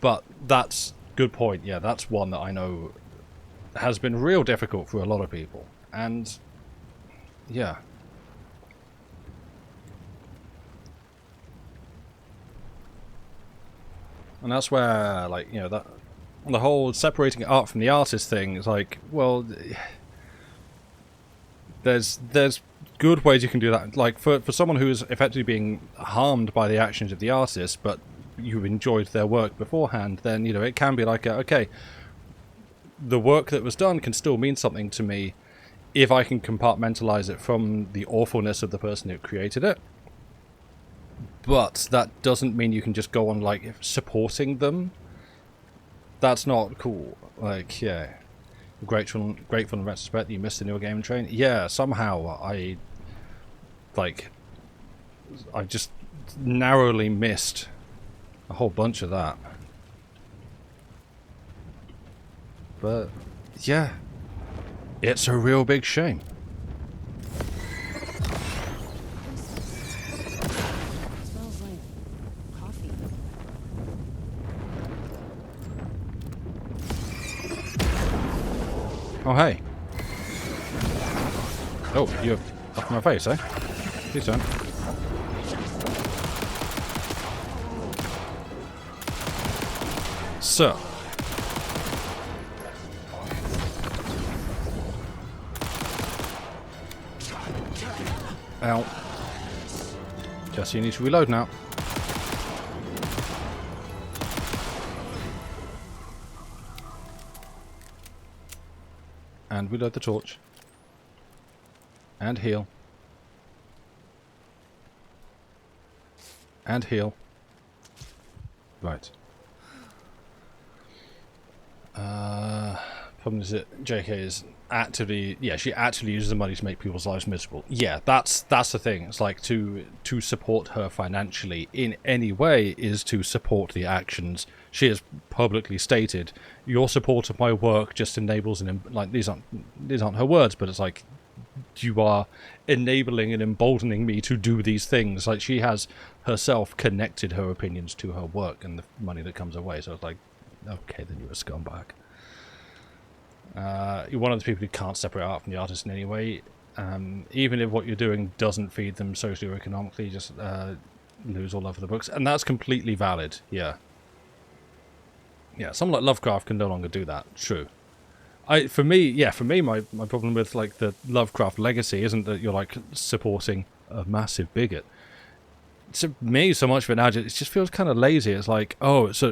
but that's good point. Yeah, that's one that I know has been real difficult for a lot of people, and yeah. And that's where, like, you know, that the whole separating art from the artist thing is like, well, there's good ways you can do that. Like, for someone who is effectively being harmed by the actions of the artist, but you've enjoyed their work beforehand, then, you know, it can be like, okay, the work that was done can still mean something to me if I can compartmentalize it from the awfulness of the person who created it. But that doesn't mean you can just go on, like, supporting them. That's not cool. Like, yeah. Grateful in retrospect that you missed the Neil Gaiman train. Yeah, somehow I just narrowly missed a whole bunch of that. But, yeah. It's a real big shame. Oh, hey. Oh, you're up in my face, eh? Please don't. So. Ow. Jesse, you need to reload now. And reload the torch. And heal. And heal. Right. Problem is that JK is actively, yeah, she actually uses the money to make people's lives miserable. Yeah, that's the thing. It's like to support her financially in any way is to support the actions. She has publicly stated, your support of my work just enables like these aren't her words, but it's like you are enabling and emboldening me to do these things. Like she has herself connected her opinions to her work and the money that comes her way. So it's like, okay, then you're a scumbag. You're one of the people who can't separate art from the artist in any way. Even if what you're doing doesn't feed them socioeconomically, just lose all love for the books. And that's completely valid, yeah. Yeah, someone like Lovecraft can no longer do that, true. For me, my problem with like the Lovecraft legacy isn't that you're like supporting a massive bigot. To me, so much of it now, it just feels kind of lazy. It's like, oh, it's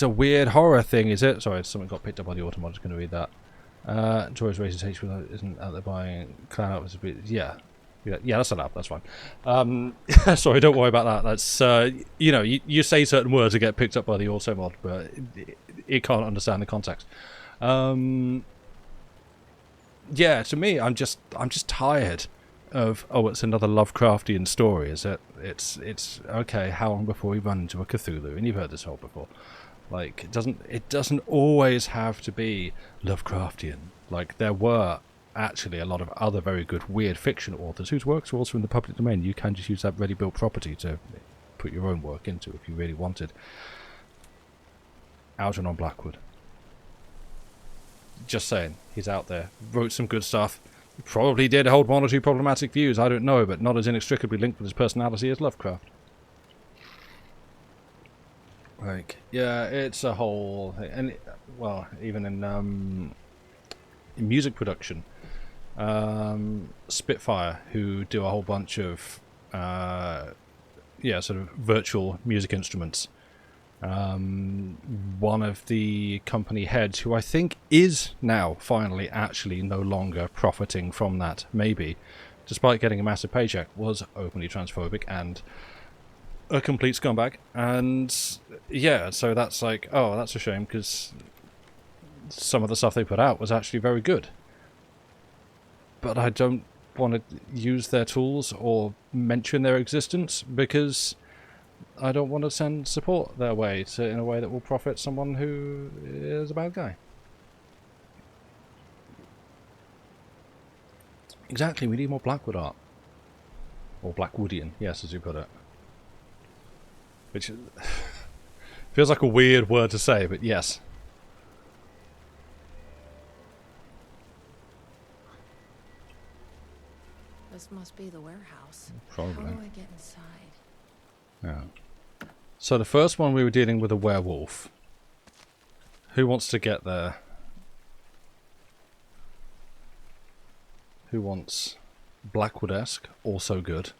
a weird horror thing, is it? Sorry, something got picked up by the autumn. I'm just going to read that. Toys racist HP isn't out there buying clown outfits. Yeah, that's allowed. That's fine. Sorry, don't worry about that. That's you know, you say certain words that get picked up by the auto mod, but it can't understand the context. Yeah, to me, I'm just tired of, oh, it's another Lovecraftian story. Is it? It's okay. How long before we run into a Cthulhu? And you've heard this whole before. Like it doesn't always have to be Lovecraftian. Like there were actually a lot of other very good weird fiction authors whose works were also in the public domain. You can just use that ready-built property to put your own work into if you really wanted. Algernon Blackwood. Just saying, he's out there. Wrote some good stuff. Probably did hold one or two problematic views, I don't know, but not as inextricably linked with his personality as Lovecraft. Like, yeah, it's a whole thing. And, well, even in music production, Spitfire, who do a whole bunch of, sort of virtual music instruments, one of the company heads, who I think is now finally actually no longer profiting from that, maybe, despite getting a massive paycheck, was openly transphobic and a complete scumbag. And yeah, so that's like, oh, that's a shame, because some of the stuff they put out was actually very good. But I don't want to use their tools or mention their existence, because I don't want to send support their way in a way that will profit someone who is a bad guy. Exactly, we need more Blackwood art. Or Blackwoodian, yes, as you put it. Which feels like a weird word to say, but yes. This must be the warehouse. Probably. How do I get inside? Yeah. So the first one we were dealing with a werewolf. Who wants to get there? Who wants Blackwood-esque? Also good.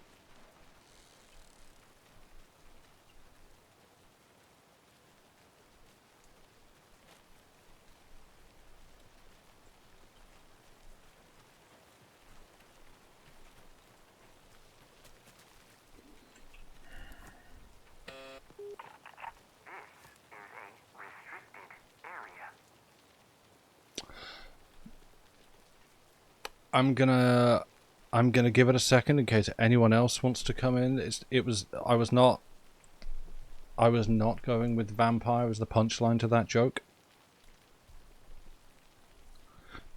I'm gonna give it a second in case anyone else wants to come in. I was not going with vampire as the punchline to that joke.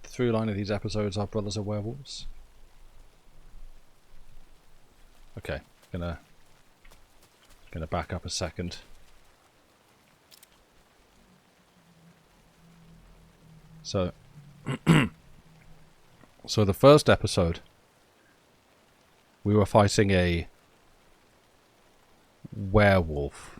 The through line of these episodes are brothers are werewolves. Okay, gonna back up a second. So so the first episode, we were fighting a werewolf.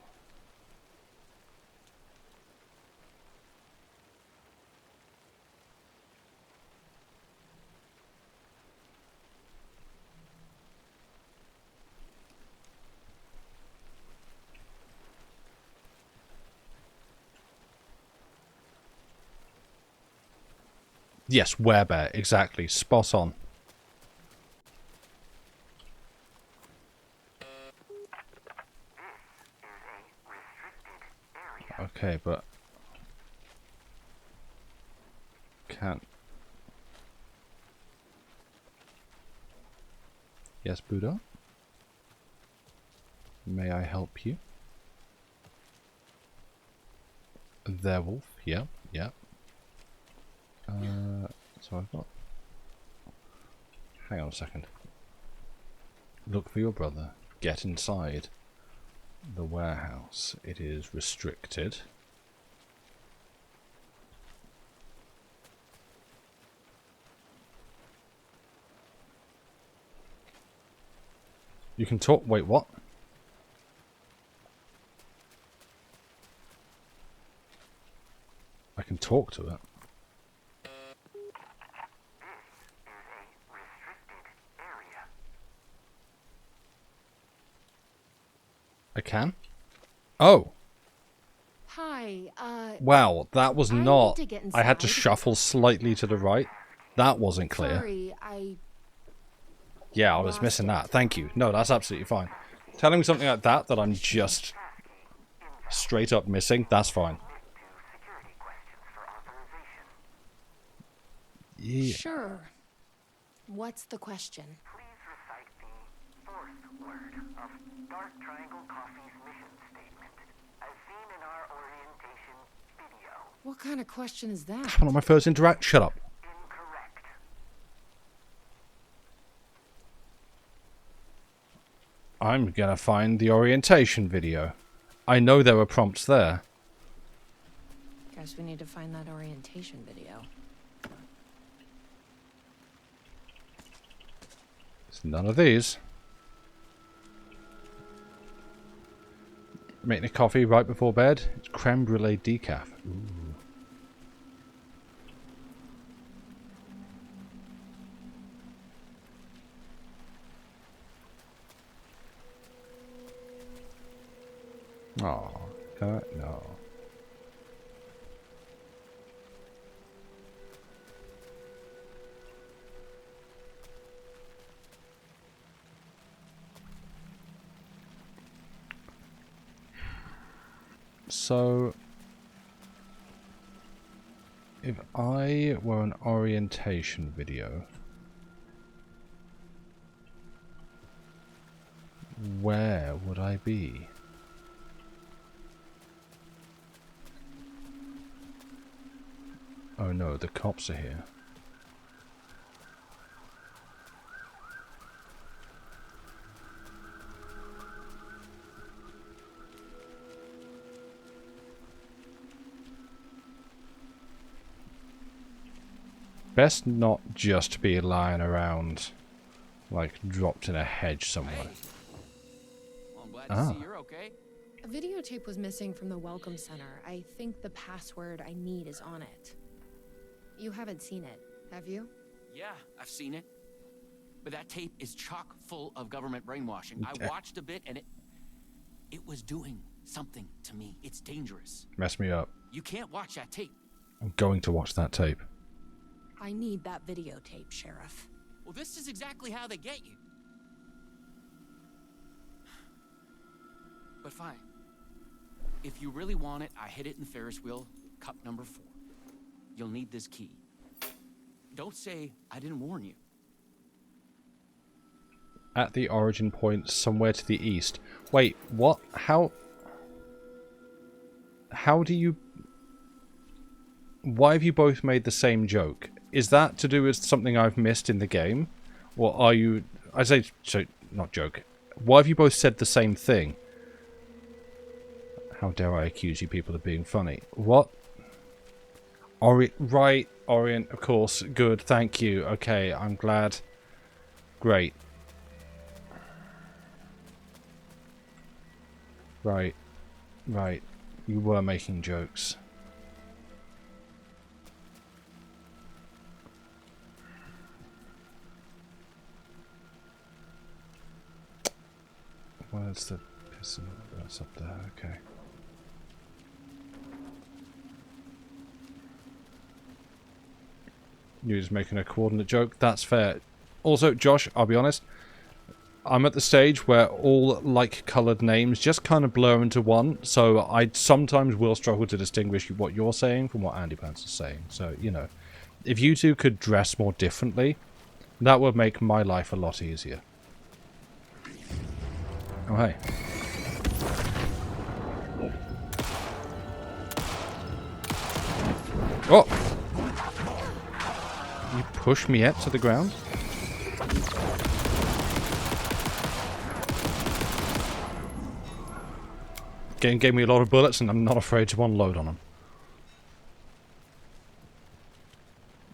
Yes, werebear, exactly. Spot on. Okay, but can't. Yes, Buddha? May I help you? Werewolf, yeah, yeah. So I've got... Hang on a second. Look for your brother. Get inside the warehouse. It is restricted. You can talk... Wait, what? I can talk to it. I can? Oh. Hi, Wow, that was not... need to get I had to inside. shuffle slightly to the right. That wasn't clear. Sorry, Yeah, I was missing that. Thank you. No, that's absolutely fine. Telling me something like that I'm just straight up missing, that's fine. Yeah. Sure. What's the question? Dark Triangle Coffee's mission statement, as seen in our orientation video. What kind of question is that? One of my first interact. Shut up. Incorrect. I'm gonna find the orientation video. I know there were prompts there. Guess we need to find that orientation video. It's none of these. Making a coffee right before bed. It's creme brulee decaf. Ooh. Oh, No. So, if I were an orientation video, where would I be? Oh no, the cops are here. Best not just be lying around, like dropped in a hedge somewhere. Hey. Well, I'm glad to see you're okay. A videotape was missing from the Welcome Center. I think the password I need is on it. You haven't seen it, have you? Yeah, I've seen it. But that tape is chock full of government brainwashing. I watched a bit and it was doing something to me. It's dangerous. Mess me up. You can't watch that tape. I'm going to watch that tape. I need that videotape, Sheriff. Well, this is exactly how they get you. But fine. If you really want it, I hid it in Ferris wheel, cup number 4. You'll need this key. Don't say I didn't warn you. At the origin point, somewhere to the east. Wait, what? How do you... Why have you both made the same joke? Is that to do with something I've missed in the game? Or are you... I say... So, not joke. Why have you both said the same thing? How dare I accuse you people of being funny? What? Right, Orient, of course. Good, thank you. Okay, I'm glad. Great. Right. Right. You were making jokes. Where's the piston? That's up there, okay. You're just making a coordinate joke. That's fair. Also, Josh, I'll be honest. I'm at the stage where all like-coloured names just kind of blur into one, so I sometimes will struggle to distinguish what you're saying from what Andy Pants is saying. So, you know, if you two could dress more differently, that would make my life a lot easier. Oh, hey. Oh! You push me up to the ground? Game gave me a lot of bullets and I'm not afraid to unload on them.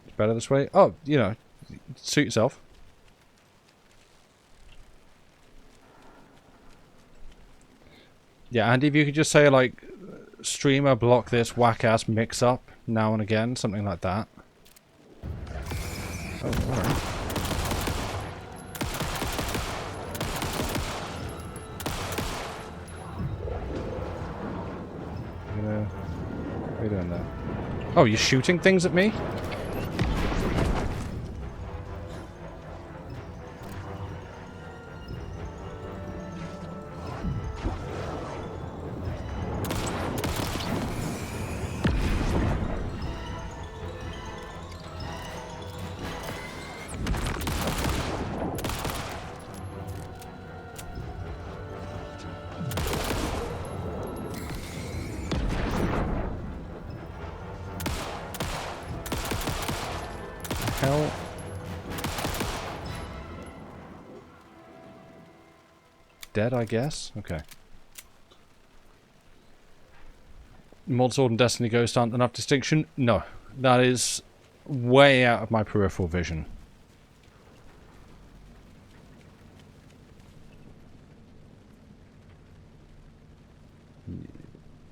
It's better this way. Oh, you know, suit yourself. Yeah, Andy, if you could just say, like, streamer, block this whack-ass mix-up now and again, something like that. Oh, alright. What are you doing there? Oh, you're shooting things at me? Hell. Dead, I guess? Okay. Mod Sword and Destiny Ghost aren't enough distinction? No. That is way out of my peripheral vision.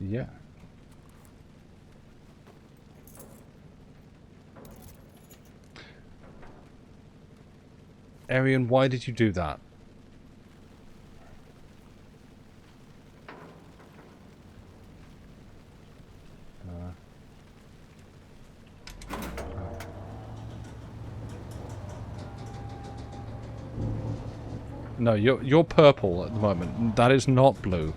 Yeah. Arian, why did you do that? No, you're purple at the moment. That is not blue.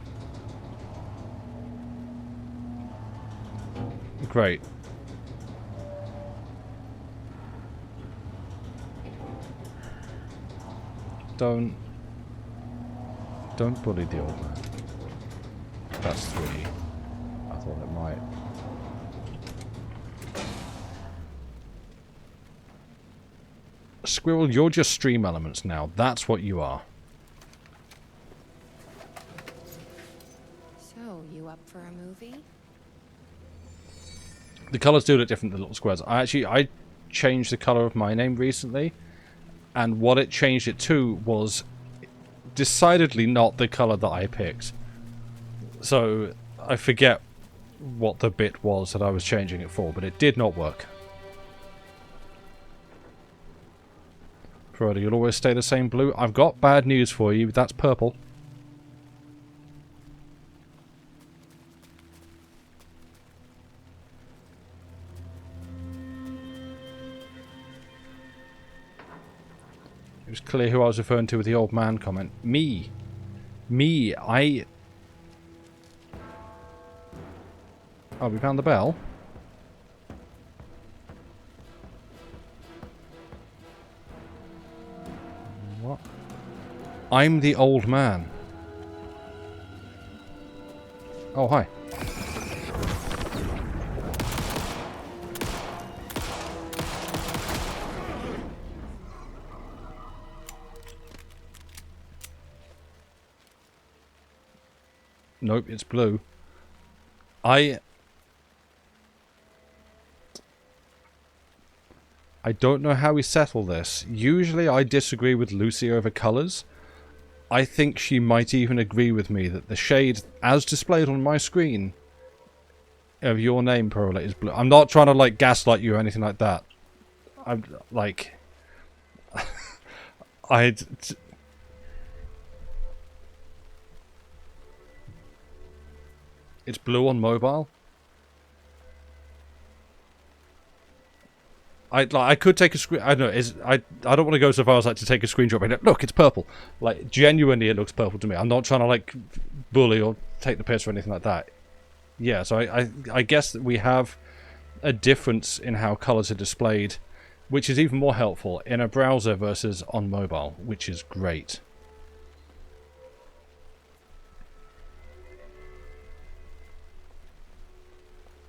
Great. Don't bully the old man. That's 3. I thought it might. Squirrel, you're just stream elements now. That's what you are. So, you up for a movie? The colours do look different than little squares. I changed the colour of my name recently, and what it changed it to was decidedly not the colour that I picked. So I forget what the bit was that I was changing it for, but it did not work. Frodo, you'll always stay the same blue. I've got bad news for you. That's purple. It was clear who I was referring to with the old man comment. Me. Oh, we found the bell. What? I'm the old man. Oh, hi. Nope, it's blue. I don't know how we settle this. Usually I disagree with Lucy over colours. I think she might even agree with me that the shade, as displayed on my screen, of your name, Pearl, is blue. I'm not trying to, like, gaslight you or anything like that. I'm, like... It's blue on mobile. I could take a screen. I don't know. I don't want to go so far as like to take a screenshot. But look, it's purple. Like genuinely, it looks purple to me. I'm not trying to like bully or take the piss or anything like that. Yeah. So I guess that we have a difference in how colors are displayed, which is even more helpful in a browser versus on mobile, which is great.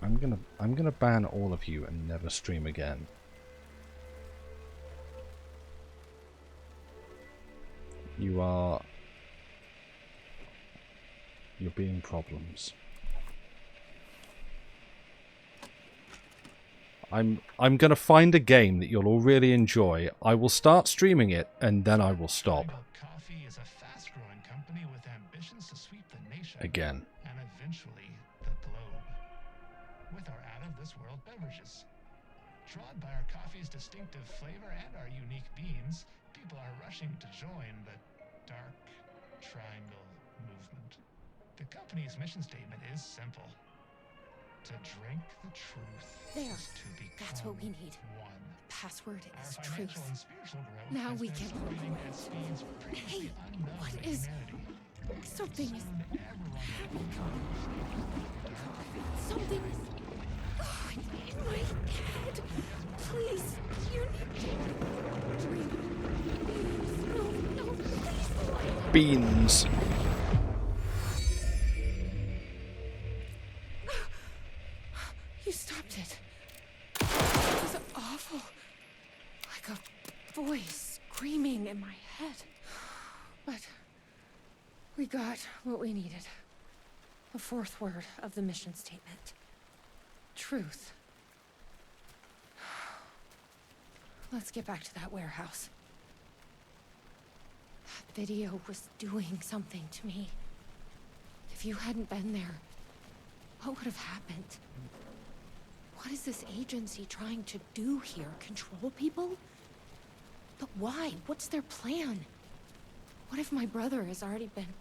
I'm gonna ban all of you and never stream again. You're being problems. I'm gonna find a game that you'll all really enjoy. I will start streaming it and then I will stop. Coffee is a fast-growing company with ambitions to sweep the nation Again. and eventually the globe with our out-of-this-world beverages. Drawn by our coffee's distinctive flavor and our unique beans, people are rushing to join the Dark Triangle movement. The company's mission statement is simple: to drink the truth. There. Is to become That's what we need. One. The password is Our financial truth. and spiritual growth Now has we been can. accelerating at speeds previously unknown What to is? humanity. Something is. Soon everyone will Something is. Oh, in my head. Please, you need to. No, please. Beans. You stopped it. It was awful. Like a voice screaming in my head. But we got what we needed. The fourth word of the mission statement. Truth. Let's get back to that warehouse. That video was doing something to me. If you hadn't been there, what would have happened? What is this agency trying to do here? Control people? But why? What's their plan? What if my brother has already been...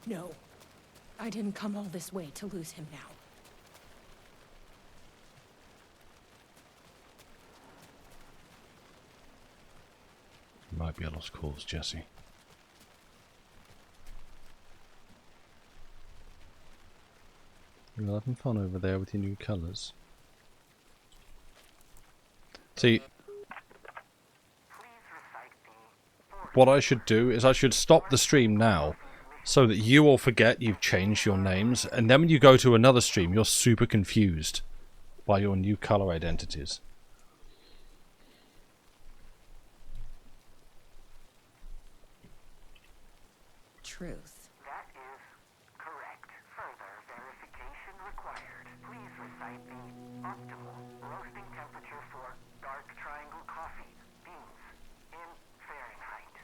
No. I didn't come all this way to lose him now. Might be a lost cause, Jesse. You're having fun over there with your new colours. See, what I should do is I should stop the stream now so that you all forget you've changed your names, and then when you go to another stream you're super confused by your new colour identities. Truth. That is correct. Further verification required. Please recite the optimal roasting temperature for dark triangle coffee beans in Fahrenheit.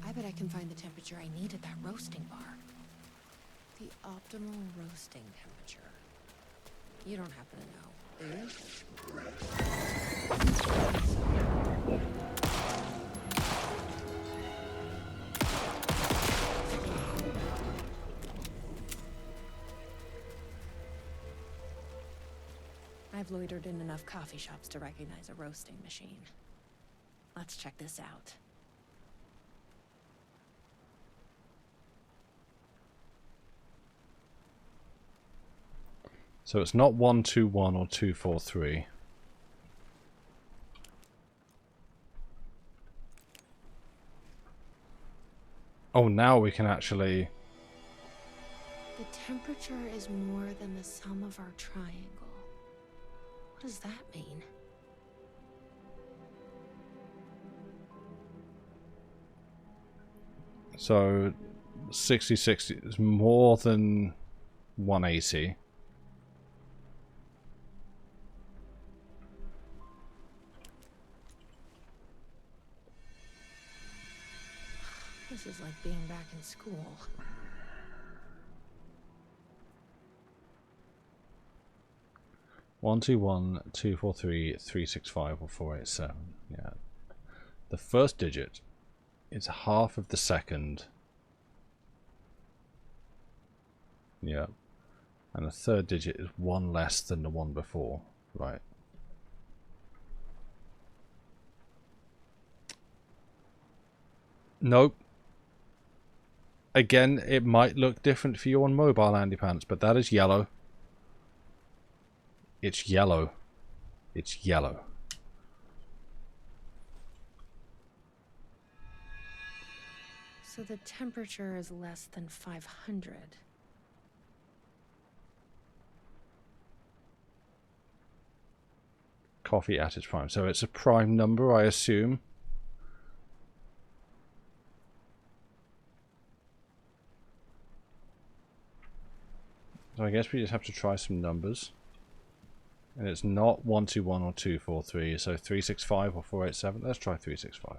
I bet I can find the temperature I need at that roasting bar. The optimal roasting temperature. You don't happen to know, do you? I've loitered in enough coffee shops to recognize a roasting machine. Let's check this out. So it's not 121 or 243. Oh, now we can actually... The temperature is more than the sum of our triangle. What does that mean? So 66 is more than 180. This is like being back in school. One, 2, 1, 2, 4, 3, 3, 6, 5, or 4, 8, 7. Yeah. The first digit is half of the second. Yeah. And the third digit is one less than the one before. Right. Nope. Again, it might look different for you on mobile, Andy Pants, but that is yellow. It's yellow. It's yellow. So the temperature is less than 500. Coffee at its prime. So it's a prime number, I assume. So I guess we just have to try some numbers. And it's not 121 or 243, so 365 or 487. Let's try 365.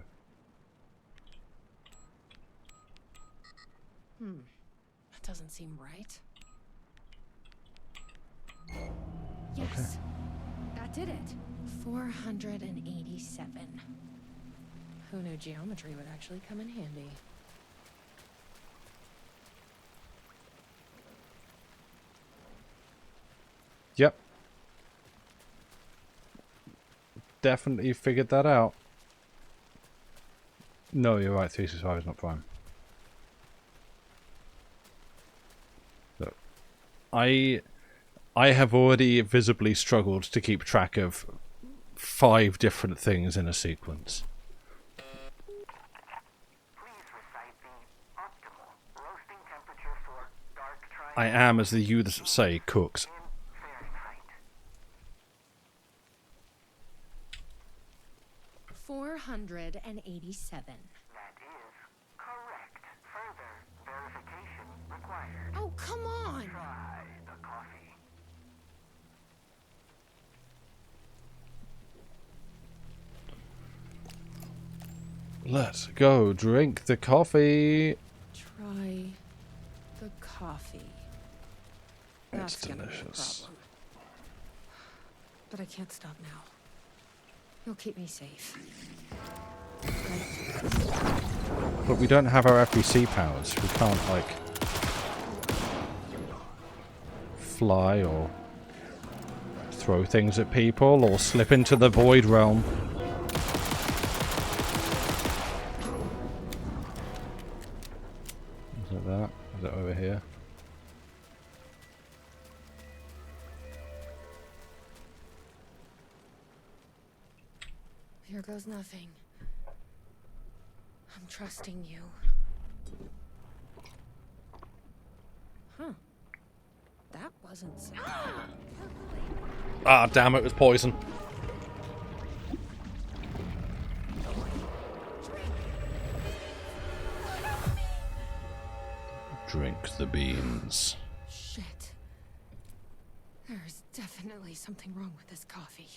That doesn't seem right. Yes, okay. That did it. 487. Who knew geometry would actually come in handy? Yep. Definitely figured that out. No, you're right, 365 is not prime. Look, I have already visibly struggled to keep track of 5 different things in a sequence. I am, as the youths say, cooks. 487. That is correct. Further verification required. Oh, come on! Try the coffee. Let's go drink the coffee. Try the coffee. It's That's gonna be a delicious. problem. But I can't stop now. You'll keep me safe. But we don't have our FBC powers. We can't, like, throw things at people or slip into the void realm. Is it that? Is it over here? Here goes nothing. I'm trusting you. Huh. That wasn't so... Ah, damn, it was poison. Drink the beans. Shit. There's definitely something wrong with this coffee.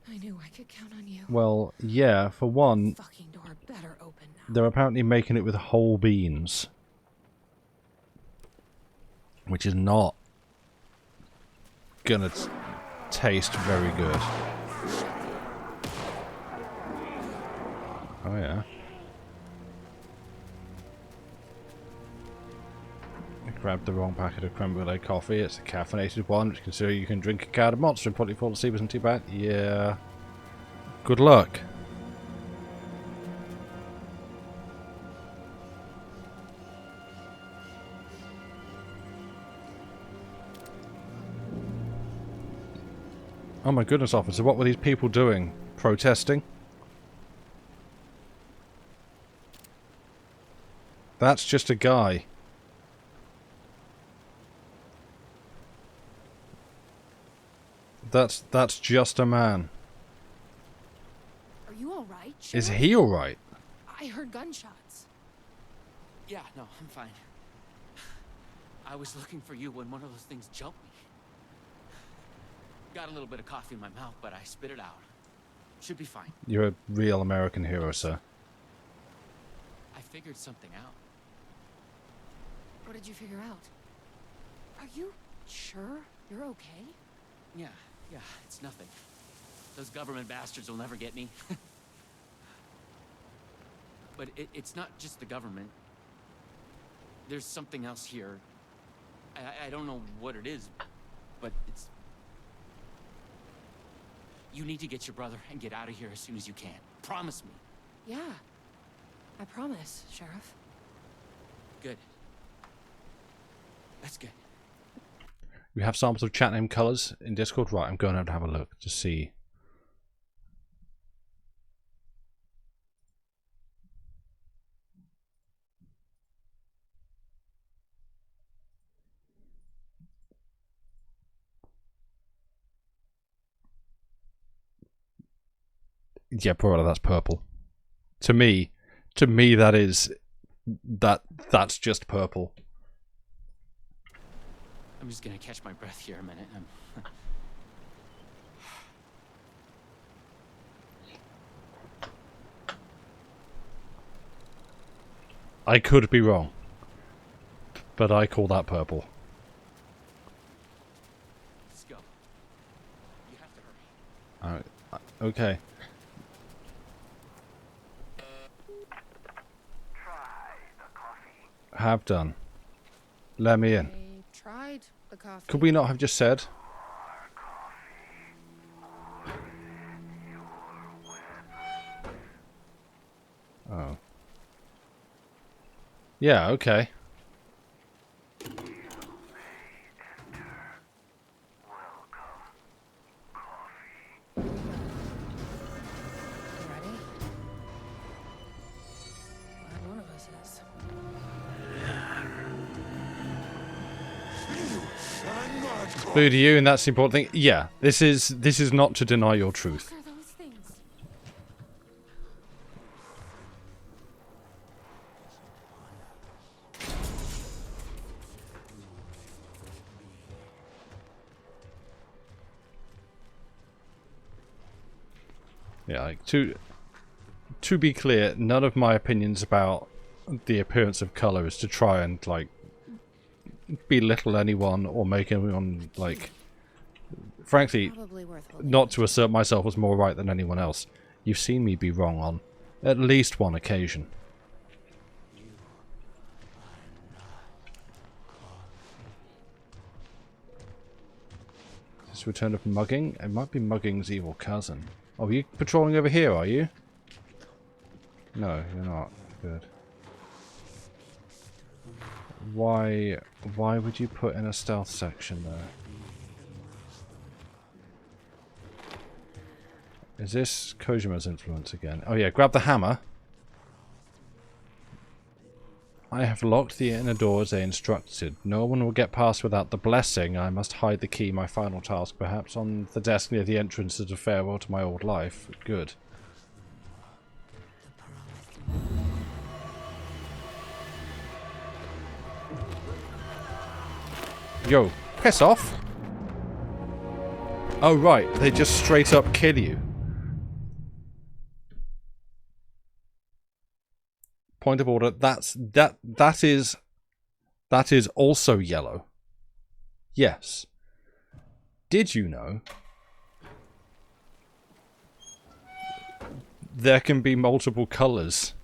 I knew I could count on you. Well, yeah, for one, Fucking door better open now. they're apparently making it with whole beans. Which is not gonna taste very good. Oh yeah. I grabbed the wrong packet of creme brulee coffee. It's a caffeinated one, which consider you can drink a cowed monster and probably fall asleep. Isn't too bad. Yeah. Good luck. Oh my goodness, officer, what were these people doing? Protesting? That's just a guy. That's just a man. Are you alright, Is Sheriff? he alright? I heard gunshots. Yeah, no, I'm fine. I was looking for you when one of those things jumped me. Got a little bit of coffee in my mouth, but I spit it out. Should be fine. You're a real American hero, sir. I figured something out. What did you figure out? Are you sure you're okay? Yeah, it's nothing. Those government bastards will never get me. But it's not just the government. There's something else here. I don't know what it is, but it's... You need to get your brother and get out of here as soon as you can. Promise me. Yeah. I promise, Sheriff. Good. That's good. We have samples of chat name colours in Discord. Right, I'm going out to have a look to see. Yeah, probably that's purple. To me that is that's just purple. I'm just gonna catch my breath here a minute. I could be wrong, but I call that purple. Let's go. You have to hurry. Okay. Have done. Let me in. I tried the coffee. Could we not have just said? Oh. Yeah, okay. Boo to you, and that's the important thing. Yeah, this is not to deny your truth. What are those things? Yeah, like to be clear, none of my opinions about the appearance of color is to try and like belittle anyone or make anyone like, frankly, not to assert myself as more right than anyone else. You've seen me be wrong on at least one occasion. Is this Must return of Mugging. It might be Mugging's evil cousin. Oh, are you patrolling over here, are you? No, you're not. Good. Why would you put in a stealth section there? Is this Kojima's influence again? Oh yeah, grab the hammer. I have locked the inner door as they instructed. No one will get past without the blessing. I must hide the key, my final task, perhaps, on the desk near the entrance as a farewell to my old life. Good. Yo, piss off! Oh right, they just straight up kill you. Point of order, that is also yellow. Yes. Did you know there can be multiple colours?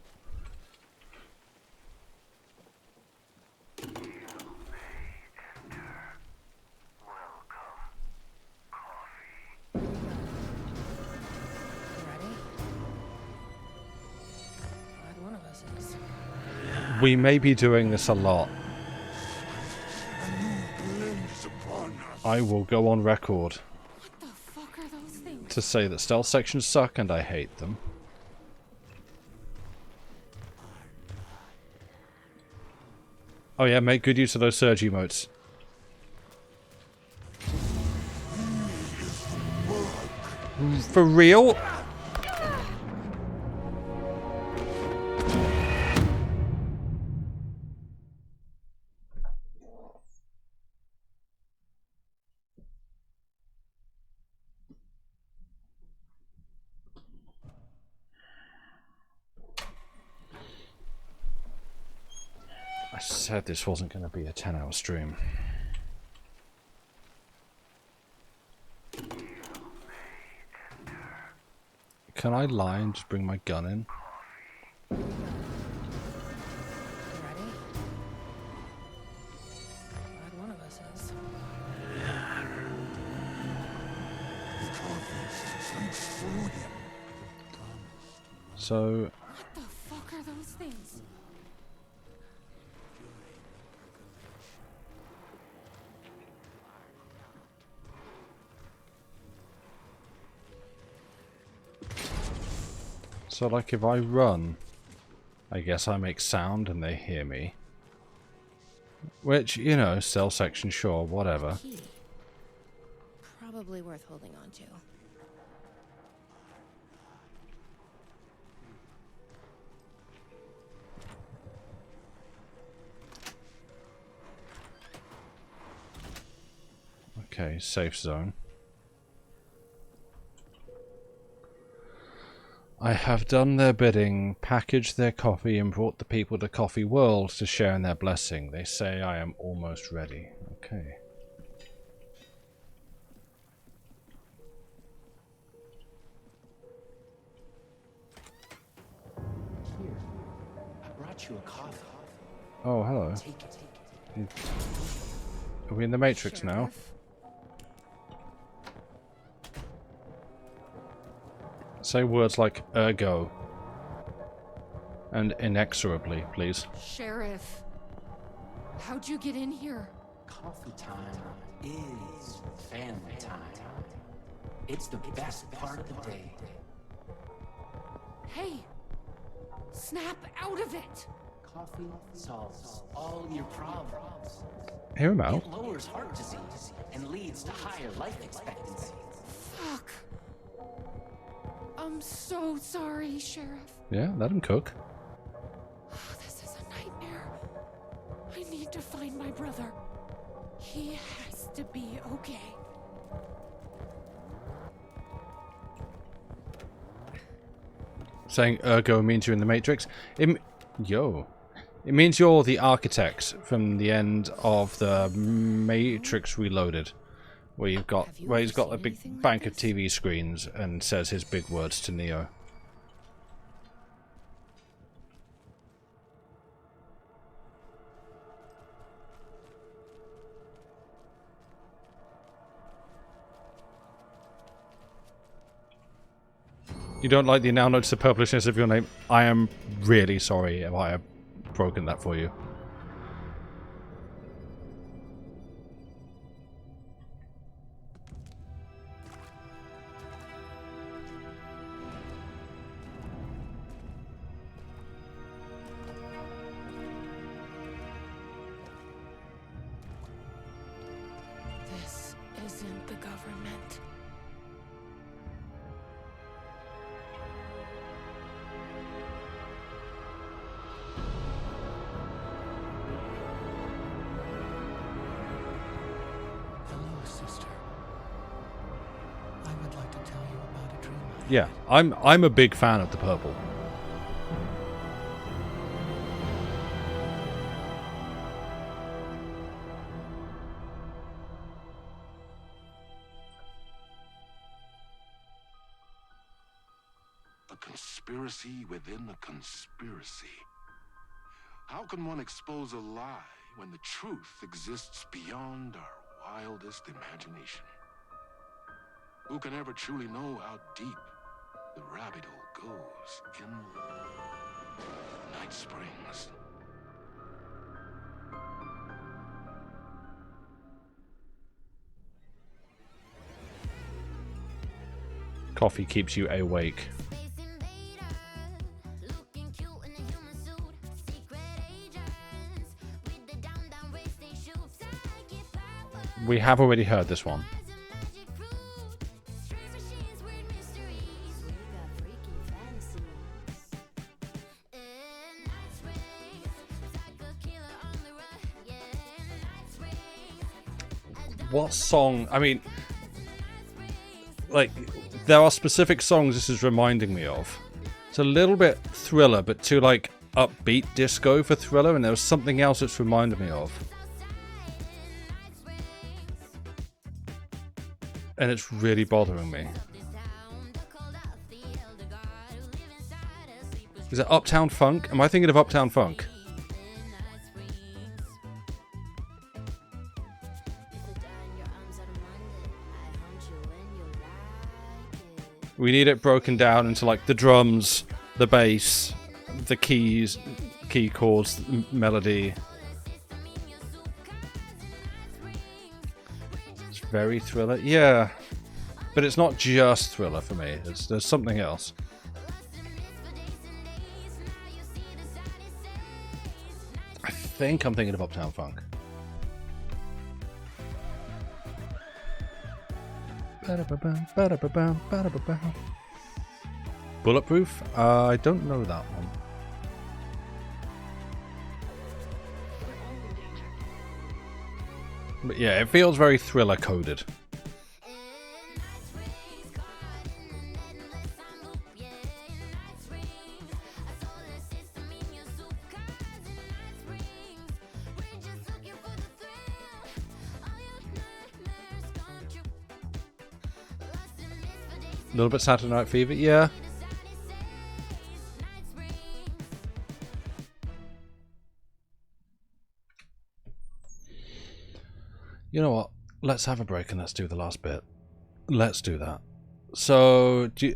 We may be doing this a lot. I will go on record to say that stealth sections suck and I hate them. Oh yeah, make good use of those surge emotes. For real? I said this wasn't going to be a 10-hour stream. Can I lie and just bring my gun in? So... What the fuck are those things? So like if I run, I guess I make sound and they hear me. Which, you know, stealth section, sure, whatever. Probably worth holding on to. Okay, safe zone. I have done their bidding, packaged their coffee, and brought the people to Coffee World to share in their blessing. They say I am almost ready. Okay. Here, I brought you a coffee. Oh, hello. Take it. Are we in the Matrix now? Say words like ergo and inexorably, please. Sheriff, how'd you get in here? Coffee time is family time. It's the best part of the day. Hey, snap out of it. Coffee solves all your problems. Hear him out. It lowers heart disease and leads to higher life expectancy. Fuck. I'm so sorry, Sheriff. Yeah, let him cook. Oh, this is a nightmare. I need to find my brother. He has to be okay. Saying ergo means you're in the Matrix. It means you're the architects from the end of the Matrix Reloaded, where he's got a big bank of TV screens and says his big words to Neo. You don't like the now noticeable purplishness of your name? I am really sorry if I have broken that for you. This isn't the government. Hello, sister. I would like to tell you about a dream I Yeah, I'm a big fan of the purple. A conspiracy within the conspiracy. How can one expose a lie when the truth exists beyond our wildest imagination? Who can ever truly know how deep the rabbit hole goes in Night Springs? Coffee keeps you awake. We have already heard this one. What song? I mean, like, there are specific songs this is reminding me of. It's a little bit Thriller, but too, like, upbeat disco for Thriller, and there was something else it's reminded me of. And it's really bothering me. Is it Uptown Funk? Am I thinking of Uptown Funk? We need it broken down into like the drums, the bass, the keys, key chords, melody. It's very Thriller. Yeah. But it's not just Thriller for me. There's something else. I think I'm thinking of Uptown Funk. Bulletproof? I don't know that one. But yeah, it feels very Thriller coded. A little bit Saturday Night Fever, yeah. You know what? Let's have a break and let's do the last bit. Let's do that. So, do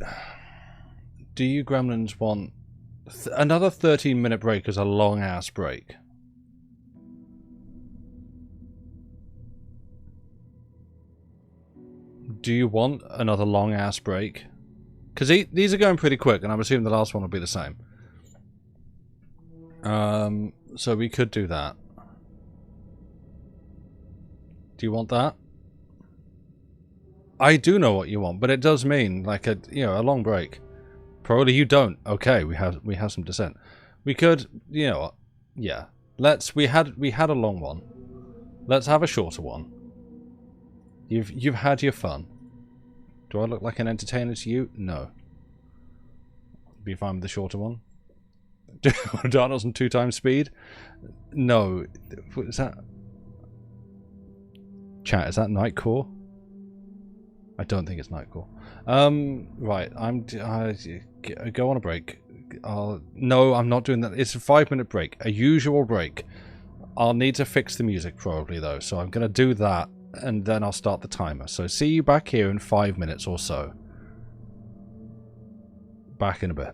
you Gremlins want another 13-minute break as a long-ass break? Do you want another long-ass break? Because these are going pretty quick, and I'm assuming the last one will be the same. So we could do that. Do you want that? I do know what you want, but it does mean like a long break. Probably you don't. Okay, we have some dissent. We could, you know what? Yeah. We had a long one. Let's have a shorter one. You've had your fun. Do I look like an entertainer to you? No. Be fine with the shorter one. Darnell's on 2 times speed? No. Is that... Chat, is that Nightcore? I don't think it's Nightcore. Right, go on a break. No, I'm not doing that. It's a 5-minute break. A usual break. I'll need to fix the music probably though, so I'm going to do that and then I'll start the timer. So see you back here in 5 minutes or so. Back in a bit.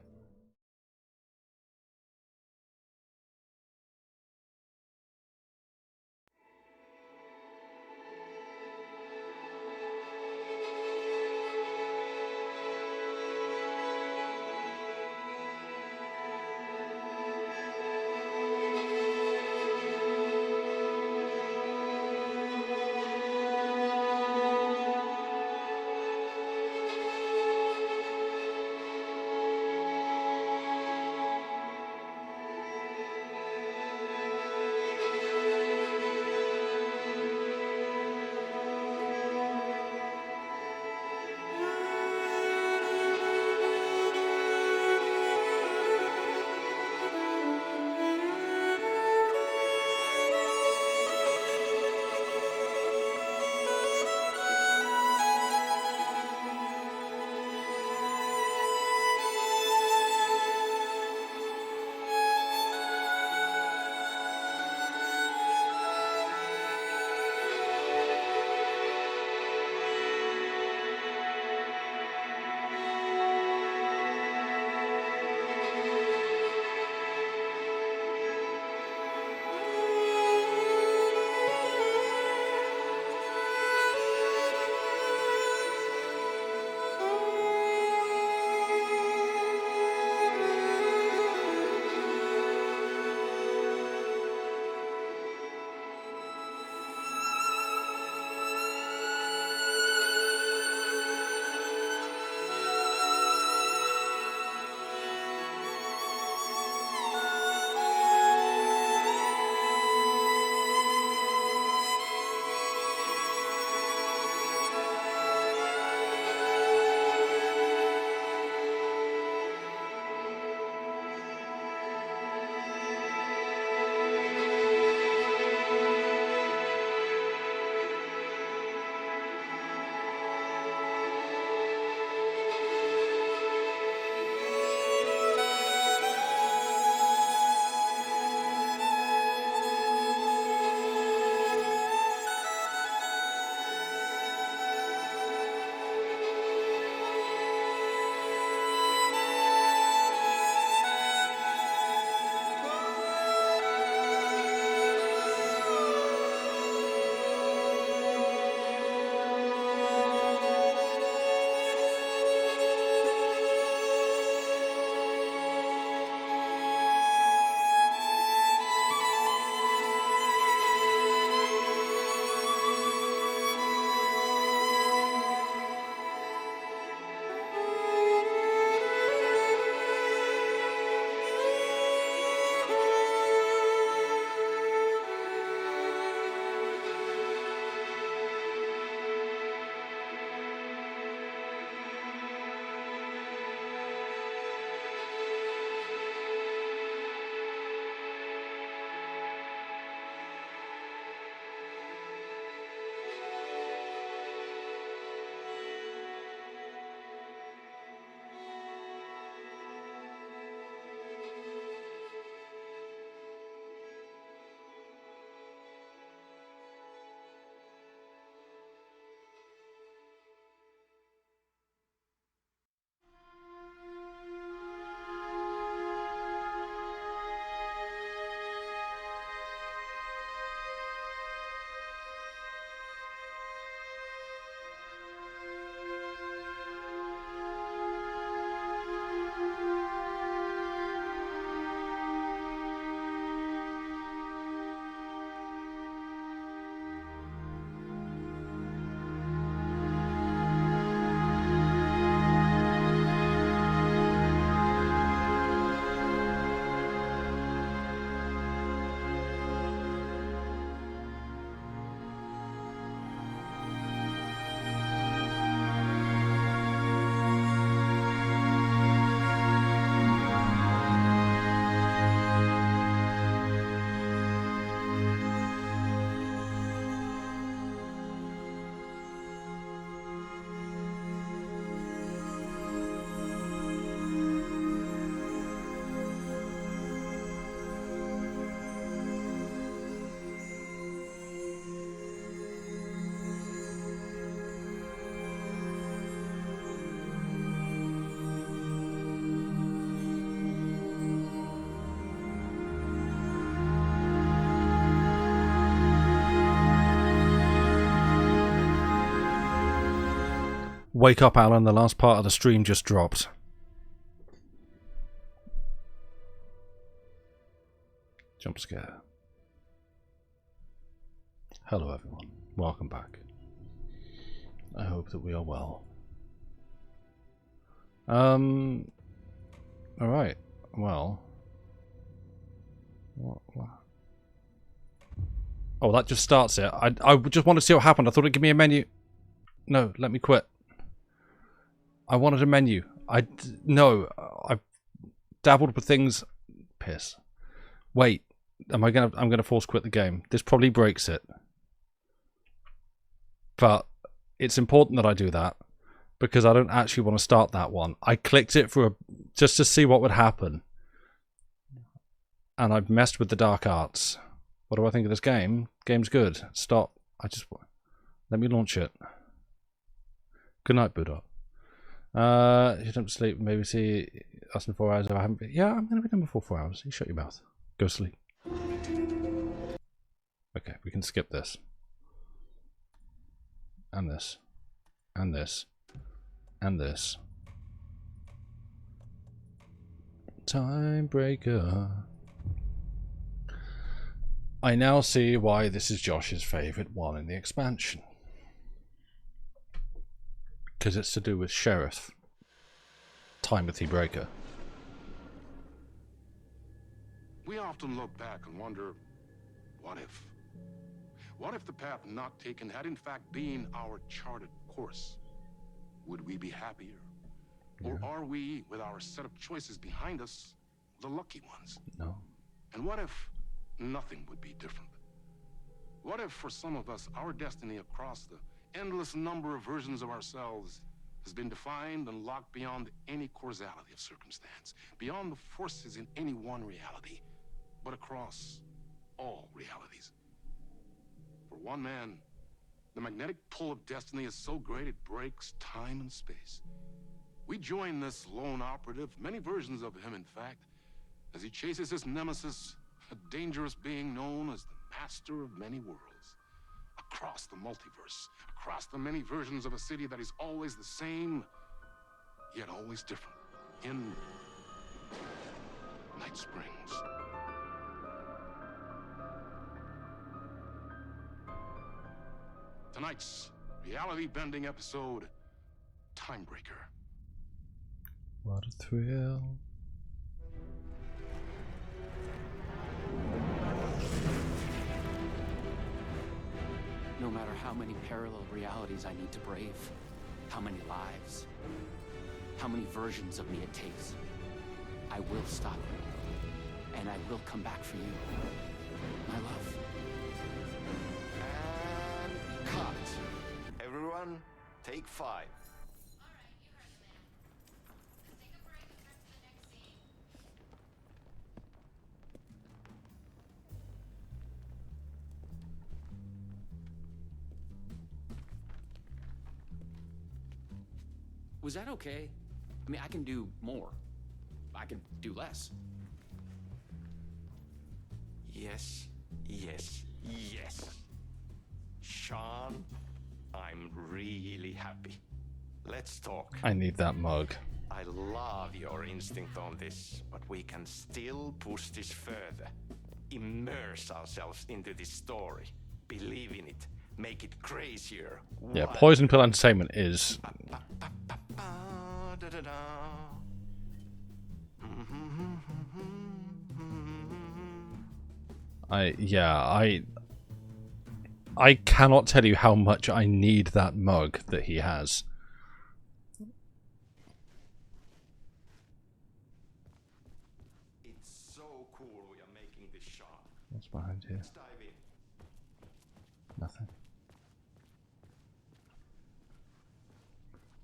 Wake up, Alan. The last part of the stream just dropped. Jump scare. Hello, everyone. Welcome back. I hope that we are well. Alright. Well. What? Oh, that just starts it. I just want to see what happened. I thought it'd give me a menu. No, let me quit. I wanted a menu. No, I've dabbled with things. Piss. Wait, I'm gonna force quit the game. This probably breaks it. But it's important that I do that because I don't actually want to start that one. I clicked it for just to see what would happen. And I've messed with the dark arts. What do I think of this game? Game's good. Stop. Let me launch it. Good night, Buddha. You don't sleep. Maybe see us in 4 hours. If I haven't been. Yeah, I'm going to be done before 4 hours. You shut your mouth. Go sleep. Okay, we can skip this. And this. And this. And this. Time breaker. I now see why this is Josh's favourite one in the expansion. Because it's to do with Sheriff Timothy Breaker. We often look back and wonder, what if? What if the path not taken had in fact been our charted course? Would we be happier? Or are we, with our set of choices behind us, the lucky ones? No. And what if nothing would be different? What if, for some of us, our destiny across the endless number of versions of ourselves has been defined and locked beyond any causality of circumstance, beyond the forces in any one reality, but across all realities? For one man, the magnetic pull of destiny is so great it breaks time and space. We join this lone operative, many versions of him in fact, as he chases his nemesis, a dangerous being known as the master of many worlds. Across the multiverse, across the many versions of a city that is always the same, yet always different. In Night Springs. Tonight's reality-bending episode, Timebreaker. What a thrill. No matter how many parallel realities I need to brave, how many lives, how many versions of me it takes, I will stop you, and I will come back for you, my love. And cut. Everyone, take 5. Was that okay? I mean, I can do more. I can do less. Yes, yes, yes. Sean, I'm really happy. Let's talk. I need that mug. I love your instinct on this, but we can still push this further. Immerse ourselves into this story. Believe in it. Make it crazier. Yeah, Poison Pill Entertainment is... I cannot tell you how much I need that mug that he has. It's so cool we are making this shot. What's behind here? Let's dive in. Nothing.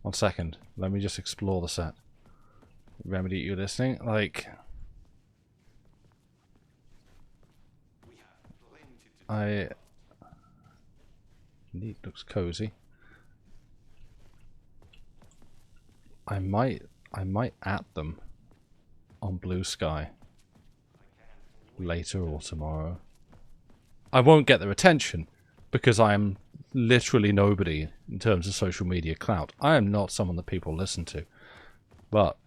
1 second. Let me just explore the set. Remedy, you listening? Like... Neat, looks cozy. I might at them on Blue Sky later or tomorrow. I won't get their attention, because I am literally nobody in terms of social media clout. I am not someone that people listen to. But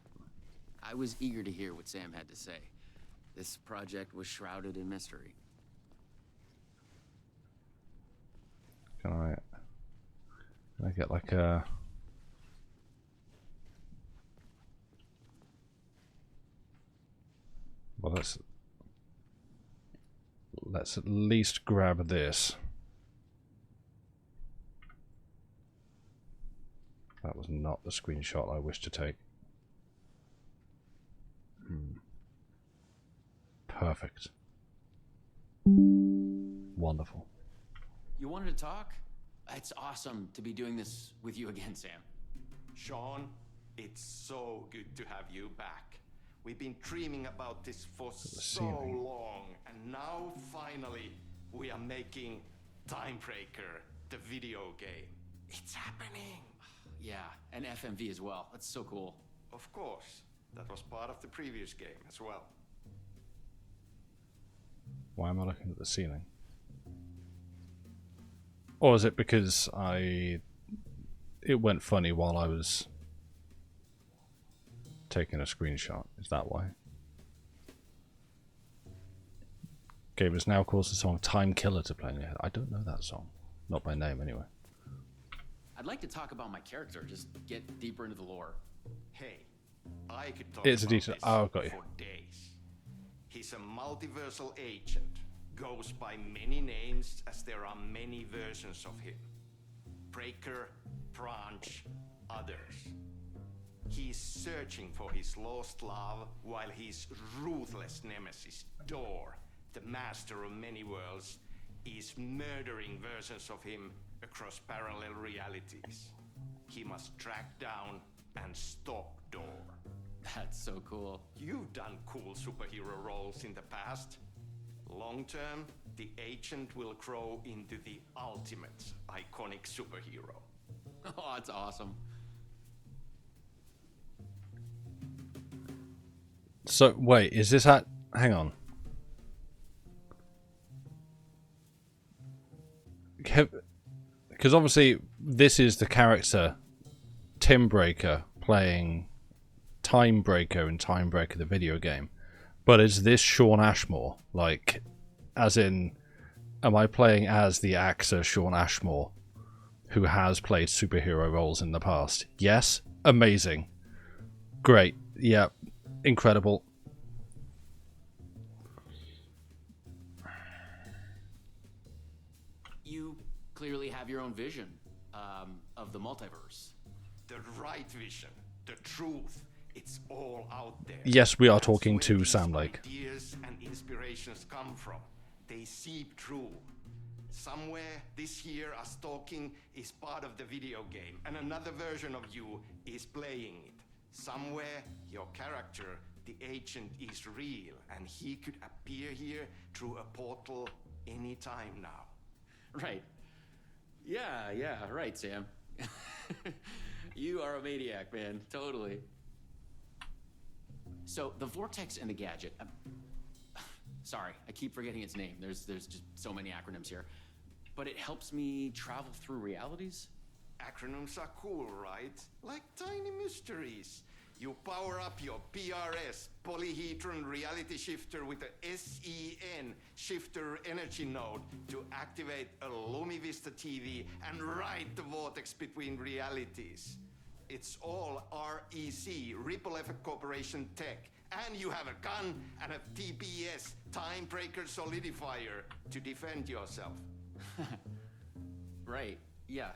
I was eager to hear what Sam had to say. This project was shrouded in mystery. Can I get like a... Well, let's at least grab this. That was not the screenshot I wish to take. Perfect. Wonderful. You wanted to talk? It's awesome to be doing this with you again, Sam. Sean, it's so good to have you back. We've been dreaming about this for so long, and now finally we are making Timebreaker, the video game. It's happening. Yeah, and FMV as well. That's so cool. Of course. That was part of the previous game as well. Why am I looking at the ceiling? Or is it because it went funny while I was taking a screenshot? Is that why? Gamers now calls the song Time Killer to play in your head. I don't know that song. Not by name, anyway. I'd like to talk about my character, just get deeper into the lore. Hey, I could talk It's a about decent. this Oh, got you. for days. He's a multiversal agent. Goes by many names as there are many versions of him. Breaker, Branch, others. He's searching for his lost love while his ruthless nemesis, Door, the master of many worlds, is murdering versions of him across parallel realities. He must track down and stop Door. That's so cool. You've done cool superhero roles in the past. Long term, the agent will grow into the ultimate iconic superhero. Oh, that's awesome. So, wait, is this at... Hang on. Because obviously, this is the character, Timbreaker, playing Timebreaker in Timebreaker the video game. But is this Shawn Ashmore? Like, as in, am I playing as the actor Shawn Ashmore, who has played superhero roles in the past? Yes? Amazing. Great. Yeah. Incredible. You clearly have your own vision of the multiverse. The right vision, the truth, it's all out there. Yes, we are talking to Sam Lake. Ideas and inspirations come from. They seep through. Somewhere this here, us talking, is part of the video game, and another version of you is playing it. Somewhere your character, the agent, is real, and he could appear here through a portal anytime now. Right. Yeah, right, Sam. You are a maniac, man. Totally. So, the Vortex and the Gadget... sorry, I keep forgetting its name. There's just so many acronyms here. But it helps me travel through realities? Acronyms are cool, right? Like tiny mysteries. You power up your PRS, Polyhedron Reality Shifter, with a SEN Shifter Energy Node to activate a LumiVista TV and ride the vortex between realities. It's all REC, Ripple Effect Corporation tech. And you have a gun and a TPS, Timebreaker Solidifier, to defend yourself. Right, yeah.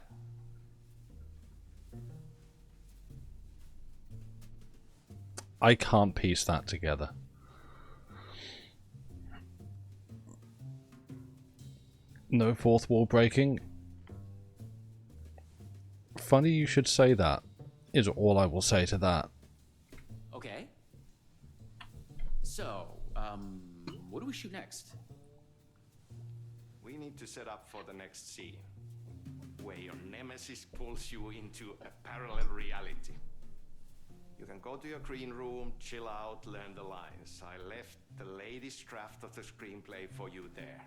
I can't piece that together. No fourth wall breaking? Funny you should say that, is all I will say to that. Okay. So, what do we shoot next? We need to set up for the next scene, where your nemesis pulls you into a parallel reality. You can go to your green room, chill out, learn the lines. I left the latest draft of the screenplay for you there.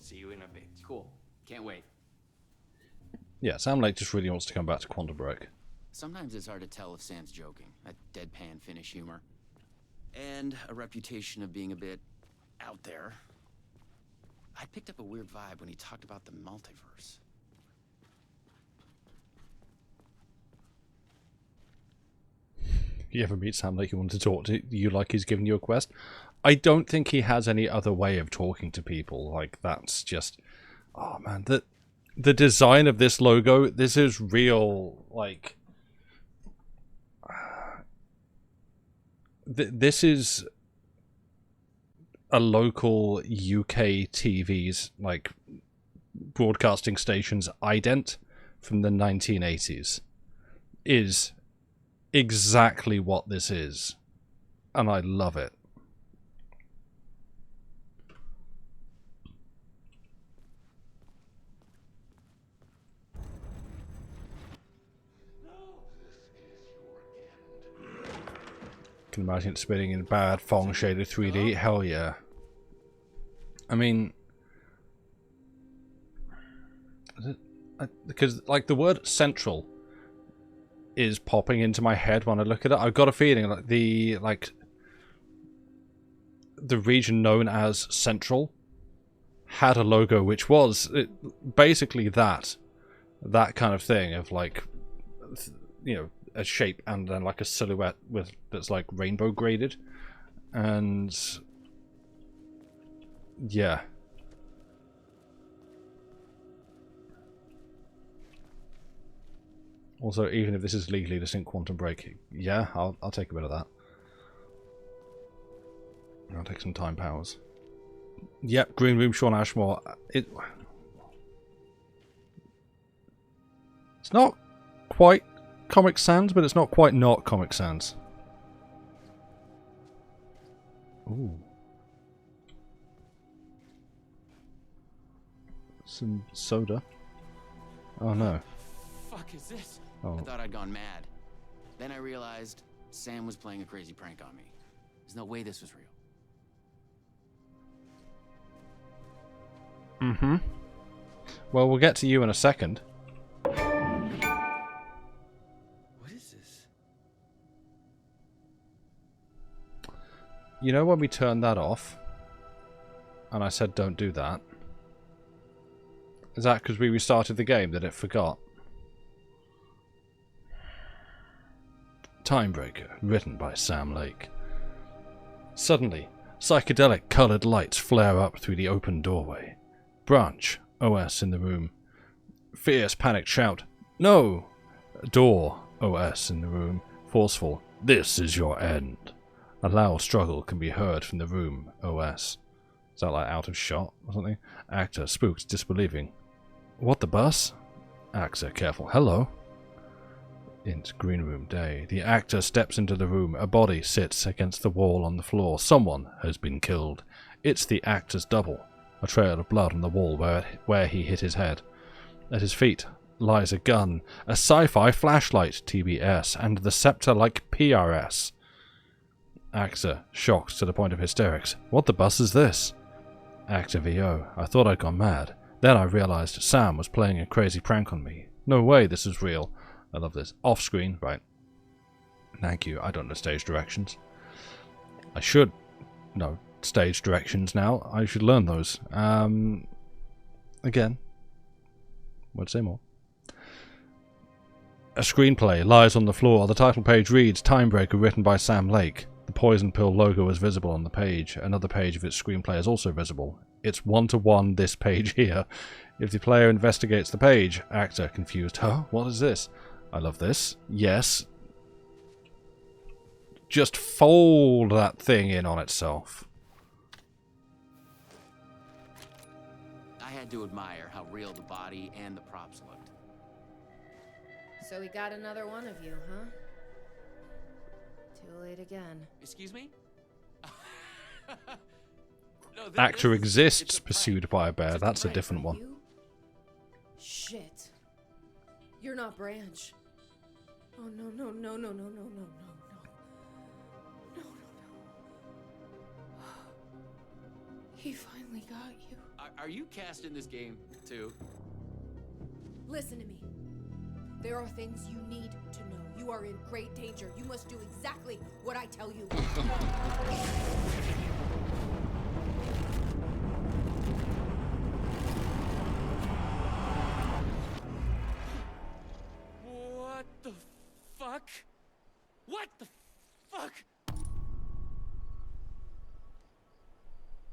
See you in a bit. Cool. Can't wait. Yeah, Sam Lake just really wants to come back to Quantum Break. Sometimes it's hard to tell if Sam's joking. That deadpan Finnish humor. And a reputation of being a bit out there. I picked up a weird vibe when he talked about the multiverse. You ever meet Sam Lake, you want to talk to you like he's giving you a quest? I don't think he has any other way of talking to people. Like, that's just... Oh, man. The design of this logo, this is real, like... This is a local UK TV's, like, broadcasting station's ident from the 1980s. Is exactly what this is. And I love it. Can imagine it spinning in bad Fong shaded 3D. Hell yeah. I mean, because like the word central is popping into my head when I look at it. I've got a feeling like the region known as Central had a logo which was basically that kind of thing of like, you know, a shape and then like a silhouette with that's like rainbow graded, and yeah. Also, even if this is legally distinct Quantum Break, yeah, I'll take a bit of that. I'll take some time powers. Yep, Green Room, Sean Ashmore. It's not quite Comic Sans, but it's not quite not Comic Sans. Ooh. Some soda. Oh no. Fuck is this? Oh. I thought I'd gone mad. Then I realized Sam was playing a crazy prank on me. There's no way this was real. Mm-hmm. Well, we'll get to you in a second. What is this? You know when we turned that off, and I said don't do that? Is that because we restarted the game that it forgot? Timebreaker, written by Sam Lake. Suddenly, psychedelic coloured lights flare up through the open doorway. Branch, OS in the room. Fierce panicked shout, "No!" Door, OS in the room. Forceful, "This is your end." A loud struggle can be heard from the room, OS. Is that like out of shot or something? Actor, spooked, disbelieving. What the bus? Actor, careful. Hello? Int, green room, day. The actor steps into the room. A body sits against the wall on the floor. Someone has been killed. It's the actor's double. A trail of blood on the wall where he hit his head. At his feet lies a gun, a sci-fi flashlight, TBS, and the scepter-like PRS. Actor, shocked to the point of hysterics. What the bus is this? Actor VO, I thought I'd gone mad. Then I realized Sam was playing a crazy prank on me. No way this is real. I love this. Off screen, right. Thank you. I don't know stage directions. I should know stage directions now. I should learn those. Again. Won't say more. A screenplay lies on the floor. The title page reads, Timebreaker, written by Sam Lake. The Poison Pill logo is visible on the page. Another page of its screenplay is also visible. It's 1-to-1 this page here. If the player investigates the page, actor confused. Huh? What is this? I love this. Yes. Just fold that thing in on itself. I had to admire how real the body and the props looked. So we got another one of you, huh? Too late again. Excuse me? No, Actor exists, pursued by a bear. That's a different one. You? Shit. You're not Branch. Oh, no, no, no, no, no, no, no, no, no. No, no, no. He finally got you. Are you cast in this game, too? Listen to me. There are things you need to know. You are in great danger. You must do exactly what I tell you. What the fuck? What the fuck?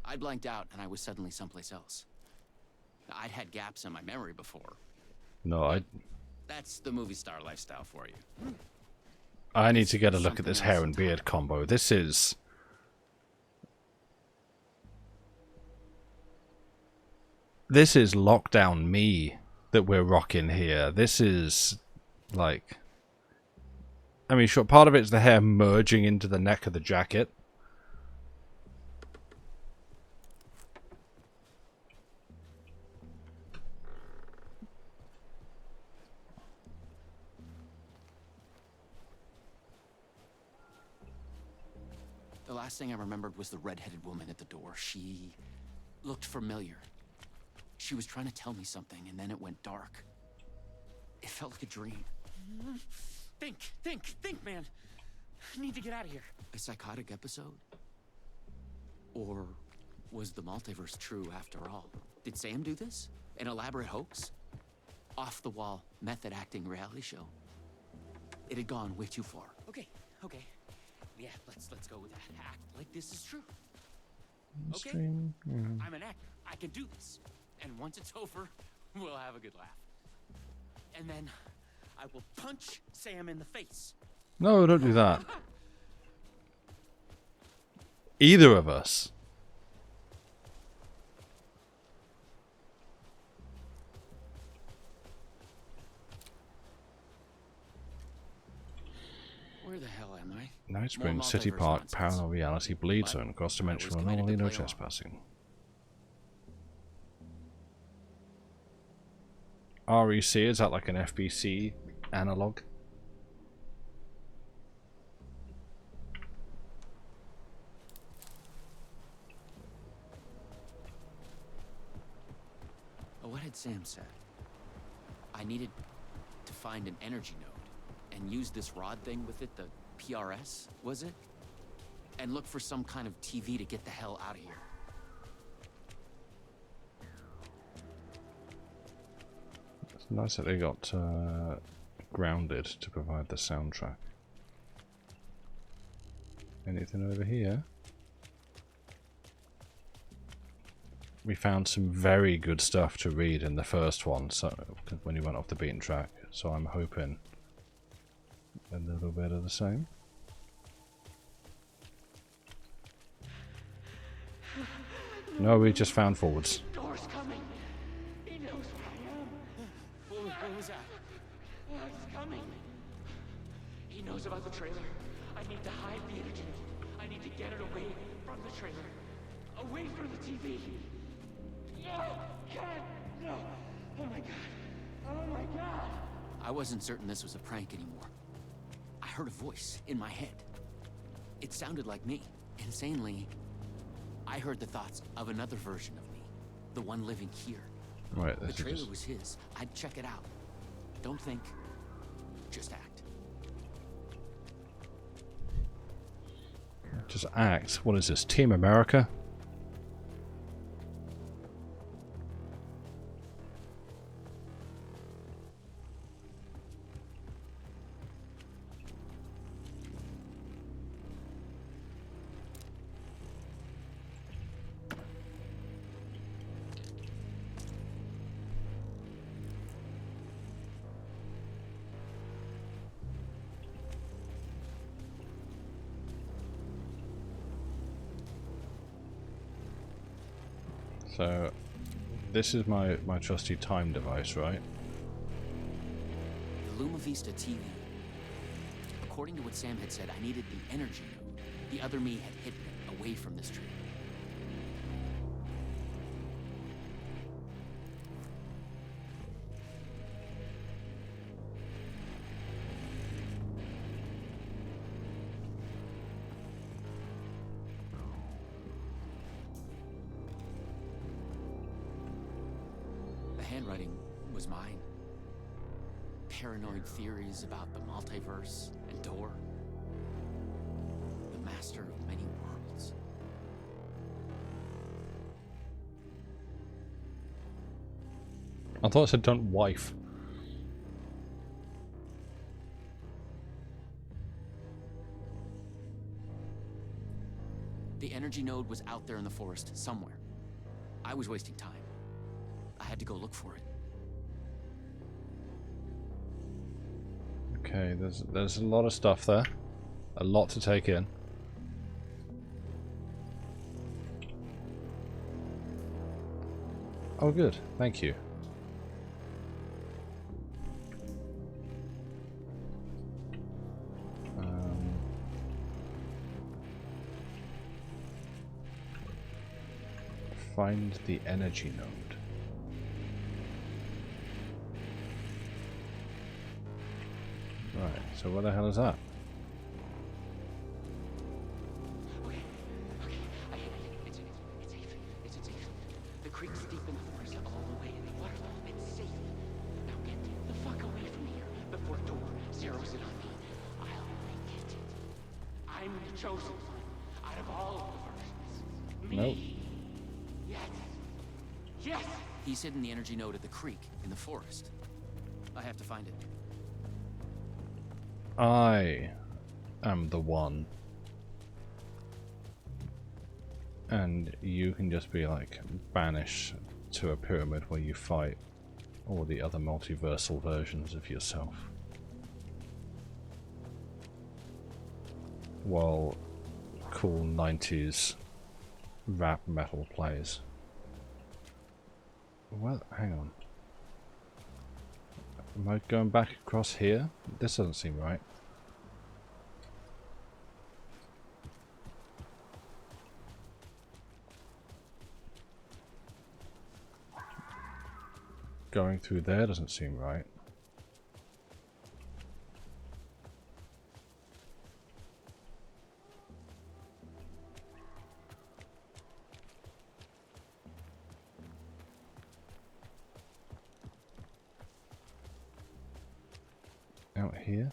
I blanked out and I was suddenly someplace else. I'd had gaps in my memory before. No, That's the movie star lifestyle for you. I need to get a look at this hair and beard combo. This is lockdown me that we're rocking here. This is like, I mean, sure, part of it's the hair merging into the neck of the jacket. The last thing I remembered was the red-headed woman at the door. She looked familiar. She was trying to tell me something, and then it went dark. It felt like a dream. Think, man. I need to get out of here. A psychotic episode? Or was the multiverse true after all? Did Sam do this? An elaborate hoax? Off-the-wall, method-acting reality show? It had gone way too far. Okay. Yeah, let's go with that. Act like this is true. Okay? I'm an actor. I can do this. And once it's over, we'll have a good laugh. And then I will punch Sam in the face. No, don't do that. Either of us. Where the hell am I? Night Spring, City Park, Parallel Reality, Bleed Zone, cross-dimensional anomaly, no trespassing. REC, is that like an FBC analog? What had Sam said? I needed to find an energy node and use this rod thing with it, the PRS, was it? And look for some kind of TV to get the hell out of here. It's nice that they got grounded to provide the soundtrack. Anything over here? We found some very good stuff to read in the first one, so when you went off the beaten track. So I'm hoping a little bit of the same. No, we just found forwards. Door's coming. He knows where I am. What was that? It's coming. He knows about the trailer. I need to hide the energy. I need to get it away from the trailer. Away from the TV. No! God! No! Oh my god! Oh my god! I wasn't certain this was a prank anymore. I heard a voice in my head. It sounded like me. Insanely, I heard the thoughts of another version of me. The one living here. Right, the trailer was his. I'd check it out. Don't think, just act. Just act. What is this? Team America? So, this is my trusty time device, right? The Luma Vista TV. According to what Sam had said, I needed the energy node. The other me had hidden it away from this tree. handwriting was mine. Paranoid theories about the multiverse and Door. The master of many worlds. I thought it said don't wife. The energy node was out there in the forest somewhere. I was wasting time. I had to go look for it. Okay, there's a lot of stuff there. A lot to take in. Oh good, thank you. Find the energy node. Right, so where the hell is that? Okay, I hit it. It's safe. It's safe. The creek's deep in the forest all the way in the waterfall. It's safe. Now get the fuck away from here before Door zeroes in on me. I'll get it. I'm the chosen one out of all of the versions. Nope. Me. Yes! He's hidden the energy node at the creek in the forest. I have to find it. I am the one. And you can just be like banished to a pyramid where you fight all the other multiversal versions of yourself. While cool 90s rap metal plays. Well, hang on. Am I going back across here? This doesn't seem right. Going through there doesn't seem right. Out here.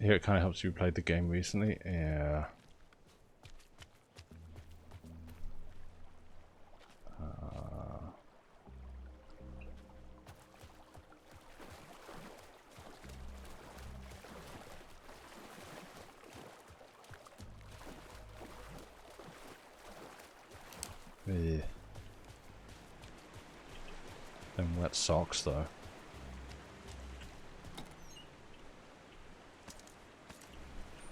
Here it kind of helps you play the game recently. Yeah. Them wet socks though.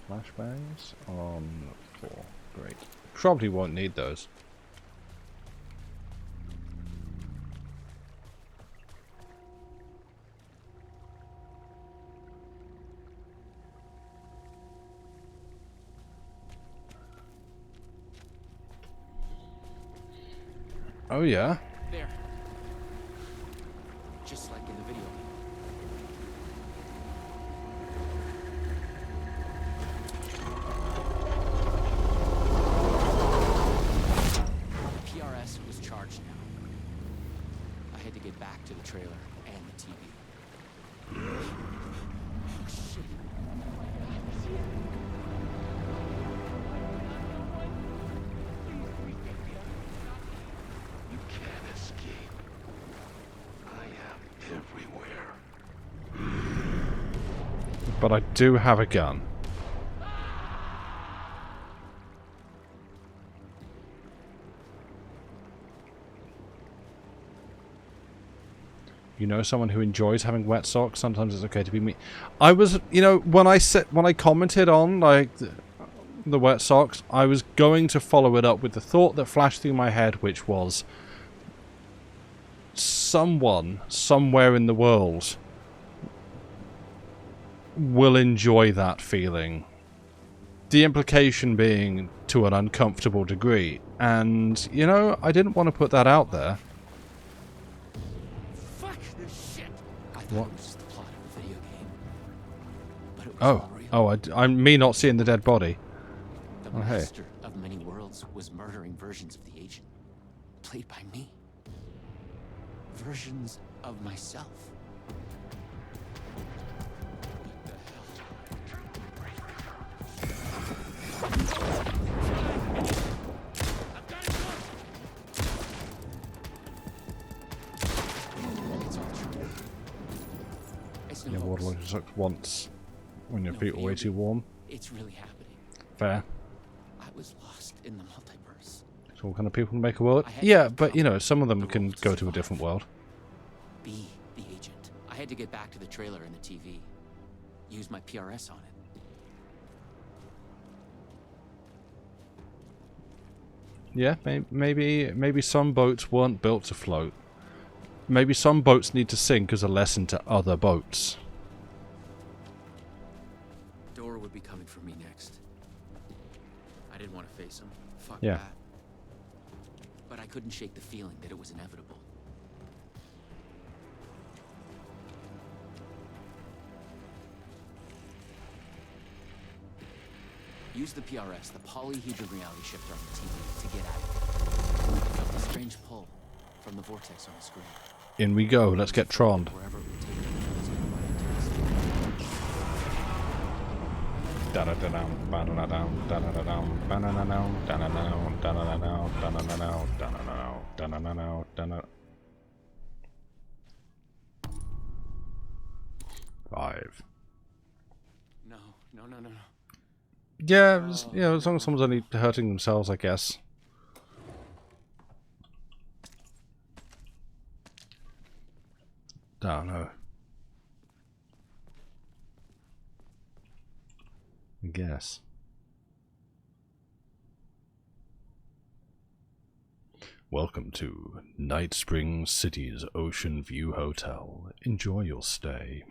Flashbangs on 4. Great. Probably won't need those. Oh yeah. There. Just like in the video. The PRS was charged now. I had to get back to the trailer and the TV. Oh, shit. You can't escape. I am everywhere. But I do have a gun. You know, someone who enjoys having wet socks. Sometimes it's okay to be me. I was, you know, when I commented on like the wet socks, I was going to follow it up with the thought that flashed through my head, which was someone somewhere in the world will enjoy that feeling The implication being to an uncomfortable degree. And, you know, I didn't want to put that out there. Fuck this shit. I thought What? it was just the plot of a video game. But it was Oh. all real. Oh, I'm me not seeing the dead body. The Oh, hey. master of many worlds was murdering versions of the agent. Played by me. Versions of myself. Yeah, water sucks once when your feet are way too warm. It's really happening. Fair. I was lost in the multiverse. So what kind of people can make a world? Yeah, but you know, some of them can go to a different world. Be the agent. I had to get back to the trailer and the TV. Use my PRS on it. Yeah, maybe some boats weren't built to float. Maybe some boats need to sink as a lesson to other boats. Dora would be coming for me next. I didn't want to face him. Fuck Yeah. that. But I couldn't shake the feeling that it was inevitable. Use the PRS, the polyhedron reality shifter on the TV, to get at it. I felt a strange pull from the vortex on the screen. In we go, let's get troned. Wherever it would take me, I was gonna run into this. Da-da-da-down, ba-da-da-down, da-da-da-down, ba-na-na-down, da-na-na-down, da-na-na-down, da-na-na-down, da-na-na-down, da-na-na-down, da-na. 5. No. Yeah, you know, as long as someone's only hurting themselves, I guess. Don't know. I guess. Welcome to Night Spring City's Ocean View Hotel. Enjoy your stay.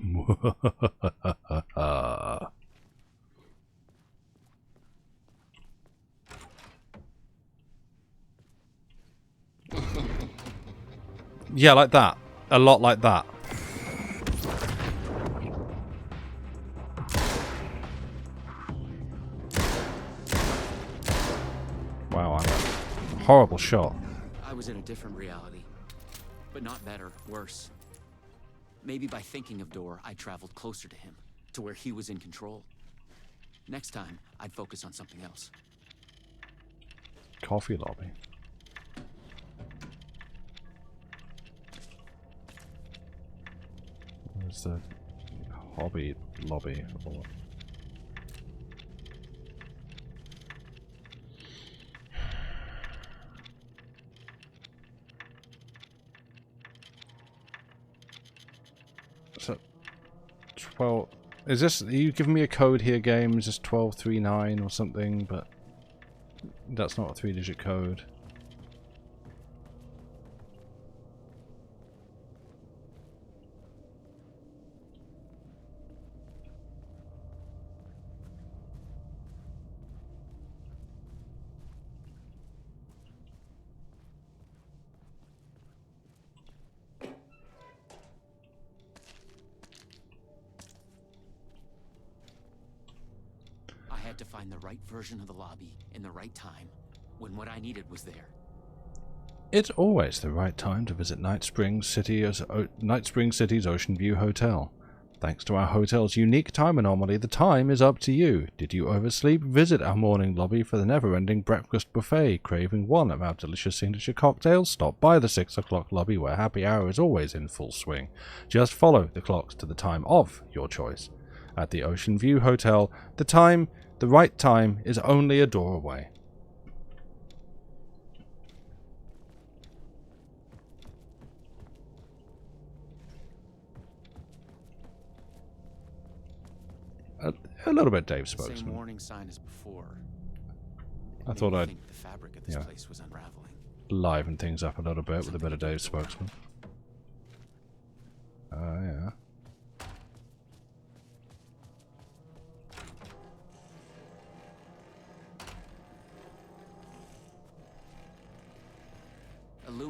Yeah, like that. A lot like that. Wow, I'm a horrible shot. I was in a different reality. But not better, worse. Maybe by thinking of Dor, I traveled closer to him, to where he was in control. Next time, I'd focus on something else. Coffee lobby. Where's the hobby lobby? Or... So, 12. Is this? Are you giving me a code here, game? Is this 1239 or something? But that's not a 3-digit code. I had to find the right version of the lobby in the right time, when what I needed was there. It's always the right time to visit Night Spring City's Ocean View Hotel. Thanks to our hotel's unique time anomaly, the time is up to you. Did you oversleep? Visit our morning lobby for the never-ending breakfast buffet. Craving one of our delicious signature cocktails? Stop by the 6 o'clock lobby where happy hour is always in full swing. Just follow the clocks to the time of your choice. At the Ocean View Hotel, the right time is only a door away. A little bit Dave Spokesman. Same warning sign as before. I thought I'd think the fabric of this place was unraveling. liven things up a little bit with a bit of Dave Spokesman. Yeah.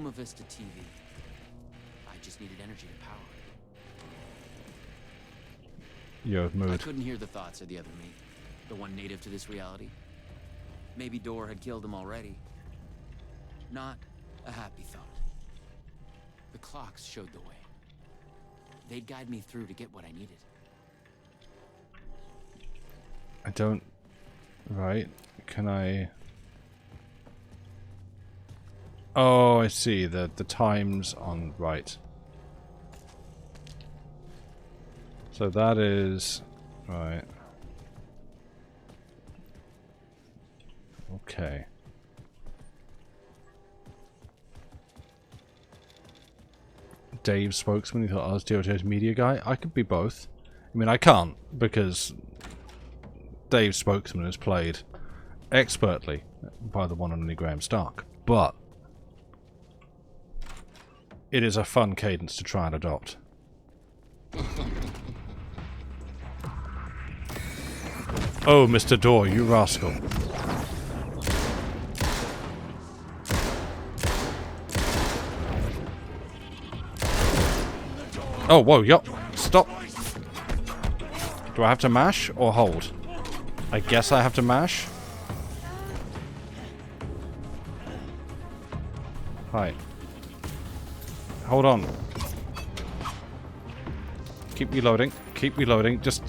Loma Vista TV. I just needed energy to power it. You're of mood. I couldn't hear the thoughts of the other me, the one native to this reality. Maybe Door had killed him already. Not a happy thought. The clocks showed the way. They'd guide me through to get what I needed. I don't... Right. Can I... Oh, I see. The times on... Right. So that is... Right. Okay. Dave spokesman, he thought I was DOJ's media guy. I could be both. I mean, I can't, because Dave's spokesman is played expertly by the one and only Graham Stark. But it is a fun cadence to try and adopt. Oh, Mr. Door, you rascal. Oh, whoa, yup. Stop. Do I have to mash or hold? I guess I have to mash. Hi. Hold on. Keep reloading. Keep reloading. Just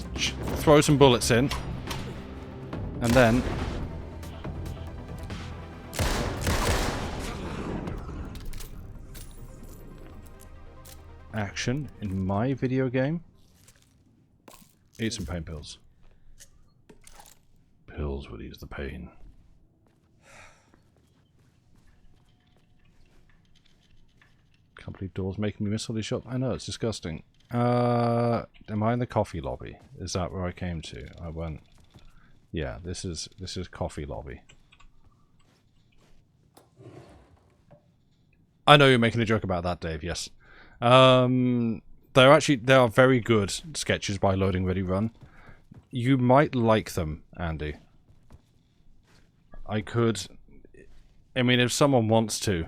throw some bullets in. And then... action in my video game. Eat some pain pills. Pills will ease the pain. Can't believe Door's making me miss all these shots. I know, it's disgusting. Am I in the coffee lobby? Is that where I came to? I went... Yeah, this is coffee lobby. I know you're making a joke about that, Dave, yes. There are very good sketches by Loading Ready Run. You might like them, Andy. I mean, if someone wants to.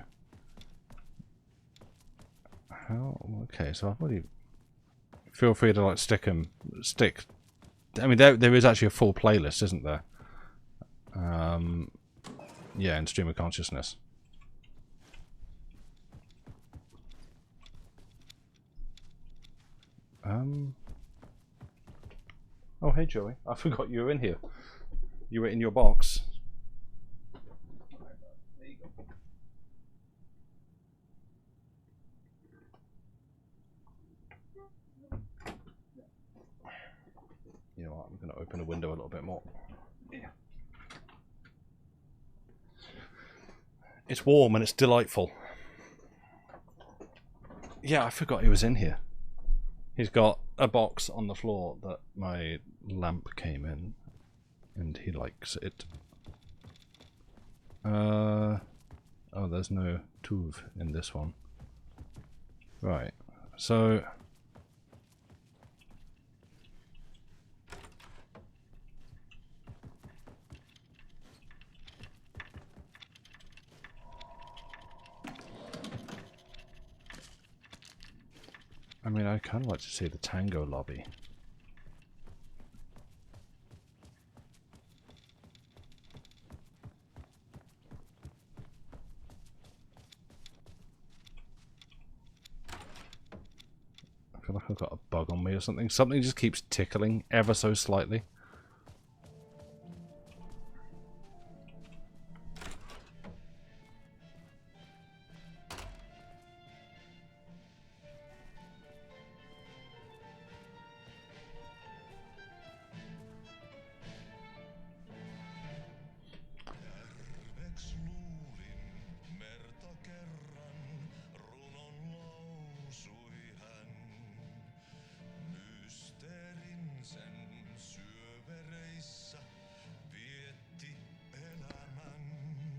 Okay, so I've already... Feel free to, like, stick. I mean, there is actually a full playlist, isn't there? Yeah, in Stream of Consciousness. Oh, hey, Joey. I forgot you were in here. You were in your box. There you go. You know what? I'm going to open the window a little bit more. Yeah. It's warm and it's delightful. Yeah, I forgot he was in here. He's got a box on the floor that my lamp came in, and he likes it. Oh, there's no Tuve in this one. Right, so... I mean, I kind of like to see the Tango lobby. I feel like I've got a bug on me or something. Something just keeps tickling ever so slightly.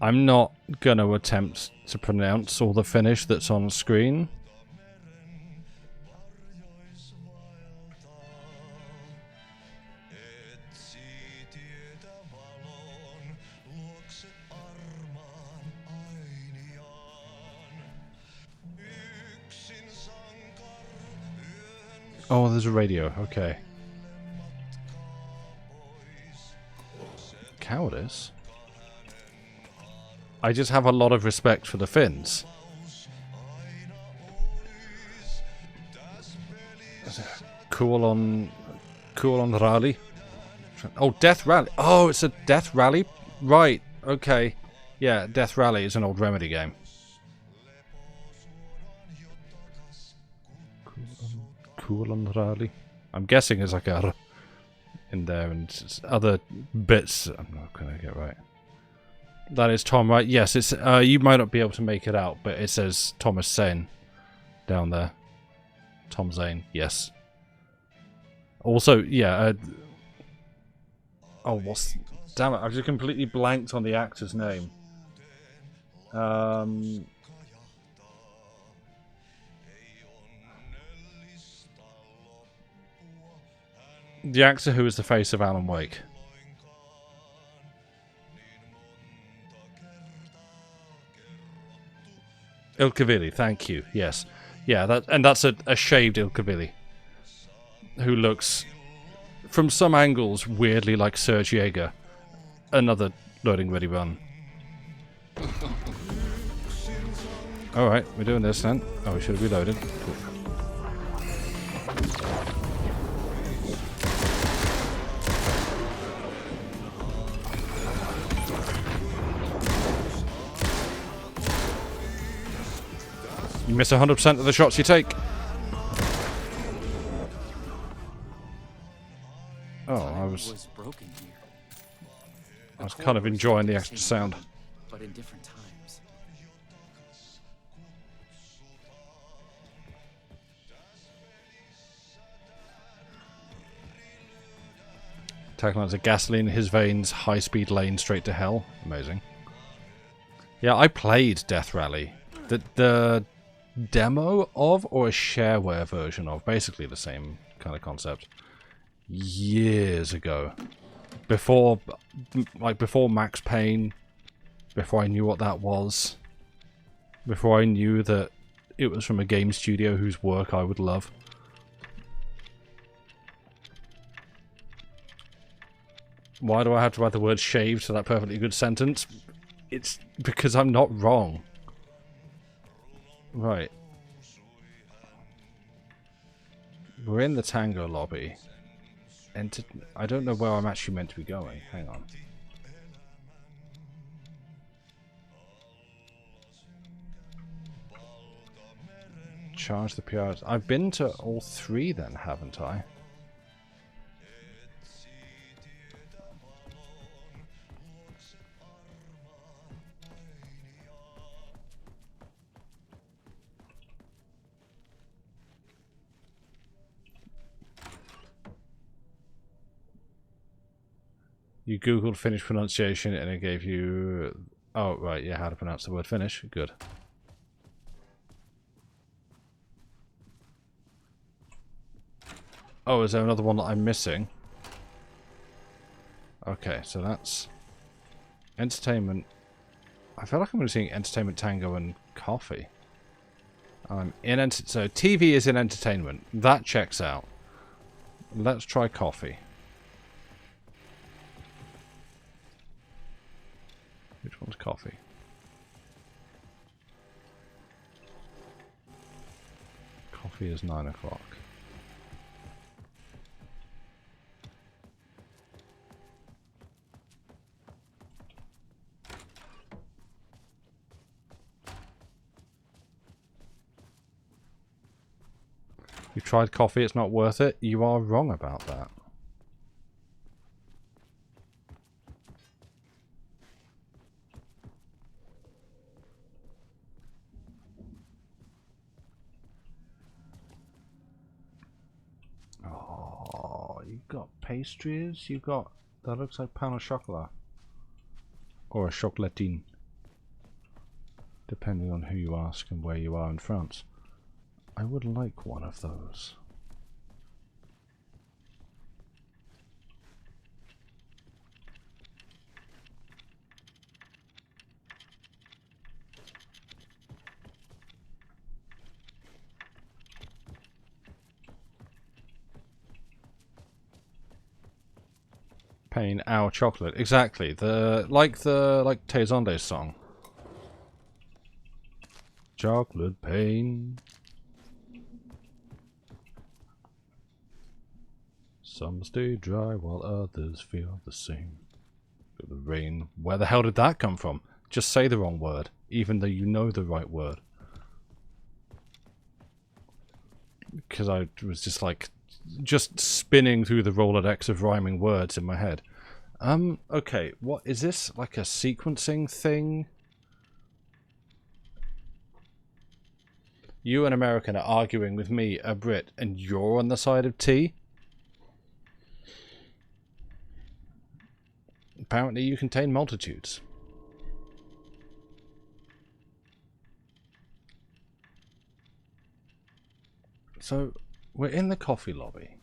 I'm not gonna attempt to pronounce all the Finnish that's on screen. Oh, there's a radio. Okay. Cowardice? I just have a lot of respect for the Finns. Cool on rally. Oh, Death Rally. Oh, it's a Death Rally? Right. Okay. Yeah, Death Rally is an old Remedy game. Cool on rally. I'm guessing there's like a R in there and other bits. I'm not gonna get right. That is Tom, right? Yes, it's. You might not be able to make it out, but it says Thomas Zane down there. Tom Zane. Yes. Also, yeah. Oh, what's... Damn it, I've just completely blanked on the actor's name. The actor who is the face of Alan Wake. Ilkavili, thank you. Yes. Yeah, that's a shaved Ilkavili. Who looks... from some angles, weirdly like Serge Yeager. Another loading ready run. Alright, we're doing this then. Oh, we should have reloaded. Cool. You miss 100% of the shots you take. Oh, I was kind of enjoying the extra sound. But in different times. Tackling as a gasoline in his veins, high-speed lane straight to hell. Amazing. Yeah, I played Death Rally. The demo of, or a shareware version of, basically the same kind of concept. Years ago. Before Max Payne, before I knew what that was, before I knew that it was from a game studio whose work I would love. Why do I have to add the word shaved to that perfectly good sentence? It's because I'm not wrong. Right. We're in the Tango lobby. I don't know where I'm actually meant to be going. Hang on. Charge the PRs. I've been to all three then, haven't I? You googled Finnish pronunciation and it gave you... Oh, right, yeah, how to pronounce the word Finnish. Good. Oh, is there another one that I'm missing? Okay, so that's... Entertainment. I feel like I'm only seeing Entertainment, Tango, and Coffee. So TV is in entertainment. That checks out. Let's try Coffee. Which one's Coffee? Coffee is 9 o'clock. You've tried Coffee, it's not worth it. You are wrong about that. You've got pastries, you've got... That looks like pain au chocolat. Or a chocolatine. Depending on who you ask and where you are in France. I would like one of those. Pain, ow, chocolate. Exactly. Like Tezonde's song. Chocolate pain. Some stay dry while others feel the same. The rain. Where the hell did that come from? Just say the wrong word, even though you know the right word. Because I was just like, just spinning through the Rolodex of rhyming words in my head. Okay, what is this? Like a sequencing thing? You, an American, are arguing with me, a Brit, and you're on the side of T? Apparently you contain multitudes. So, we're in the coffee lobby.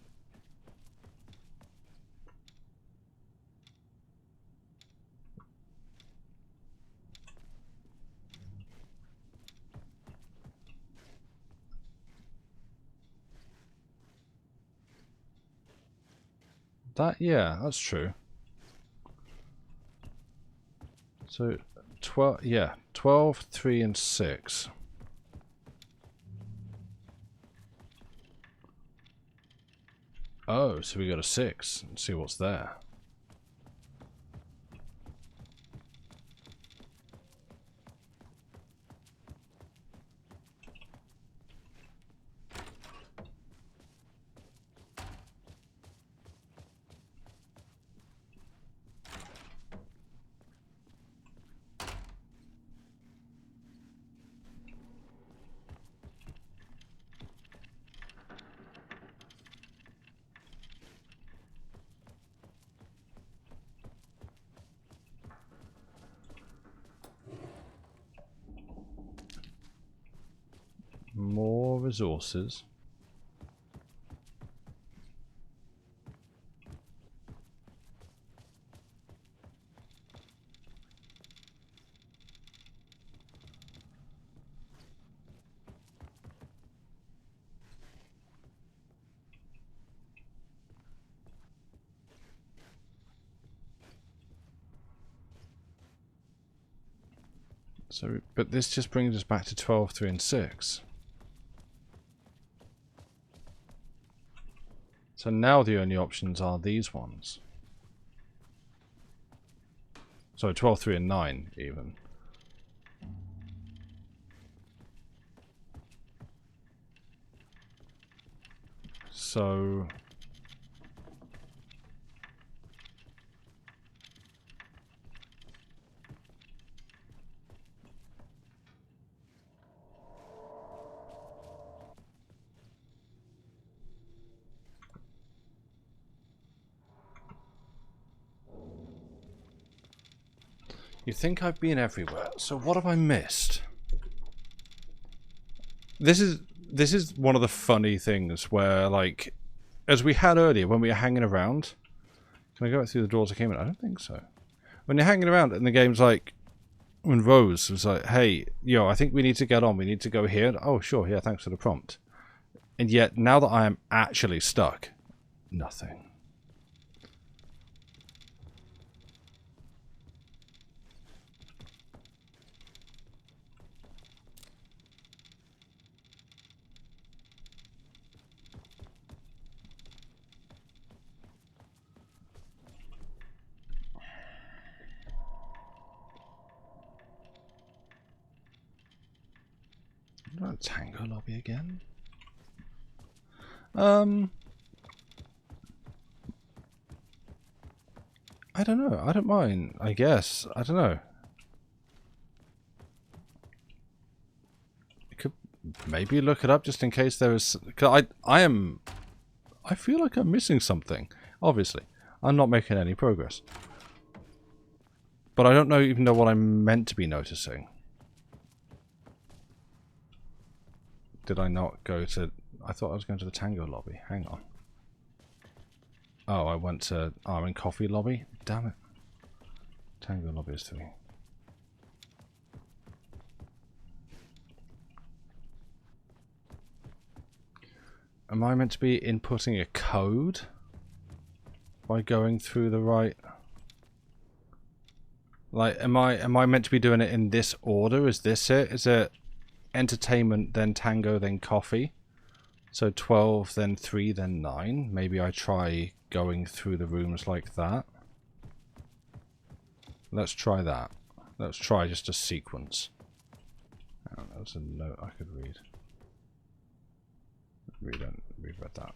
Yeah, that's true. So, 12, 3, and 6. Oh, so we got a 6. Let's see what's there. More resources. So, but this just brings us back to 12, 3, and 6. So now the only options are these ones. So 12, 3, and 9 even. So you think I've been everywhere, so what have I missed? This is one of the funny things where, like, as we had earlier when we were hanging around. Can I go back through the doors I came in? I don't think so. When you're hanging around and the game's like, when Rose was like, hey, yo, I think we need to get on, we need to go here. Oh, sure, yeah, thanks for the prompt. And yet, now that I am actually stuck, nothing. Tango lobby again? I don't know. I don't mind, I guess. I don't know. I could maybe look it up just in case there is... Cause I feel like I'm missing something. Obviously. I'm not making any progress. But I don't even know what I'm meant to be noticing. Did I not go to... I thought I was going to the Tango lobby. Hang on. Oh, I went to... Oh, I'm in Coffee lobby? Damn it. Tango lobby is 3. Am I meant to be inputting a code? by going through the right... Like, am I meant to be doing it in this order? Is this it? Is it entertainment, then tango, then coffee? So 12, then 3, then 9. Maybe I try going through the rooms like that. Let's try that. Let's try just a sequence. Oh, that's a note I could read. Read that.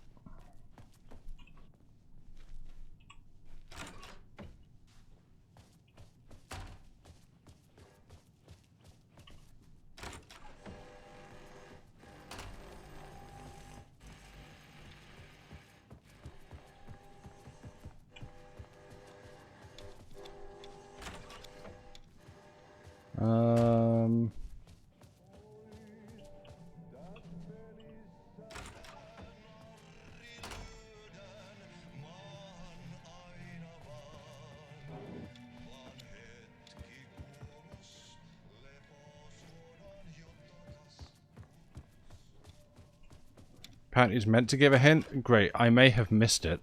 Apparently it's meant to give a hint. Great, I may have missed it.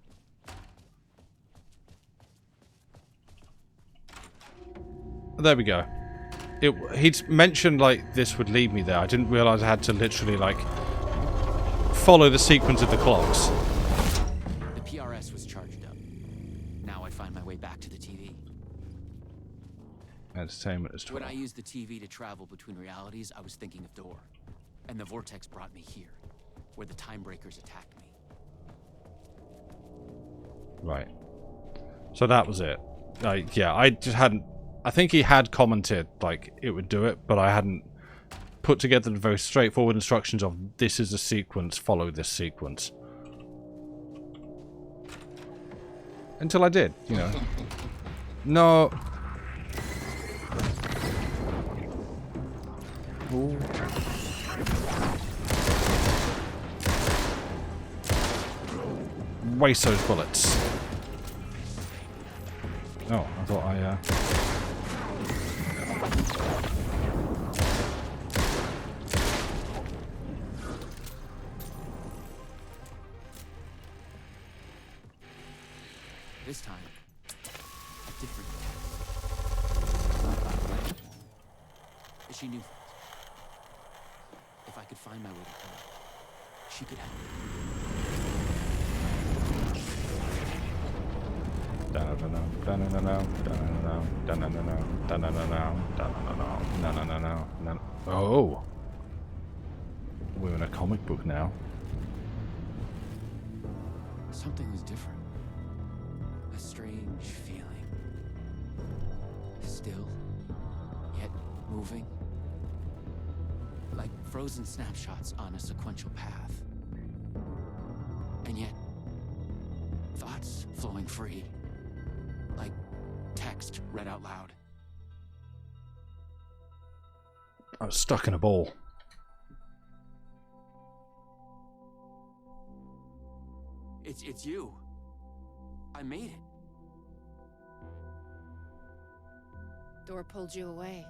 There we go. He'd mentioned like this would lead me there. I didn't realise I had to literally like follow the sequence of the clocks. The PRS was charged up. Now I find my way back to the TV. Entertainment is 12. When I used the TV to travel between realities, I was thinking of Door. And the vortex brought me here, where the time breakers attacked me. Right. So that was it. Yeah, I just hadn't... I think he had commented, like, it would do it, but I hadn't put together the very straightforward instructions of this is a sequence, follow this sequence. Until I did, you know. No. Ooh. Waste those bullets. Oh, I thought I, This time, a different attack. She knew. If I could find my way to her, she could help me. Oh, we're in a comic book now. Something was different. A strange feeling. Still, yet moving. Like frozen snapshots on a sequential path. And yet, thoughts flowing free. Like text read out loud. I was stuck in a ball. It's you. I made it. Door pulled you away.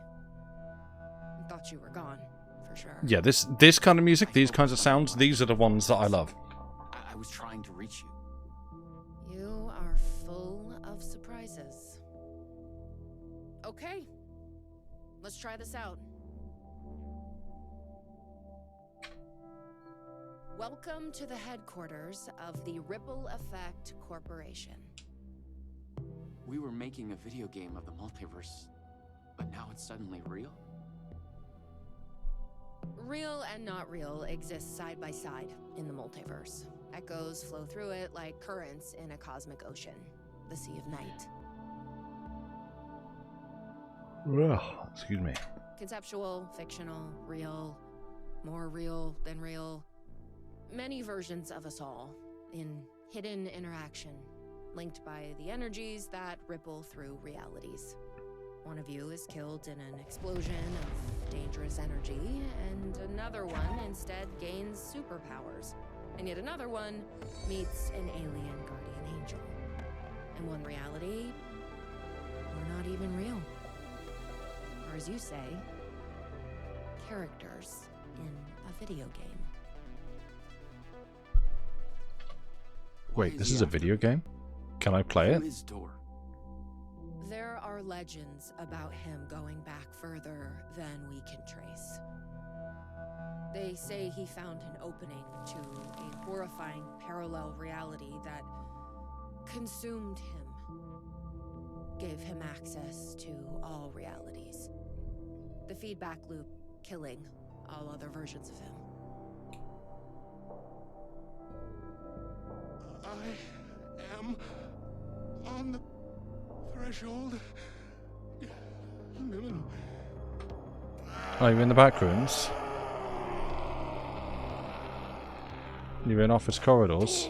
I thought you were gone, for sure. Yeah, this kind of music, these kinds of sounds, these are the ones that I love. I was trying to reach you. You are full of surprises. Okay. Let's try this out. Welcome to the headquarters of the Ripple Effect Corporation. We were making a video game of the multiverse, but now it's suddenly real? Real and not real exist side by side in the multiverse. Echoes flow through it like currents in a cosmic ocean, the Sea of Night. Ugh, excuse me. Conceptual, fictional, real, more real than real. Many versions of us all, in hidden interaction, linked by the energies that ripple through realities. One of you is killed in an explosion of dangerous energy, and another one instead gains superpowers. And yet another one meets an alien guardian angel. In one reality, we're not even real. Or as you say, characters in a video game. Wait, this is a video game? Can I play it? His door. There are legends about him going back further than we can trace. They say he found an opening to a horrifying parallel reality that consumed him, gave him access to all realities. The feedback loop killing all other versions of him. I am on the threshold. No. Are you in the back rooms? You're in office corridors.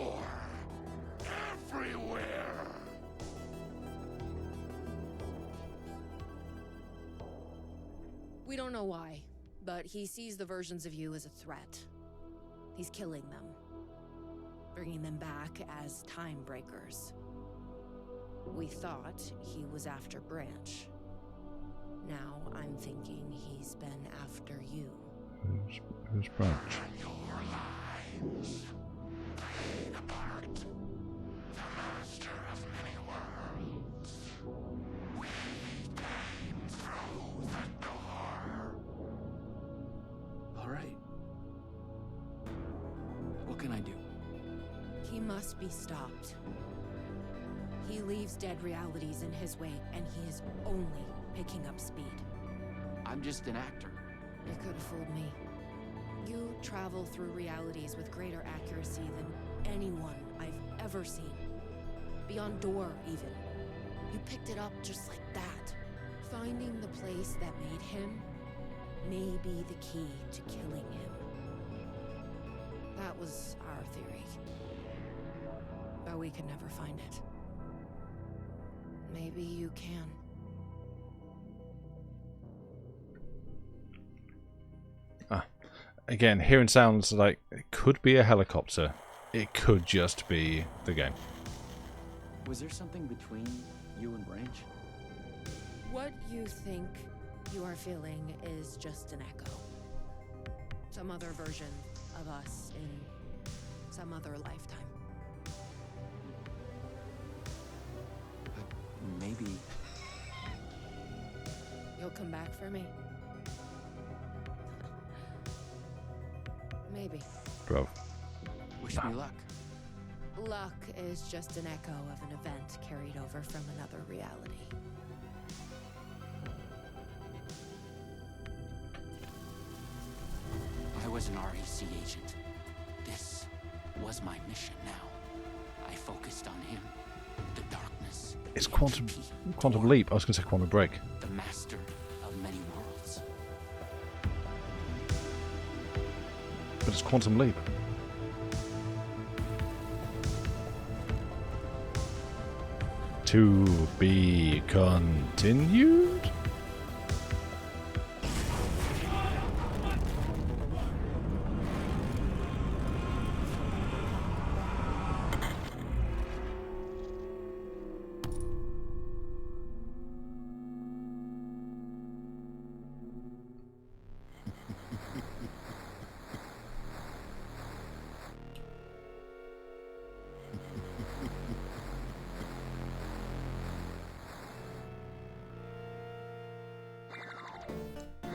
Everywhere. We don't know why, but he sees the versions of you as a threat. He's killing them, bringing them back as time breakers. We thought he was after Branch. Now I'm thinking he's been after you. Who's Branch? Your lives played a part. The master of many worlds. We came through the door. All right. What can I do? He must be stopped. He leaves dead realities in his wake, and he is only picking up speed. I'm just an actor. You could have fooled me. You travel through realities with greater accuracy than anyone I've ever seen. Beyond Door, even. You picked it up just like that. Finding the place that made him may be the key to killing him. That was our theory. But we could never find it. Maybe you can. Again, hearing sounds like it could be a helicopter. It could just be the game. Was there something between you and Branch? What you think you are feeling is just an echo. Some other version of us in some other lifetime. But maybe... You'll come back for me? Maybe. Bro. Wish me luck. Luck is just an echo of an event carried over from another reality. I was an REC agent. This was my mission now. I focused on him, the darkness. It's Quantum Leap. I was going to say Quantum Break. The master of many worlds. But it's Quantum Leap. To be continued?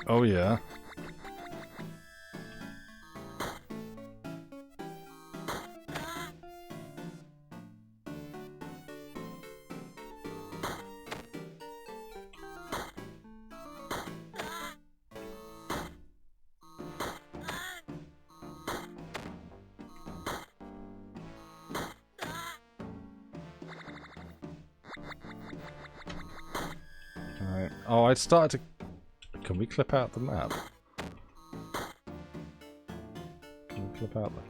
Oh yeah. Alright. Oh, I started to... Can we clip out the map? Can we clip out the...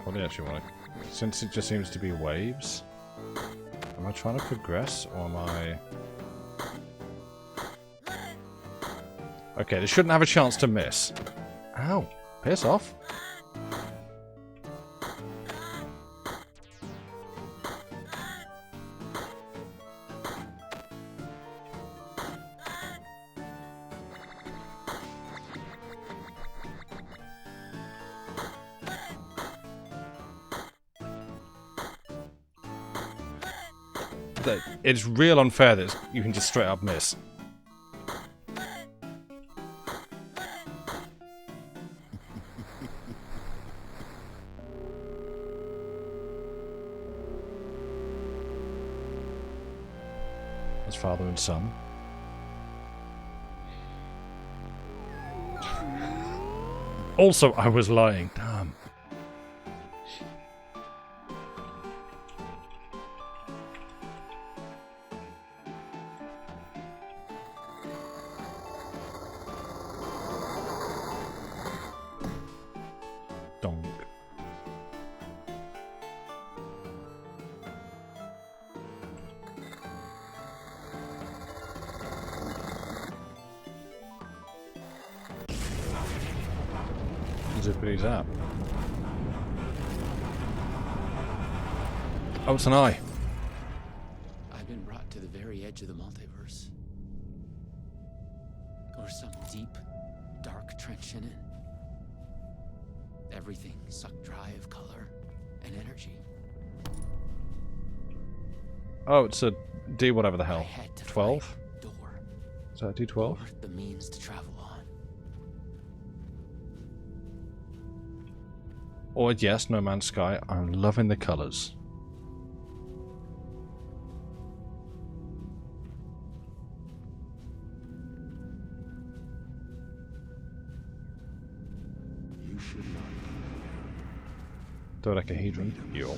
What do you actually want to... Since it just seems to be waves, am I trying to progress, or am I... Okay, they shouldn't have a chance to miss. Ow! Piss off. It's real unfair that you can just straight up miss. As father and son. Also, I was lying. Damn. Zippity zap. Oh, it's an eye. I've been brought to the very edge of the multiverse. Or some deep, dark trench in it. Everything sucked dry of color and energy. Oh, it's a D whatever the hell. 12? Door. Is that a D12? The means to travel on. Or yes, No Man's Sky. I'm loving the colours. You should not be here. Dodecahedron. Yo.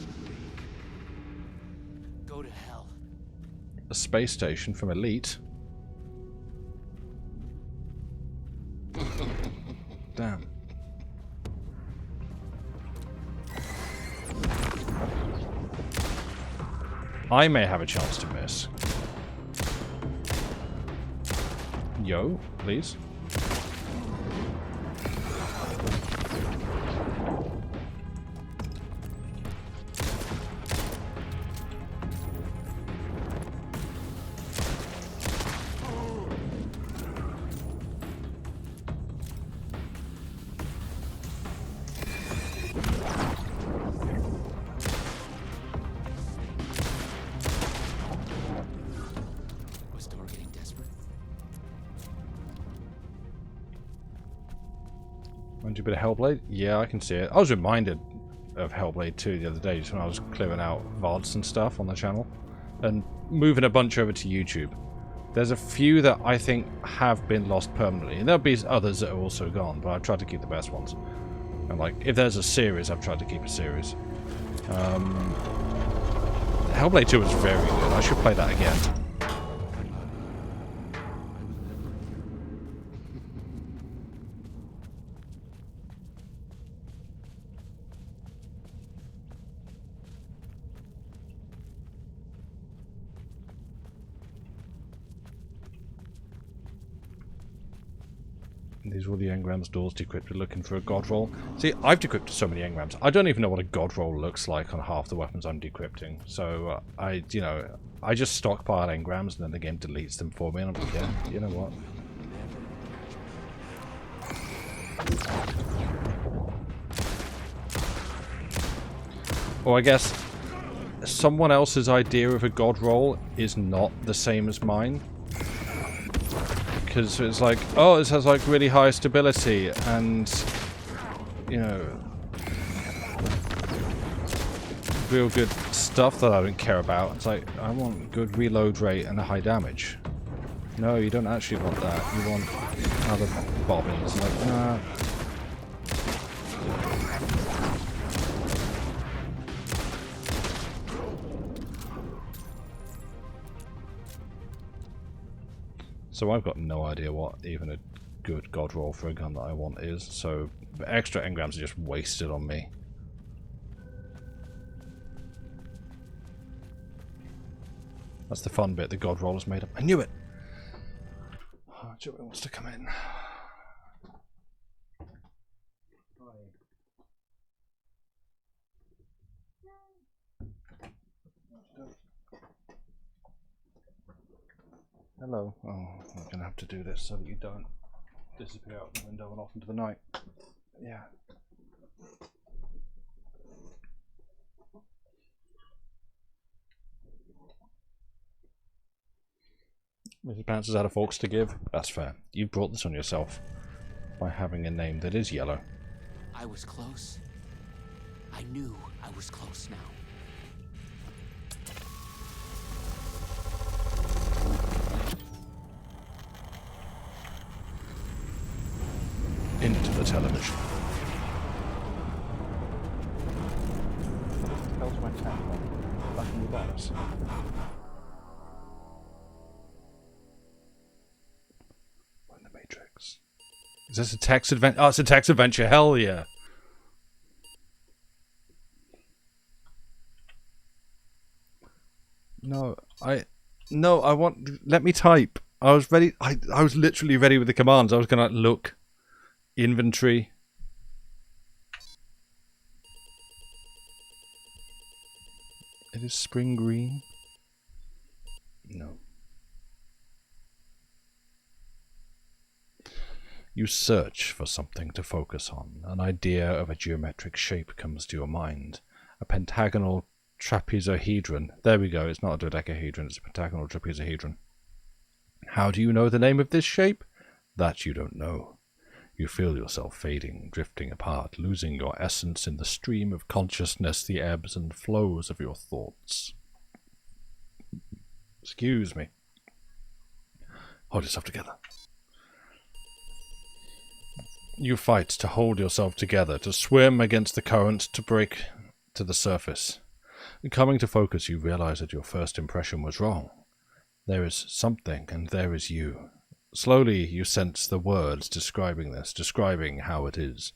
Go to hell. A space station from Elite. Damn. I may have a chance to miss. Yo, please. Want a bit of Hellblade? Yeah, I can see it. I was reminded of Hellblade 2 the other day, just when I was clearing out VODs and stuff on the channel, and moving a bunch over to YouTube. There's a few that I think have been lost permanently, and there'll be others that are also gone, but I've tried to keep the best ones. And like, if there's a series, I've tried to keep a series. Hellblade 2 was very good. I should play that again. These are all the engrams, doors decrypted, looking for a god roll. See, I've decrypted so many engrams. I don't even know what a god roll looks like on half the weapons I'm decrypting. So, I just stockpile engrams and then the game deletes them for me and I'm like, yeah, you know what? Or I guess someone else's idea of a god roll is not the same as mine. Because it's like, oh, this has like really high stability and, you know, real good stuff that I don't care about. It's like, I want good reload rate and a high damage. No, you don't actually want that. You want other bobbins. Like, nah. So I've got no idea what even a good god roll for a gun that I want is, so extra engrams are just wasted on me. That's the fun bit. The god roll is made up. I knew it! Oh, Joey wants to come in. Hello. Oh, I'm going to have to do this so that you don't disappear out the window and off into the night. Yeah. Mrs. Pounce is out of forks to give. That's fair. You brought this on yourself by having a name that is yellow. I was close. I knew I was close now. Into the television. What the hell's my cat on? Back in the box. In the Matrix. Is this a text adventure? Oh, it's a text adventure. Hell yeah. No, I want. Let me type. I was ready. I was literally ready with the commands. I was gonna look. Inventory. It is spring green. No. You search for something to focus on. An idea of a geometric shape comes to your mind. A pentagonal trapezohedron. There we go. It's not a dodecahedron. It's a pentagonal trapezohedron. How do you know the name of this shape? That you don't know. You feel yourself fading, drifting apart, losing your essence in the stream of consciousness, the ebbs and flows of your thoughts. Excuse me. Hold yourself together. You fight to hold yourself together, to swim against the current, to break to the surface. Coming to focus, you realize that your first impression was wrong. There is something, and there is you. Slowly you sense the words describing this, describing how it is.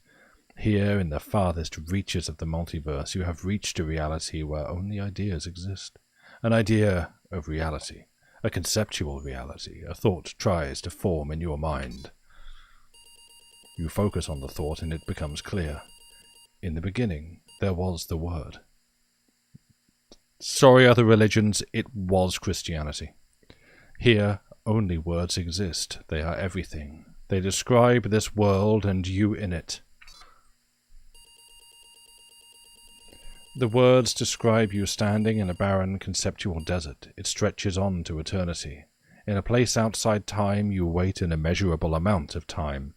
Here, in the farthest reaches of the multiverse, you have reached a reality where only ideas exist. An idea of reality, a conceptual reality, a thought tries to form in your mind. You focus on the thought and it becomes clear. In the beginning, there was the Word. Sorry, other religions, it was Christianity. Here, only words exist. They are everything. They describe this world and you in it. The words describe you standing in a barren conceptual desert. It stretches on to eternity. In a place outside time, you wait an immeasurable amount of time.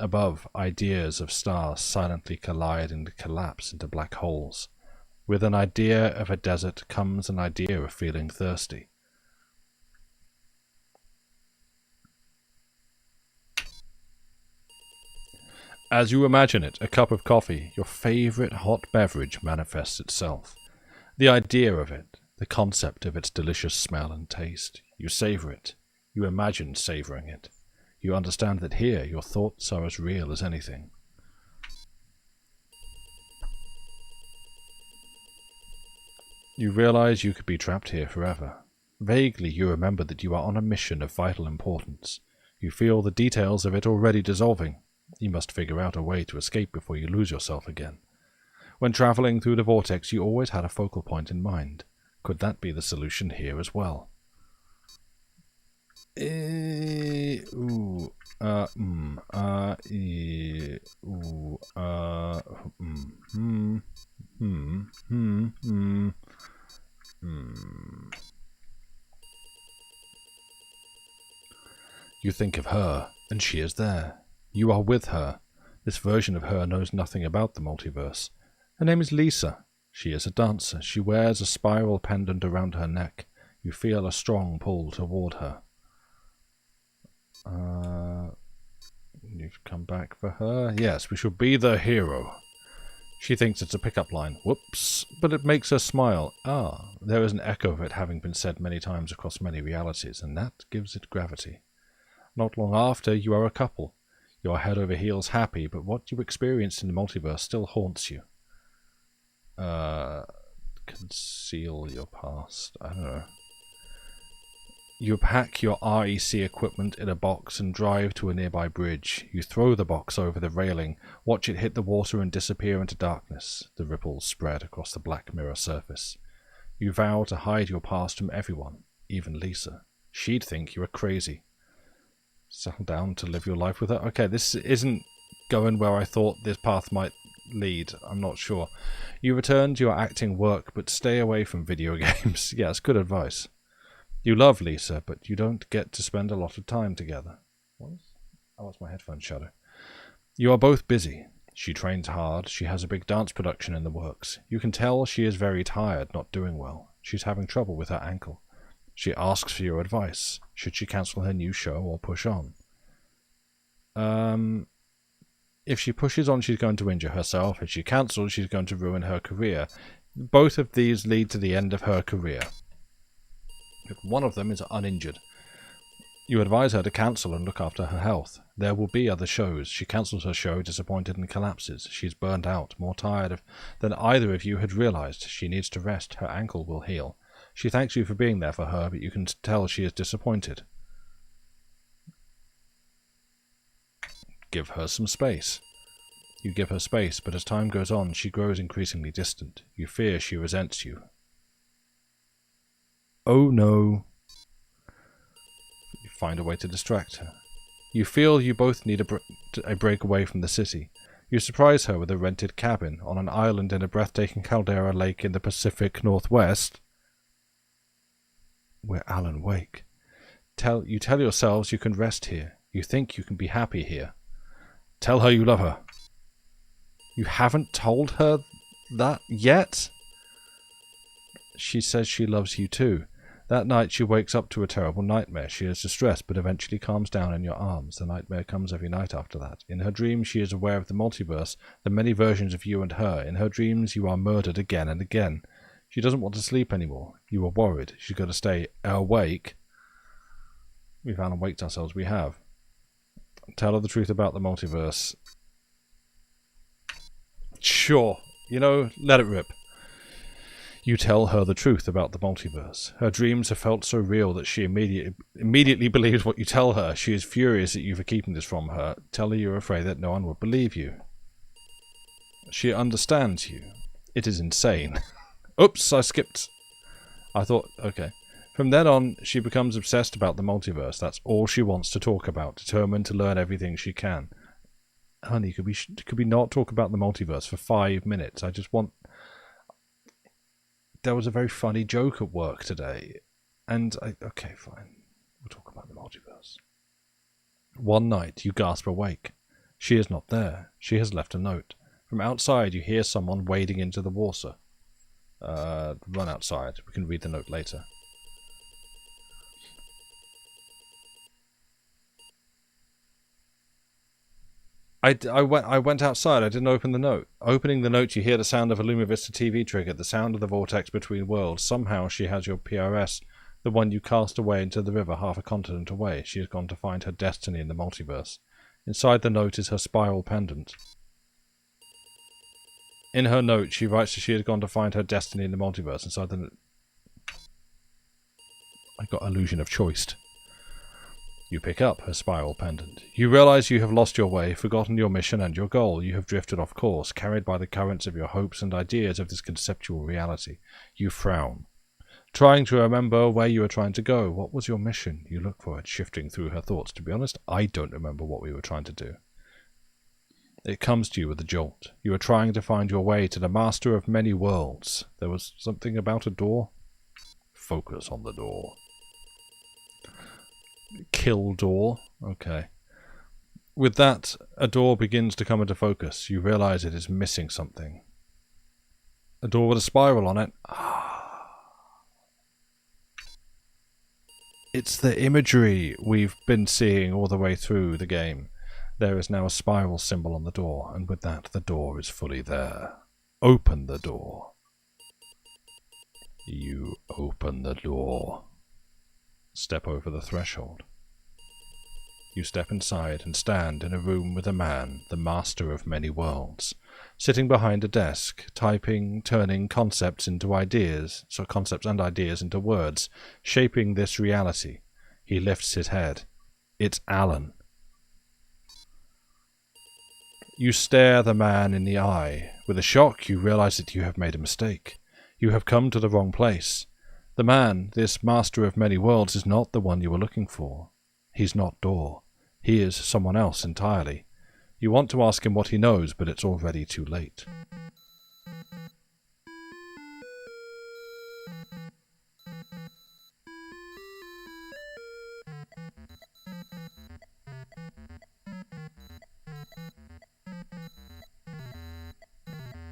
Above, ideas of stars silently collide and collapse into black holes. With an idea of a desert comes an idea of feeling thirsty. As you imagine it, a cup of coffee, your favorite hot beverage, manifests itself. The idea of it, the concept of its delicious smell and taste. You savor it. You imagine savoring it. You understand that here your thoughts are as real as anything. You realize you could be trapped here forever. Vaguely you remember that you are on a mission of vital importance. You feel the details of it already dissolving. You must figure out a way to escape before you lose yourself again. When traveling through the vortex, you always had a focal point in mind. Could that be the solution here as well? You think of her, and she is there. You are with her. This version of her knows nothing about the multiverse. Her name is Lisa. She is a dancer. She wears a spiral pendant around her neck. You feel a strong pull toward her. You've come back for her? Yes, we shall be the hero. She thinks it's a pickup line. Whoops. But it makes her smile. Ah, there is an echo of it having been said many times across many realities, and that gives it gravity. Not long after, you are a couple. You are head over heels happy, but what you experienced in the multiverse still haunts you. Conceal your past. I don't know. You pack your REC equipment in a box and drive to a nearby bridge. You throw the box over the railing, watch it hit the water and disappear into darkness. The ripples spread across the black mirror surface. You vow to hide your past from everyone, even Lisa. She'd think you were crazy. Settle down to live your life with her? Okay, this isn't going where I thought this path might lead. I'm not sure. You return to your acting work, but stay away from video games. Yeah, it's good advice. You love Lisa, but you don't get to spend a lot of time together. Oh, it's my headphone shadow. You are both busy. She trains hard. She has a big dance production in the works. You can tell she is very tired, not doing well. She's having trouble with her ankle. She asks for your advice. Should she cancel her new show or push on? If she pushes on, she's going to injure herself. If she cancels, she's going to ruin her career. Both of these lead to the end of her career. One of them is uninjured. You advise her to cancel and look after her health. There will be other shows. She cancels her show, disappointed, and collapses. She's burned out, more tired than either of you had realized. She needs to rest. Her ankle will heal. She thanks you for being there for her, but you can tell she is disappointed. Give her some space. You give her space, but as time goes on, she grows increasingly distant. You fear she resents you. Oh no. You find a way to distract her. You feel you both need a break away from the city. You surprise her with a rented cabin on an island in a breathtaking caldera lake in the Pacific Northwest. We're Alan Wake. You tell yourselves you can rest here. You think you can be happy here. Tell her you love her. You haven't told her that yet? She says she loves you too. That night she wakes up to a terrible nightmare. She is distressed, but eventually calms down in your arms. The nightmare comes every night after that. In her dreams she is aware of the multiverse, the many versions of you and her. In her dreams you are murdered again and again. She doesn't want to sleep anymore. You are worried. She's got to stay awake. We've Alan Waked ourselves. We have. Tell her the truth about the multiverse. Sure. You know, let it rip. You tell her the truth about the multiverse. Her dreams have felt so real that she immediately believes what you tell her. She is furious at you for keeping this from her. Tell her you're afraid that no one will believe you. She understands you. It is insane. Oops, I skipped. I thought, okay. From then on, she becomes obsessed about the multiverse. That's all she wants to talk about, determined to learn everything she can. Honey, could we not talk about the multiverse for 5 minutes? I just want... There was a very funny joke at work today, and okay, fine. We'll talk about the multiverse. One night, you gasp awake. She is not there. She has left a note. From outside, you hear someone wading into the water. Run outside. We can read the note later. I went outside. I didn't open the note. Opening the note, you hear the sound of a Luma Vista TV trigger, the sound of the vortex between worlds. Somehow she has your PRS, the one you cast away into the river half a continent away. She has gone to find her destiny in the multiverse. Inside the note is her spiral pendant. In her note, she writes that she has gone to find her destiny in the multiverse. Inside the note... I got illusion of choice. You pick up her spiral pendant. You realize you have lost your way, forgotten your mission and your goal. You have drifted off course, carried by the currents of your hopes and ideas of this conceptual reality. You frown, trying to remember where you were trying to go. What was your mission? You look for it, shifting through her thoughts. To be honest, I don't remember what we were trying to do. It comes to you with a jolt. You are trying to find your way to the master of many worlds. There was something about a door. Focus on the door. Kill door. Okay. With that, a door begins to come into focus. You realize it is missing something. A door with a spiral on it. It's the imagery we've been seeing all the way through the game. There is now a spiral symbol on the door, and with that, the door is fully there. Open the door. You open the door. Step over the threshold. You step inside and stand in a room with a man, the master of many worlds, sitting behind a desk, typing, turning concepts and ideas into words, shaping this reality. He lifts his head. It's Alan. You stare the man in the eye. With a shock, you realize that you have made a mistake. You have come to the wrong place. The man, this master of many worlds, is not the one you were looking for. He's not Dor. He is someone else entirely. You want to ask him what he knows, but it's already too late.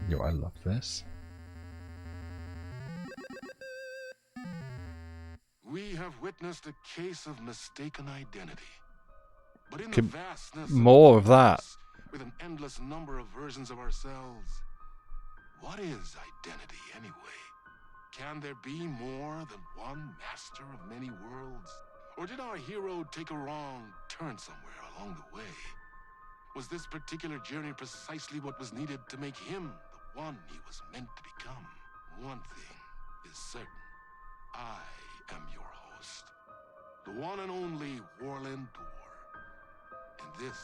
Yo, I love this. We have witnessed a case of mistaken identity. But in the Can- vastness more of that. us, with an endless number of versions of ourselves, what is identity anyway? Can there be more than one master of many worlds? Or did our hero take a wrong turn somewhere along the way? Was this particular journey precisely what was needed to make him the one he was meant to become? One thing is certain. I am your host, the one and only Warland Dor. And this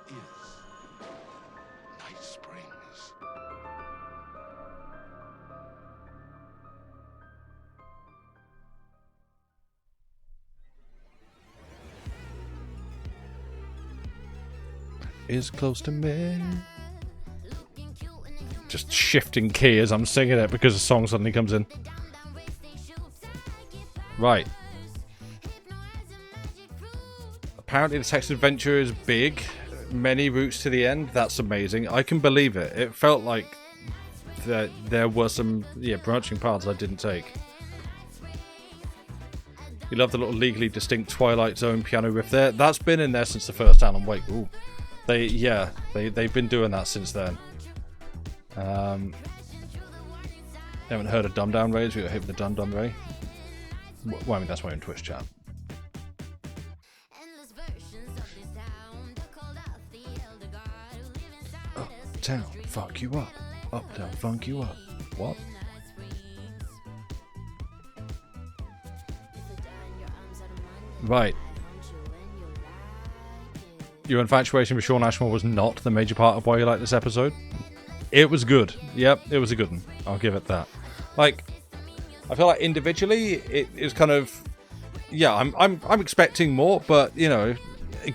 is Night Springs. Is close to me. Just shifting key as I'm singing it because the song suddenly comes in. Right. Apparently the text adventure is big. Many routes to the end. That's amazing. I can believe it. It felt like there were some branching paths I didn't take. You love the little legally distinct Twilight Zone piano riff there. That's been in there since the first Alan Wake. Ooh. They've been doing that since then. Haven't heard of Dumb Down Rays? We got hit with the Dum Dum Ray. Well, I mean, that's why you're in Twitch chat. Uptown, fuck you up. Uptown, funk you up. What? Right. Your infatuation with Sean Ashmore was not the major part of why you like this episode. It was good. Yep, it was a good one. I'll give it that. Like, I feel like individually, it is kind of, yeah, I'm expecting more, but you know,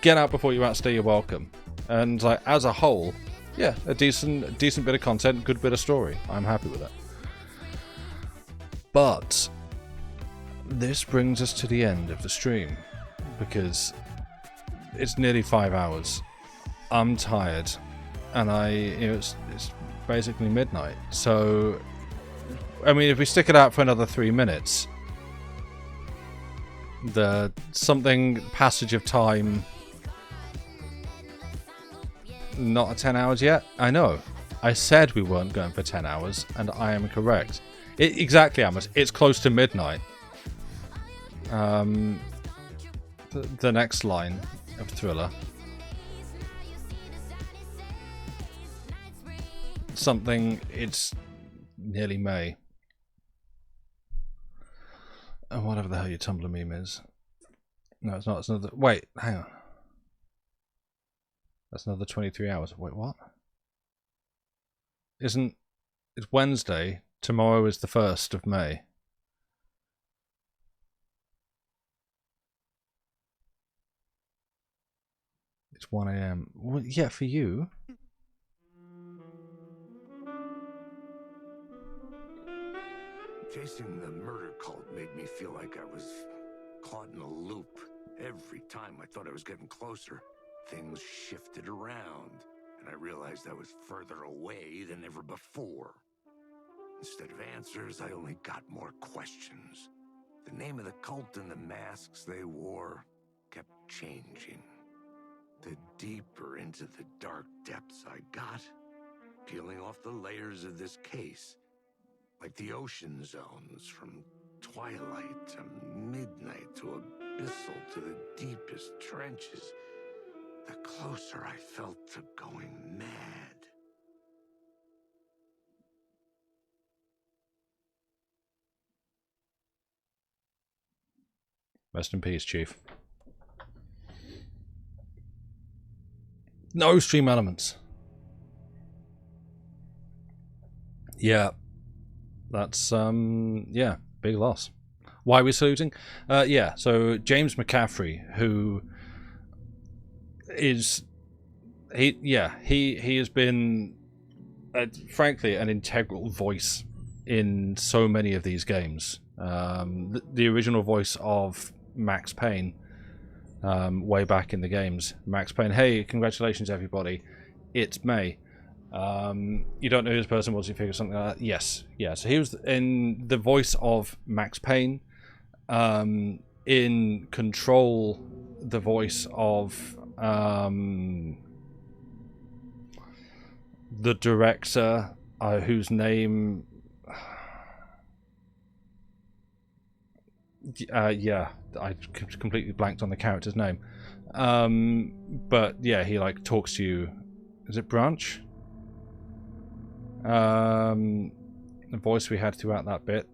get out before you outstay your welcome. And like as a whole, yeah, a decent bit of content, good bit of story. I'm happy with it. But this brings us to the end of the stream because it's nearly 5 hours. I'm tired, and it's basically midnight. So, I mean, if we stick it out for another 3 minutes, the something passage of time. Not at 10 hours yet? I know. I said we weren't going for 10 hours, and I am correct. Exactly, Amos. It's close to midnight. The next line of Thriller. Something, it's nearly May. Oh, whatever the hell your Tumblr meme is. No, it's not. It's another. Wait, hang on. That's another 23 hours. Wait, what? It's Wednesday. Tomorrow is the 1st of May. It's 1 a.m. Well, yeah, for you. Chasing the murder cult made me feel like I was caught in a loop. Every time I thought I was getting closer, things shifted around, and I realized I was further away than ever before. Instead of answers, I only got more questions. The name of the cult and the masks they wore kept changing. The deeper into the dark depths I got, peeling off the layers of this case, like the ocean zones from twilight to midnight to abyssal to the deepest trenches, the closer I felt to going mad. Rest in peace, Chief. No stream elements. Yeah. That's, yeah, big loss. Why are we saluting? Yeah, so James McCaffrey, who is... He has been, frankly, an integral voice in so many of these games. The original voice of Max Payne, way back in the games. Max Payne, hey, congratulations everybody, it's May. You don't know who this person was, you figure something like that. Yes, yeah, so he was in the voice of Max Payne. In Control, the voice of the director, whose name... yeah, I completely blanked on the character's name. But yeah, he like talks to you. Is it Branch? The voice we had throughout that bit.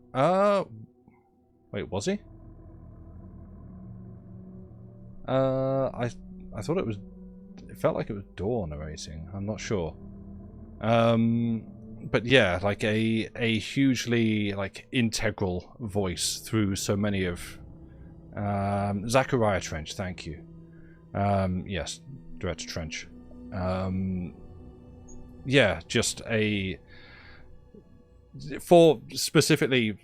Wait, was he? I thought it was... It felt like it was Dawn narrating. I'm not sure. But yeah, like a hugely like integral voice through so many of Zachariah Trench. Thank you. Yes, Director Trench. Yeah, just for specifically,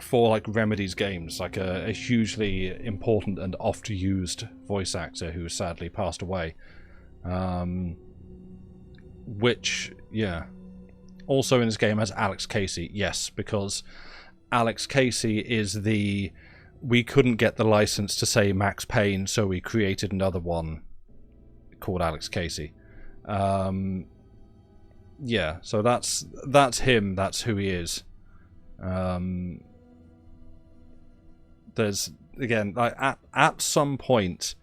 for like Remedy's games, like a hugely important and oft used voice actor who sadly passed away. Which, yeah, also in this game as Alex Casey, yes, because Alex Casey is the... We couldn't get the license to say Max Payne, so we created another one called Alex Casey. Yeah, so that's him, that's who he is. There's, again, like at some point,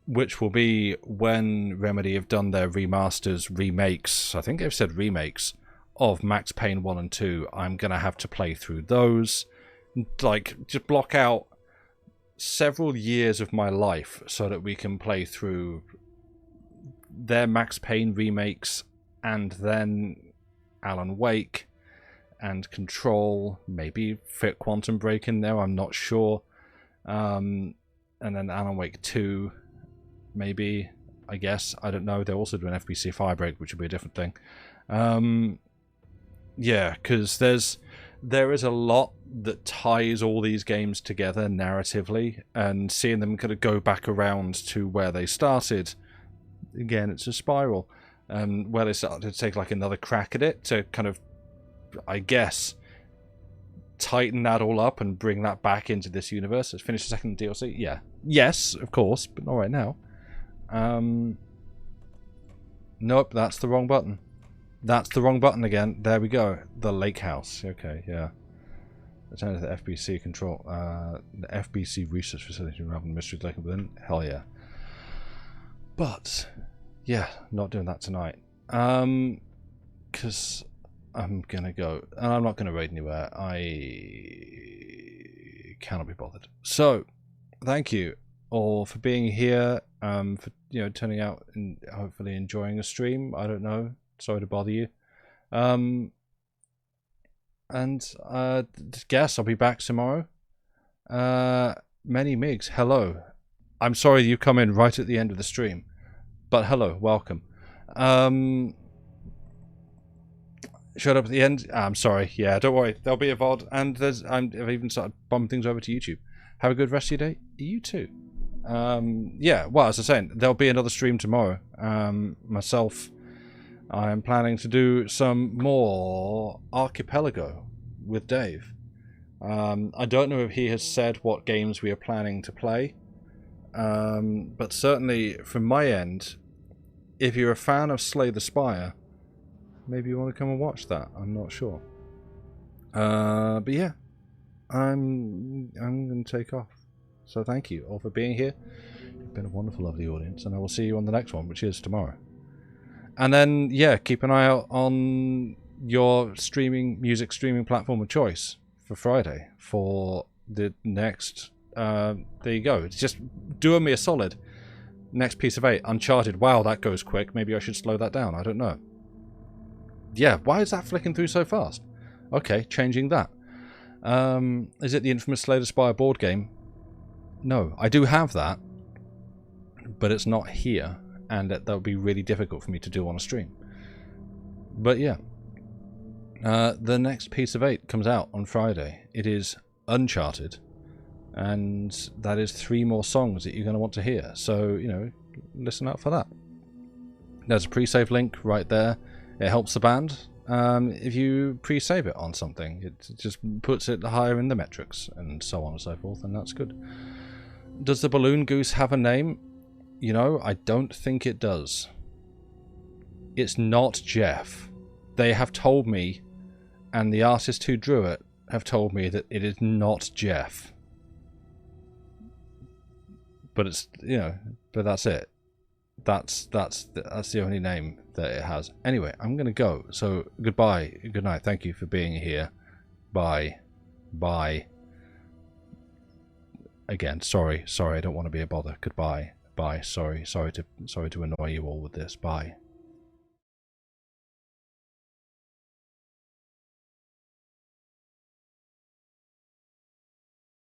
which will be when Remedy have done their remasters, remakes, I think they've said remakes, of Max Payne 1 and 2, I'm going to have to play through those. Like, just block out several years of my life so that we can play through their Max Payne remakes, and then Alan Wake and Control, maybe fit Quantum Break in there, I'm not sure. And then Alan Wake 2, maybe, I guess, I don't know. They're also doing FBC Firebreak, which would be a different thing. Yeah, because there is a lot that ties all these games together narratively, and seeing them kind of go back around to where they started, again, it's a spiral. Where they started to take like another crack at it to kind of, I guess, tighten that all up and bring that back into this universe. Let's finish the second DLC. Yeah. Yes, of course, but not right now. Nope, that's the wrong button. That's the wrong button again. There we go. The Lake House. Okay, yeah. Return to the FBC control, the FBC research facility rather than Mystery Lake within. Hell yeah. But yeah, not doing that tonight. Because I'm gonna go, and I'm not gonna raid anywhere. I cannot be bothered. So, thank you all for being here. For turning out and hopefully enjoying the stream. I don't know. Sorry to bother you. And guess I'll be back tomorrow. Many Migs, hello. I'm sorry you come in right at the end of the stream, but hello, welcome. Showed up at the end. I'm sorry. Yeah, don't worry. There'll be a VOD, and I've even started bombing things over to YouTube. Have a good rest of your day. You too. Yeah. Well, as I was saying, there'll be another stream tomorrow. Myself, I'm planning to do some more Archipelago with Dave. I don't know if he has said what games we are planning to play, but certainly from my end, if you're a fan of Slay the Spire, maybe you want to come and watch that. I'm not sure. But yeah, I'm going to take off. So thank you all for being here. You've been a wonderful, lovely audience, and I will see you on the next one, which is tomorrow. And then, yeah, keep an eye out on your music streaming platform of choice for Friday for the next there you go. It's just doing me a solid. Next piece of 8, Uncharted. Wow, that goes quick. Maybe I should slow that down. I don't know. Yeah, why is that flicking through so fast? Okay, changing that. Is it the infamous Slay the Spire board game? No, I do have that, but it's not here, and that would be really difficult for me to do on a stream. But yeah. The next piece of 8 comes out on Friday. It is Uncharted, and that is 3 more songs that you're going to want to hear. So, you know, listen out for that. There's a pre-save link right there. It helps the band if you pre-save it on something. It just puts it higher in the metrics and so on and so forth, and that's good. Does the balloon goose have a name? You know, I don't think it does. It's not Jeff. They have told me, and the artist who drew it have told me that it is not Jeff. But it's, you know, but that's it. That's the only name that it has. Anyway, I'm going to go. So goodbye, good night. Thank you for being here. Bye. Bye. Again, sorry, I don't want to be a bother. Goodbye. Bye. Sorry to annoy you all with this. Bye.